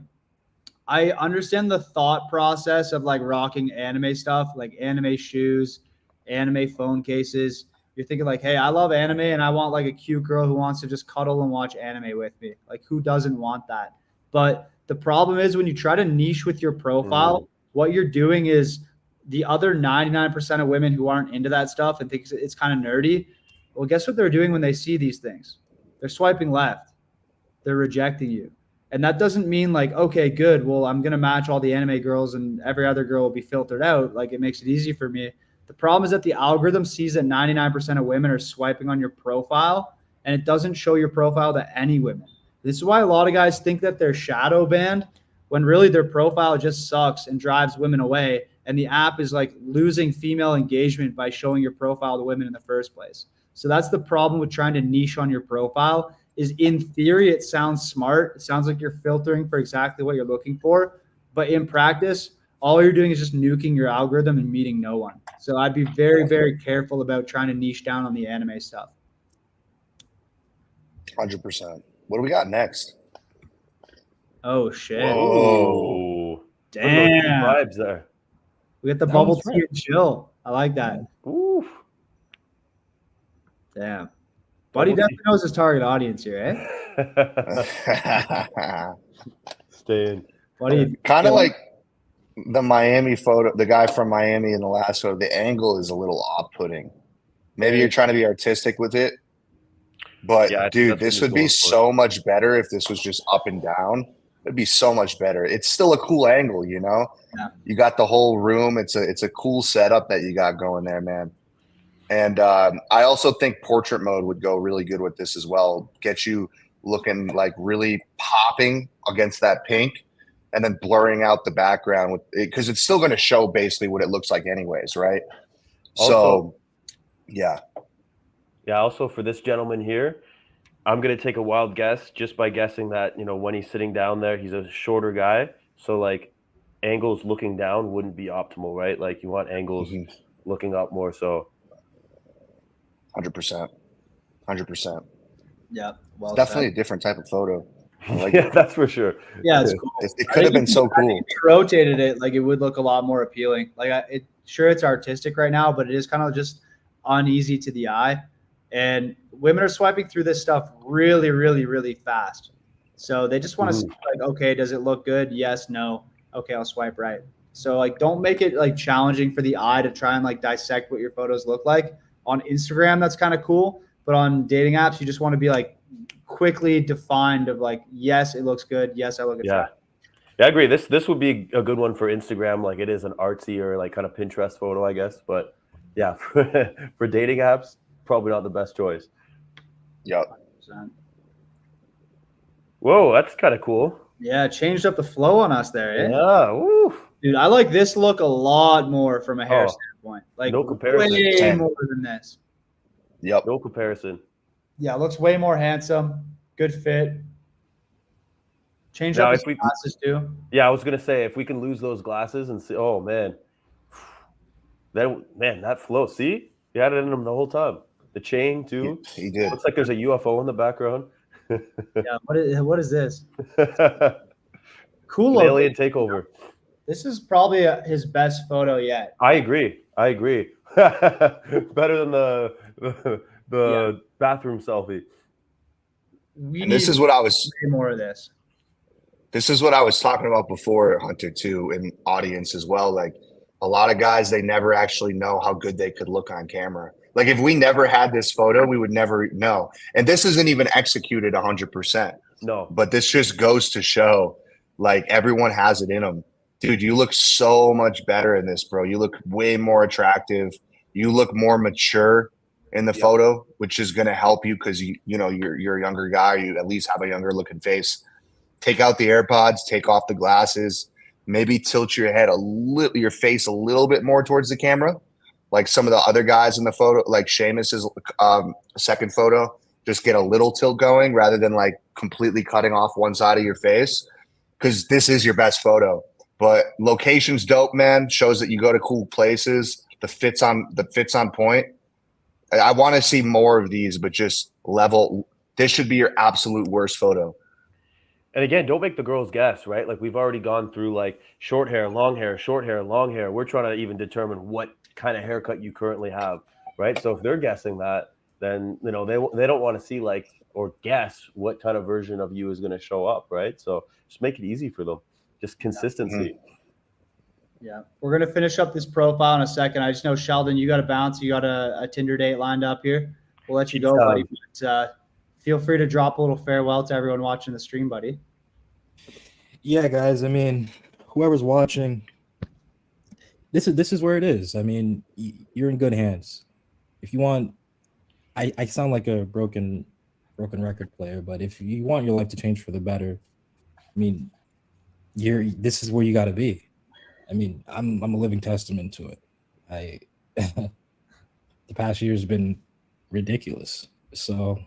S1: I understand the thought process of like rocking anime stuff, like anime shoes, anime phone cases. You're thinking like, hey, I love anime and I want like a cute girl who wants to just cuddle and watch anime with me. Like, who doesn't want that? But the problem is when you try to niche with your profile, what you're doing is the other 99% of women who aren't into that stuff and think it's kind of nerdy. Well, guess what they're doing when they see these things? They're swiping left. They're rejecting you. And that doesn't mean like, okay, good. Well, I'm going to match all the anime girls and every other girl will be filtered out. Like, it makes it easy for me. The problem is that the algorithm sees that 99% of women are swiping on your profile and it doesn't show your profile to any women. This is why a lot of guys think that they're shadow banned when really their profile just sucks and drives women away. And the app is like losing female engagement by showing your profile to women in the first place. So that's the problem with trying to niche on your profile. Is in theory, it sounds smart. It sounds like you're filtering for exactly what you're looking for. But in practice, all you're doing is just nuking your algorithm and meeting no one. So I'd be very, very careful about trying to niche down on the anime stuff.
S3: 100%. What do we got next?
S1: Oh, shit.
S2: Whoa.
S1: Damn.
S2: Vibes there.
S1: We got the bubble tea and chill. I like that.
S2: Oof.
S1: Damn. Buddy definitely knows his target audience here,
S3: eh?
S2: Staying.
S1: Buddy,
S3: kind of like the Miami photo, the guy from Miami in the last photo, the angle is a little off-putting. Maybe you're trying to be artistic with it. But, dude, this would be so much better if this was just up and down. It'd be so much better. It's still a cool angle, you know?
S1: Yeah.
S3: You got the whole room. It's a cool setup that you got going there, man. And I also think portrait mode would go really good with this as well. Get you looking like really popping against that pink and then blurring out the background with it because it's still going to show basically what it looks like anyways, right?
S2: Also,
S3: so, yeah.
S2: Yeah, also for this gentleman here, I'm going to take a wild guess just by guessing that, you know, when he's sitting down there, he's a shorter guy. So, like, angles looking down wouldn't be optimal, right? Like, you want angles looking up more so.
S3: 100%. 100%.
S1: Yeah. Well,
S3: definitely a different type of photo. I like
S2: it. That's for sure.
S1: Yeah, it's cool.
S3: It could have been so cool.
S1: If you rotated it, like it would look a lot more appealing. Like sure, it's artistic right now, but it is kind of just uneasy to the eye. And women are swiping through this stuff really, really, really fast. So they just want to see like, okay, does it look good? Yes, no. Okay, I'll swipe right. So like, don't make it like challenging for the eye to try and like dissect what your photos look like. On Instagram, that's kind of cool. But on dating apps, you just want to be like quickly defined of like, yes, it looks good. Yes, I look attractive.
S2: Yeah, I agree. This would be a good one for Instagram. Like it is an artsy or like kind of Pinterest photo, I guess. But yeah, for dating apps, probably not the best choice.
S3: Yep.
S2: Whoa, that's kind of cool.
S1: Yeah, it changed up the flow on us there, eh?
S2: Yeah, woo.
S1: Dude, I like this look a lot more from a hair
S2: Oh,
S1: standpoint. Like
S2: no comparison.
S1: way
S3: Same.
S1: more than this.
S3: Yep.
S2: No comparison.
S1: Yeah, looks way more handsome. Good fit. Change
S2: Now,
S1: up his
S2: if we-
S1: glasses too.
S2: Yeah, I was gonna say if we can lose those glasses and see, oh man, that flow. See, he had it in him the whole time. The chain too.
S3: He did.
S2: Looks like there's a UFO in the background.
S1: Yeah, what is this? Cool
S2: An
S1: look.
S2: alien takeover.
S1: This is probably his best photo yet.
S2: I agree. Better than the bathroom selfie.
S1: We
S3: And this
S1: need
S3: is what I was
S1: way more of this.
S3: This is what I was talking about before, Hunter, too, and audience as well. Like a lot of guys, they never actually know how good they could look on camera. Like if we never had this photo, we would never know. And this isn't even executed 100%.
S2: No,
S3: But this just goes to show, like everyone has it in them. Dude, you look so much better in this, bro. You look way more attractive. You look more mature in the photo, which is going to help you because you're a younger guy. You at least have a younger looking face. Take out the AirPods, take off the glasses, maybe tilt your head your face a little bit more towards the camera, like some of the other guys in the photo, like Sheamus's second photo. Just get a little tilt going rather than like completely cutting off one side of your face, because this is your best photo. But location's dope, man. Shows that you go to cool places. The fit's on point. I want to see more of these, but just level. This should be your absolute worst photo.
S2: and again, don't make the girls guess, right? Like we've already gone through like short hair, long hair, short hair, long hair. We're trying to even determine what kind of haircut you currently have, right? So if they're guessing that, then they don't want to see like or guess what kind of version of you is going to show up, right? So just make it easy for them. Just consistency.
S1: Yeah, we're gonna finish up this profile in a second. I just know, Sheldon, you got to bounce. You got a Tinder date lined up here. We'll let you go, buddy. But, feel free to drop a little farewell to everyone watching the stream, buddy.
S4: Yeah, guys. I mean, whoever's watching, this is where it is. I mean, you're in good hands. If you want, I sound like a broken record player, but if you want your life to change for the better, I mean, this is where you got to be. I mean, I'm a living testament to it. The past year has been ridiculous. So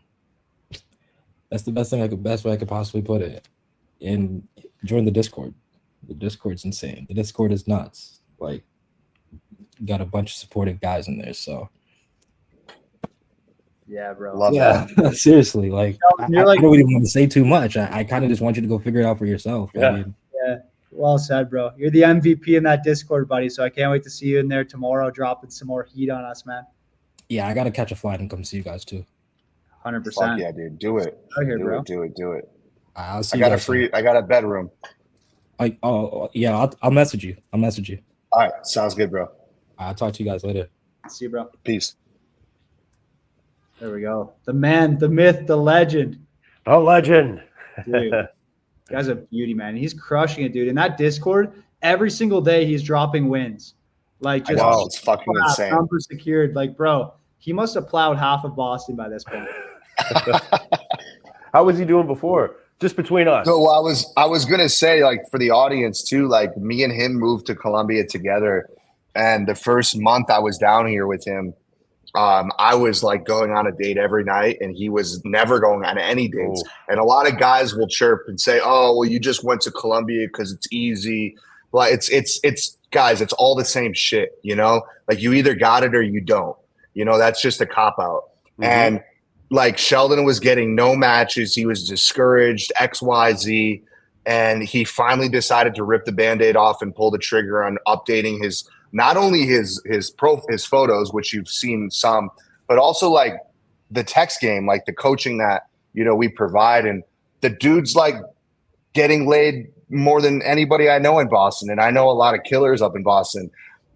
S4: that's the best way I could possibly put it. And join the Discord. The Discord's insane. The Discord is nuts. Like, got a bunch of supportive guys in there. So
S1: yeah, bro.
S3: Love that.
S4: Seriously, like,
S1: You're
S4: I don't even want to say too much. I kind of just want you to go figure it out for yourself.
S2: Yeah.
S4: I mean,
S1: Yeah, well said, bro. You're the MVP in that Discord, buddy. So I can't wait to see you in there tomorrow, dropping some more heat on us, man.
S4: yeah, I gotta catch a flight and come see you guys too.
S1: 100%.
S3: Fuck yeah, dude. Do it.
S1: Out here,
S3: Do
S1: bro.
S3: it. Do it. Do it.
S4: I'll see
S3: I
S4: you
S3: got a
S4: guys soon.
S3: free. I got a bedroom.
S4: Yeah, I'll message you.
S3: All right. Sounds good, bro.
S4: I'll talk to you guys later.
S1: See you, bro.
S3: Peace.
S1: There we go. The man, the myth, the legend.
S2: A legend.
S1: Dude, guy's a beauty, man. He's crushing it, dude. In that Discord, every single day he's dropping wins. Like,
S3: I
S1: just
S3: know, it's fucking insane.
S1: number secured. Like, bro, he must have plowed half of Boston by this point.
S2: How was he doing before? Just between us.
S3: So I was gonna say, like, for the audience too, like me and him moved to Columbia together, and the first month I was down here with him, I was like going on a date every night, and he was never going on any dates.
S2: Oh.
S3: And a lot of guys will chirp and say, "Oh, well, you just went to Columbia because it's easy." Well, it's guys, it's all the same shit, you know. Like you either got it or you don't. You know, that's just a cop out.
S2: Mm-hmm.
S3: And like Sheldon was getting no matches. He was discouraged, XYZ. And he finally decided to rip the Band-Aid off and pull the trigger on updating his, not only his photos, which you've seen some, but also like the text game, like the coaching that, you know, we provide. And the dude's like getting laid more than anybody I know in Boston. And I know a lot of killers up in Boston.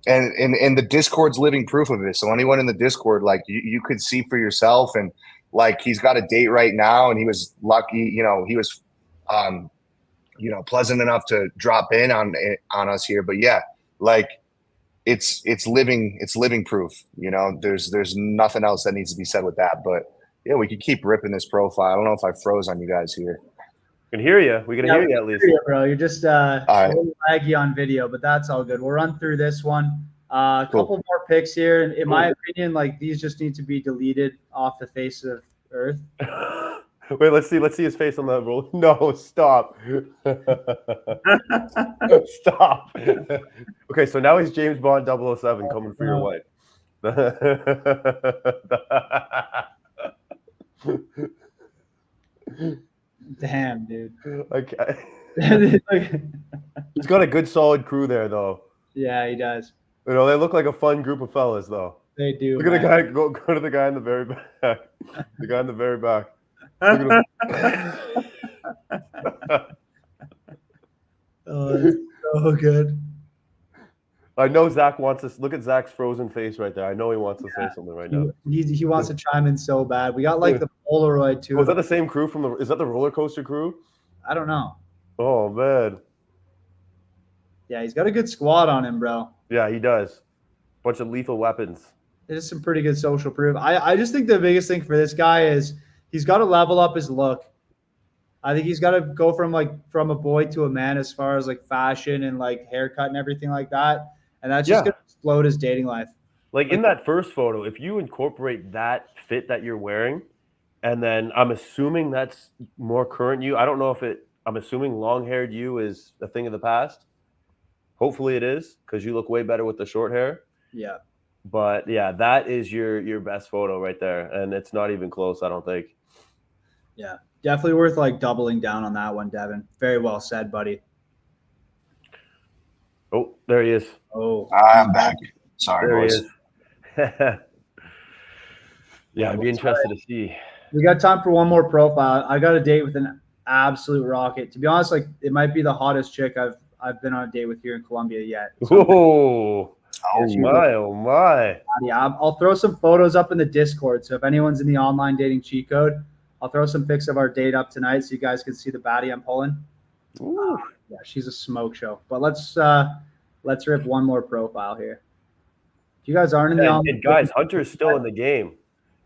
S3: And the Discord's living proof of it. So anyone in the Discord, like you could see for yourself. And like he's got a date right now, and he was lucky, you know, he was you know, pleasant enough to drop in on us here. But yeah, like it's living proof. You know, there's nothing else that needs to be said with that. But yeah, we could keep ripping this profile. I don't know if I froze on you guys here.
S2: We can hear you. We can hear you at least.
S1: You, bro. You're just
S3: right.
S1: a little laggy on video, but that's all good. We'll run through this one. A couple more picks here. In my opinion, like these just need to be deleted off the face of Earth.
S2: Wait, let's see his face on the roll. No, stop. Stop. Okay, so now he's James Bond 007 coming for your wife.
S1: Damn, dude.
S2: Okay. He's got a good solid crew there though.
S1: Yeah, he does.
S2: You know, they look like a fun group of fellas though.
S1: They do.
S2: Look at the guy, go to the guy in the very back. The guy in the very back. Look at him.
S1: Oh, that's so good.
S2: I know Zach wants us. Look at Zach's frozen face right there. I know he wants to say something right now.
S1: He wants to chime in so bad. We got like the Polaroid too.
S2: Was that the same crew from the? Is that the roller coaster crew?
S1: I don't know.
S2: Oh man.
S1: Yeah, he's got a good squad on him, bro.
S2: Yeah, he does. Bunch of lethal weapons.
S1: There's some pretty good social proof. I just think the biggest thing for this guy is he's got to level up his look. I think he's got to go from a boy to a man as far as like fashion and like haircut and everything like that. And that's just gonna explode his dating life.
S2: Like in that first photo, if you incorporate that fit that you're wearing, and then I'm assuming that's more current you. I don't know if I'm assuming long-haired you is a thing of the past. Hopefully it is, because you look way better with the short hair.
S1: Yeah.
S2: But yeah, that is your best photo right there. And it's not even close, I don't think.
S1: Yeah. Definitely worth like doubling down on that one, Devin. Very well said, buddy.
S2: Oh, there he is.
S1: Oh,
S3: I'm back. Sorry,
S2: There he
S3: boys.
S2: is. Yeah, I'd be interested to see.
S1: we got time for one more profile. I got a date with an absolute rocket. To be honest, like it might be the hottest chick I've been on a date with here in Colombia yet.
S2: Oh my, oh my.
S1: Yeah, I'll throw some photos up in the Discord. So if anyone's in the online dating cheat code, I'll throw some pics of our date up tonight so you guys can see the baddie I'm pulling. Yeah, she's a smoke show. But let's rip one more profile here. If you guys aren't in the online,
S2: and guys, Hunter is still in the game,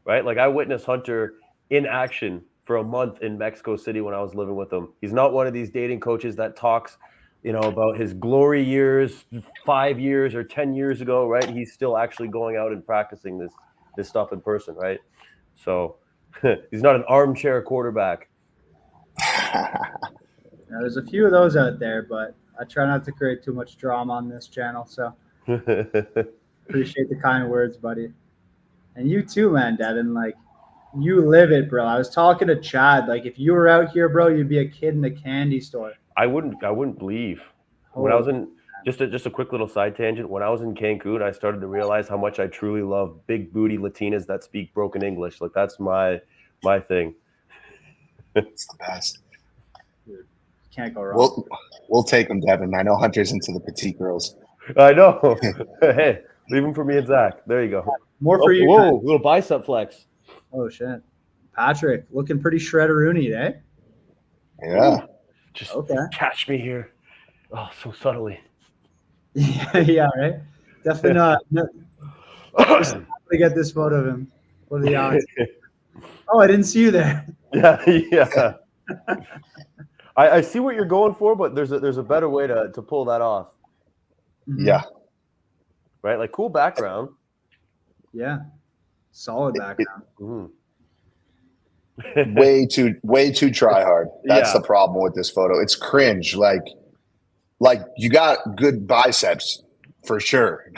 S2: right? Like I witnessed Hunter in action for a month in Mexico City when I was living with him. He's not one of these dating coaches that talks, you know, about his glory years 5 years or 10 years ago, right? He's still actually going out and practicing this stuff in person, right? So he's not an armchair quarterback.
S1: Now, there's a few of those out there, but I try not to create too much drama on this channel. So appreciate the kind words, buddy. And you too, man, Devin. Like you live it, bro. I was talking to Chad. Like if you were out here, bro, you'd be a kid in a candy store.
S2: I wouldn't believe when I was in just a quick little side tangent. When I was in Cancun, I started to realize how much I truly love big booty Latinas that speak broken English. Like that's my thing.
S3: It's the best.
S1: Dude, can't go wrong.
S3: We'll take them, Devin. I know Hunter's into the petite girls.
S2: I know. Hey, leave them for me and Zach. There you go.
S1: More for you.
S2: Whoa, little bicep flex.
S1: Oh shit, Patrick, looking pretty shredderoony, eh?
S3: Yeah.
S2: Just
S1: Okay.
S2: catch me here. Oh, so subtly.
S1: Yeah, right. Definitely not. Just to get this photo of him. What are the odds? Oh, I didn't see you there.
S2: Yeah. I see what you're going for, but there's a better way to pull that off.
S3: Yeah.
S2: Right? Like cool background.
S1: Yeah. Solid background.
S3: way too try hard. That's the problem with this photo. It's cringe. Like you got good biceps for sure,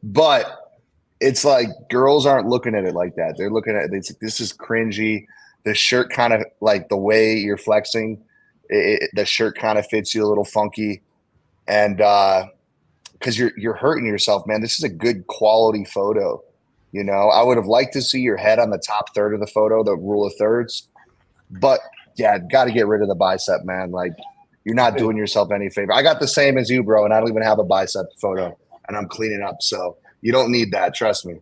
S3: but it's like girls aren't looking at it like that. They're looking at it. This is cringy. The shirt kind of like the way you're flexing. The shirt kind of fits you a little funky, and because you're hurting yourself, man. This is a good quality photo. You know, I would have liked to see your head on the top third of the photo, the rule of thirds. But yeah, got to get rid of the bicep, man. Like you're not doing yourself any favor. I got the same as you, bro, and I don't even have a bicep photo, and I'm cleaning up. So you don't need that. Trust me.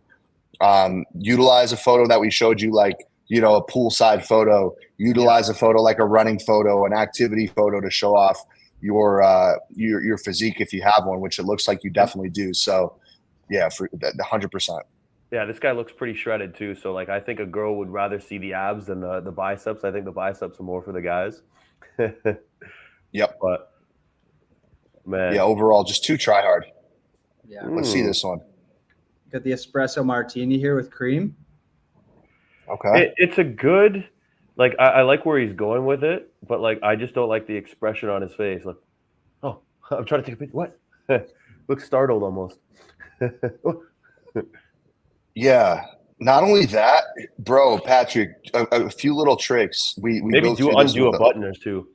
S3: Utilize a photo that we showed you, like, you know, a poolside photo. Utilize a photo like a running photo, an activity photo to show off your physique if you have one, which it looks like you definitely do. So yeah, for 100%.
S2: Yeah, this guy looks pretty shredded too. So like, I think a girl would rather see the abs than the biceps. I think the biceps are more for the guys.
S3: Yep.
S2: But man,
S3: Yeah, overall, just too try hard.
S1: Yeah.
S3: Let's see this one.
S1: Got the espresso martini here with cream.
S3: Okay.
S2: It's a good, like I like where he's going with it, but like I just don't like the expression on his face. Like, oh, I'm trying to take a picture. What? Looks startled almost.
S3: Yeah. Not only that, bro, Patrick, a few little tricks. We
S2: Maybe
S3: go through this
S2: undo
S3: with
S2: a button or two.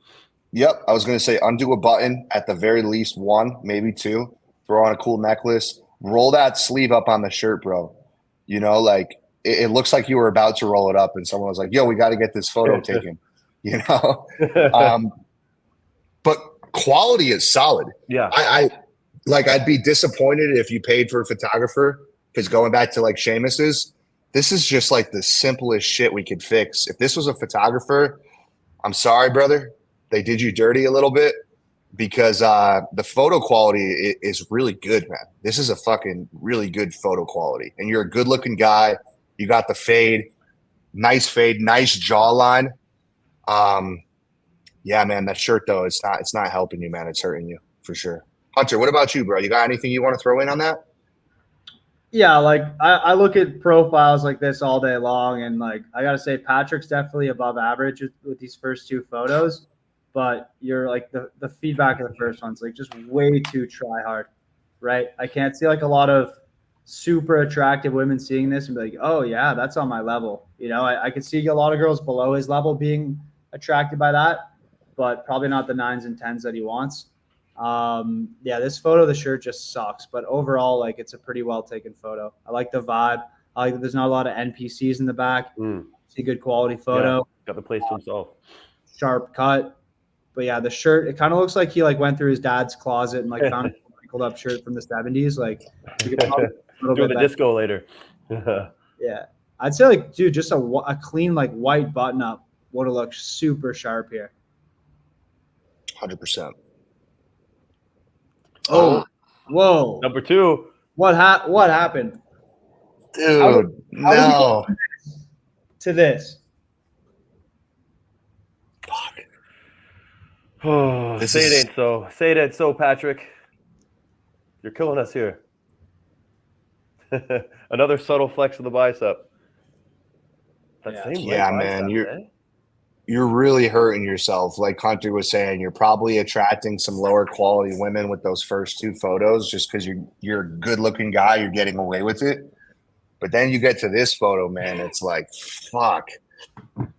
S3: Yep, I was gonna say undo a button at the very least one, maybe two. Throw on a cool necklace. Roll that sleeve up on the shirt, bro. You know, like it looks like you were about to roll it up, and someone was like, "Yo, we got to get this photo taken." You know, but quality is solid.
S2: Yeah.
S3: I like. I'd be disappointed if you paid for a photographer because going back to like Sheamus's, this is just like the simplest shit we could fix. If this was a photographer, I'm sorry, brother. They did you dirty a little bit because the photo quality is really good, man. This is a fucking really good photo quality. And you're a good looking guy. You got the fade, nice jawline. Yeah, man, that shirt though, it's not helping you, man. It's hurting you for sure. Hunter, what about you, bro? You got anything you want to throw in on that?
S1: Yeah, like I look at profiles like this all day long, and like I gotta say, Patrick's definitely above average with these first two photos. But you're like the feedback of the first one's like just way too try hard, right? I can't see like a lot of super attractive women seeing this and be like, oh yeah, that's on my level. You know, I could see a lot of girls below his level being attracted by that, but probably not the 9s and 10s that he wants. Yeah, this photo of the shirt just sucks, but overall, like it's a pretty well taken photo. I like the vibe. I like that there's not a lot of NPCs in the back. It's a good quality photo.
S2: Yeah, got the place to himself.
S1: Sharp cut. But yeah, the shirt, it kind of looks like he like went through his dad's closet and like found a wrinkled up shirt from the 70s. Like you could probably
S2: do the disco later.
S1: Yeah. I'd say like, dude, just a clean like white button up would have looked super sharp here.
S3: 100%.
S1: Oh, whoa.
S2: Number 2.
S1: What happened?
S3: Dude, no.
S1: To this.
S2: Oh, say it ain't so. Say it ain't so, Patrick. You're killing us here. Another subtle flex of the bicep.
S3: Yeah, man, you're really hurting yourself. Like Hunter was saying, you're probably attracting some lower quality women with those first two photos just because you're a good looking guy. You're getting away with it. But then you get to this photo, man. It's like, fuck.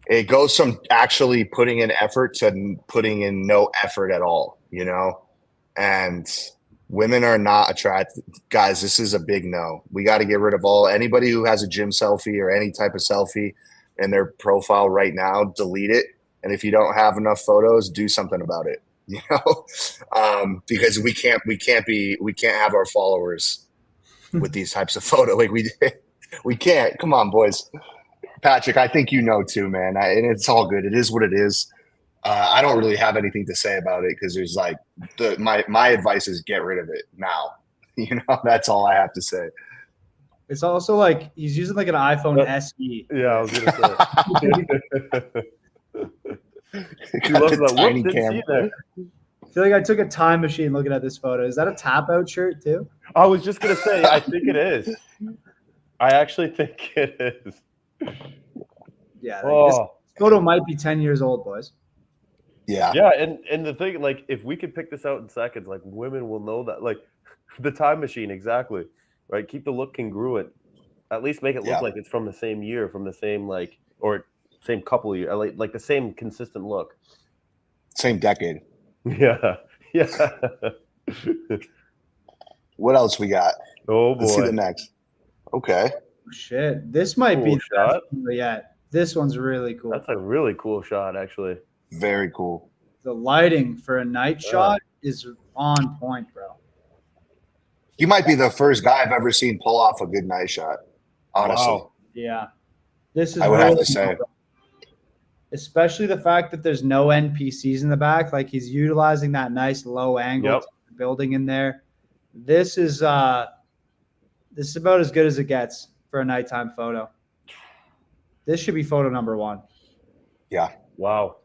S3: It goes from actually putting in effort to putting in no effort at all, you know? And women are not attracted. Guys, this is a big no. We got to get rid of anybody who has a gym selfie or any type of selfie in their profile right now, delete it. And if you don't have enough photos, do something about it, you know? Because we can't have our followers with these types of photos. Like we can't. Come on, boys. Patrick, I think you know too, man. And it's all good. It is what it is. I don't really have anything to say about it because there's like my advice is get rid of it now. You know, that's all I have to say.
S1: It's also like he's using like an iPhone SE.
S2: Yeah, I was gonna say.
S3: You love that tiny camera.
S1: I feel like I took a time machine looking at this photo. Is that a tap out shirt too?
S2: I was just gonna say, I think it is. I actually think it is.
S1: Yeah, like this photo might be 10 years old, boys.
S3: Yeah.
S2: Yeah, and the thing, like, if we could pick this out in seconds, like, women will know that. Like, the time machine, exactly. Right? Keep the look congruent. At least make it look like it's from the same year, from the same, like, or same couple of years, like the same consistent look.
S3: Same decade.
S2: Yeah. Yeah.
S3: What else we got?
S2: Oh, boy.
S3: Let's see the next. Okay.
S1: Shit. This might be the
S2: shot.
S1: best yet. This one's really cool.
S2: That's a really cool shot, actually.
S3: Very cool.
S1: The lighting for a night shot is on point, bro.
S3: He might be the first guy I've ever seen pull off a good night shot. Honestly.
S2: Wow.
S1: Yeah. This is
S3: I would have to say.
S1: especially the fact that there's no NPCs in the back. Like he's utilizing that nice low angle building in there. This is about as good as it gets for a nighttime photo. This should be photo number 1.
S3: Yeah.
S2: Wow.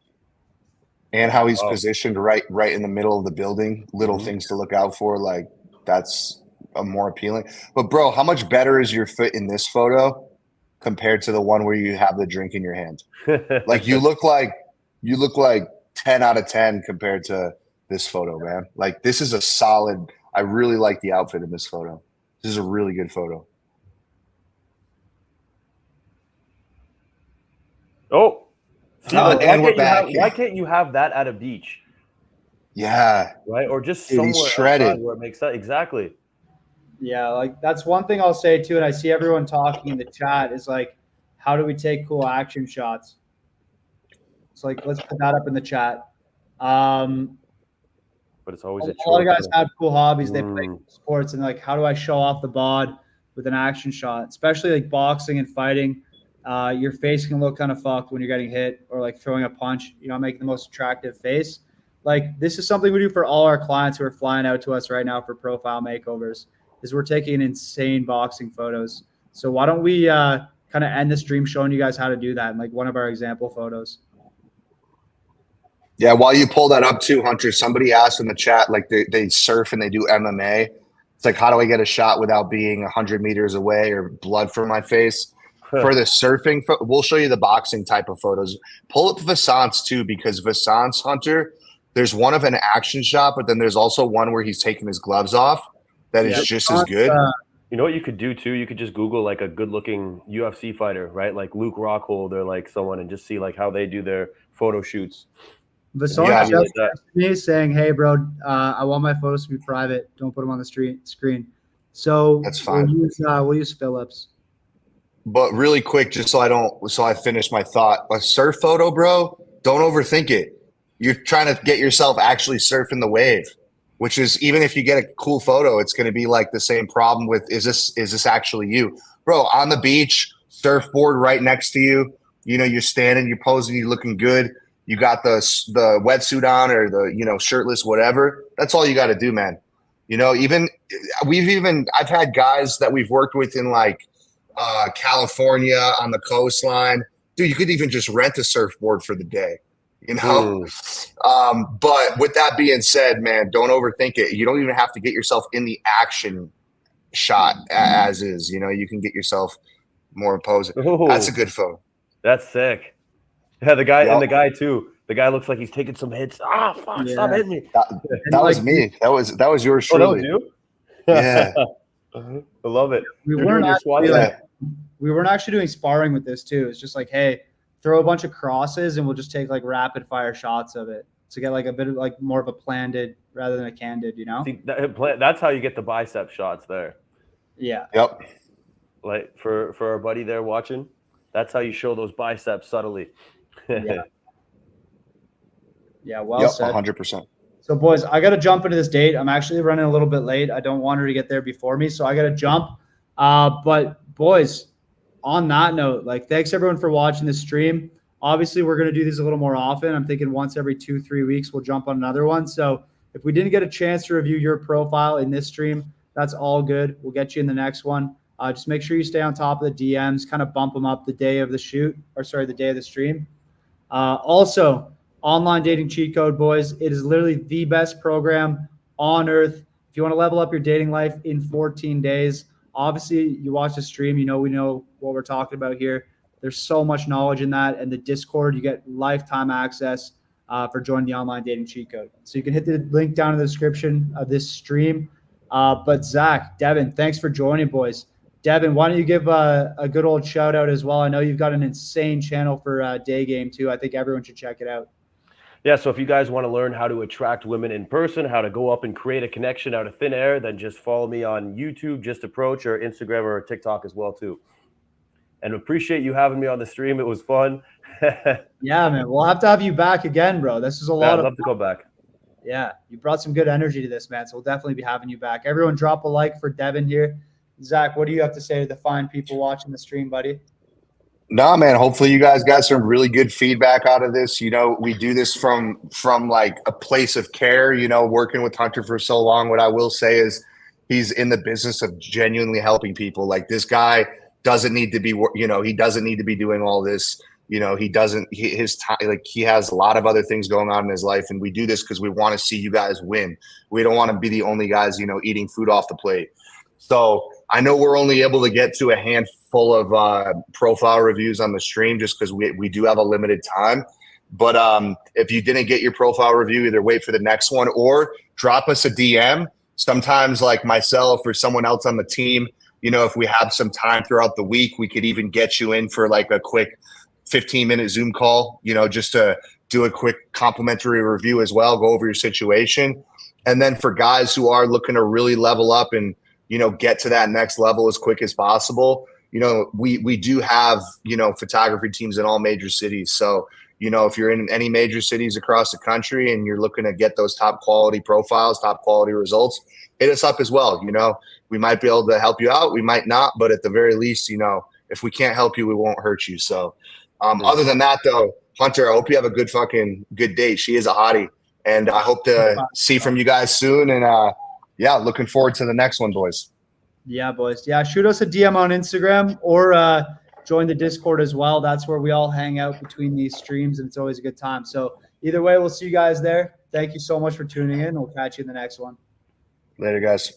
S3: And how he's positioned right in the middle of the building. Little things to look out for. Like that's a more appealing. But bro, how much better is your foot in this photo compared to the one where you have the drink in your hand? Like you look like 10 out of 10 compared to this photo, man. Like this is a solid. I really like the outfit in this photo. This is a really good photo.
S2: Oh,
S3: and we're back.
S2: Why can't you have that at a beach?
S3: Yeah.
S2: Right? Or just
S3: Dude,
S2: somewhere
S3: he's shredded.
S2: outside where it makes sense. Exactly.
S1: Yeah, like that's one thing I'll say too, and I see everyone talking in the chat is like, how do we take cool action shots? It's like, let's put that up in the chat.
S2: But it's always
S1: a lot of guys have cool hobbies. They play sports, and like, how do I show off the bod with an action shot? Especially like boxing and fighting. Your face can look kind of fucked when you're getting hit or like throwing a punch. You're not making the most attractive face. Like this is something we do for all our clients who are flying out to us right now for profile makeovers. Is we're taking insane boxing photos. So why don't we kind of end the stream showing you guys how to do that in like one of our example photos?
S3: Yeah, while you pull that up too, Hunter, somebody asked in the chat, like they surf and they do MMA. It's like, how do I get a shot without being 100 meters away or blood from my face? For the surfing, we'll show you the boxing type of photos. Pull up Vassant's too, because Vassant's, Hunter, there's one of an action shot, but then there's also one where he's taking his gloves off. That is just as good.
S2: You know what you could do too? You could just Google like a good-looking UFC fighter, right? Like Luke Rockhold or like someone, and just see like how they do their photo shoots.
S1: Vassant just texted me saying, "Hey, bro, I want my photos to be private. Don't put them on the screen." So
S3: that's fine.
S1: We'll use Phillips.
S3: But really quick, just so I finish my thought. A surf photo, bro, don't overthink it. You're trying to get yourself actually surfing the wave, which is, even if you get a cool photo, it's going to be like the same problem with, is this actually you? Bro, on the beach, surfboard right next to you, you know, you're standing, you're posing, you're looking good. You got the wetsuit on or the, you know, shirtless, whatever. That's all you got to do, man. You know, I've had guys that we've worked with in like California on the coastline. Dude, you could even just rent a surfboard for the day, you know? But with that being said, man, don't overthink it. You don't even have to get yourself in the action shot as is. You know, you can get yourself more imposing. Ooh, that's a good photo.
S2: That's sick. Yeah, the guy and the guy too. The guy looks like he's taking some hits. Ah, fuck! Yeah. Stop hitting me.
S3: That was me. That was yours truly.
S2: Oh, that was you?
S3: Yeah.
S2: I love it.
S1: We weren't actually doing sparring with this too. It's just like, hey, throw a bunch of crosses and we'll just take like rapid fire shots of it to get like a bit of like more of a planted rather than a candid, you know?
S2: See, that's how you get the bicep shots there.
S1: Yeah.
S3: Yep.
S2: Like for our buddy there watching, that's how you show those biceps subtly.
S1: Yeah, well said.
S3: 100%.
S1: So, boys, I got to jump into this date. I'm actually running a little bit late. I don't want her to get there before me, so I got to jump. But, boys, on that note, like, thanks, everyone, for watching the stream. Obviously, we're going to do these a little more often. I'm thinking once every 2-3 weeks we'll jump on another one. So if we didn't get a chance to review your profile in this stream, that's all good. We'll get you in the next one. Just make sure you stay on top of the DMs, kind of bump them up the day of the shoot, or sorry, the day of the stream. Also, online dating cheat code, boys. It is literally the best program on earth. If you want to level up your dating life in 14 days, obviously you watch the stream, we know what we're talking about here. There's so much knowledge in that. And the Discord, you get lifetime access for joining the online dating cheat code. So you can hit the link down in the description of this stream. But Zach, Devin, thanks for joining, boys. Devin, why don't you give a good old shout out as well? I know you've got an insane channel for day game too. I think everyone should check it out.
S2: Yeah, so if you guys want to learn how to attract women in person, how to go up and create a connection out of thin air, then just follow me on YouTube, Just Approach, or Instagram or TikTok as well too. And appreciate you having me on the stream. It was fun.
S1: Yeah, man. We'll have to have you back again, bro. This is a lot
S2: I'd love to go back.
S1: Yeah, you brought some good energy to this, man. So we'll definitely be having you back. Everyone drop a like for Devin here. Zach, what do you have to say to the fine people watching the stream, buddy?
S3: No, man. Hopefully, you guys got some really good feedback out of this. You know, we do this from like a place of care. You know, working with Hunter for so long. What I will say is, he's in the business of genuinely helping people. Like, this guy doesn't need to be. You know, he doesn't need to be doing all this. You know, he doesn't. His time, like, he has a lot of other things going on in his life, and we do this because we want to see you guys win. We don't want to be the only guys, you know, eating food off the plate. So I know we're only able to get to a handful of profile reviews on the stream just because we do have a limited time. But if you didn't get your profile review, either wait for the next one or drop us a DM. Sometimes, like myself or someone else on the team, you know, if we have some time throughout the week, we could even get you in for like a quick 15-minute Zoom call, you know, just to do a quick complimentary review as well, go over your situation. And then for guys who are looking to really level up and, you know, get to that next level as quick as possible, you know, we do have, you know, photography teams in all major cities. So, you know, if you're in any major cities across the country and you're looking to get those top quality profiles, top quality results, hit us up as well. You know, we might be able to help you out. We might not, but at the very least, you know, if we can't help you, we won't hurt you. So other than that, though, Hunter, I hope you have a good date. She is a hottie. And I hope to see from you guys soon. And yeah, looking forward to the next one, boys.
S1: Yeah, boys. Yeah, shoot us a DM on Instagram or join the Discord as well. That's where we all hang out between these streams, and it's always a good time. So either way, we'll see you guys there. Thank you so much for tuning in. We'll catch you in the next one.
S3: Later, guys.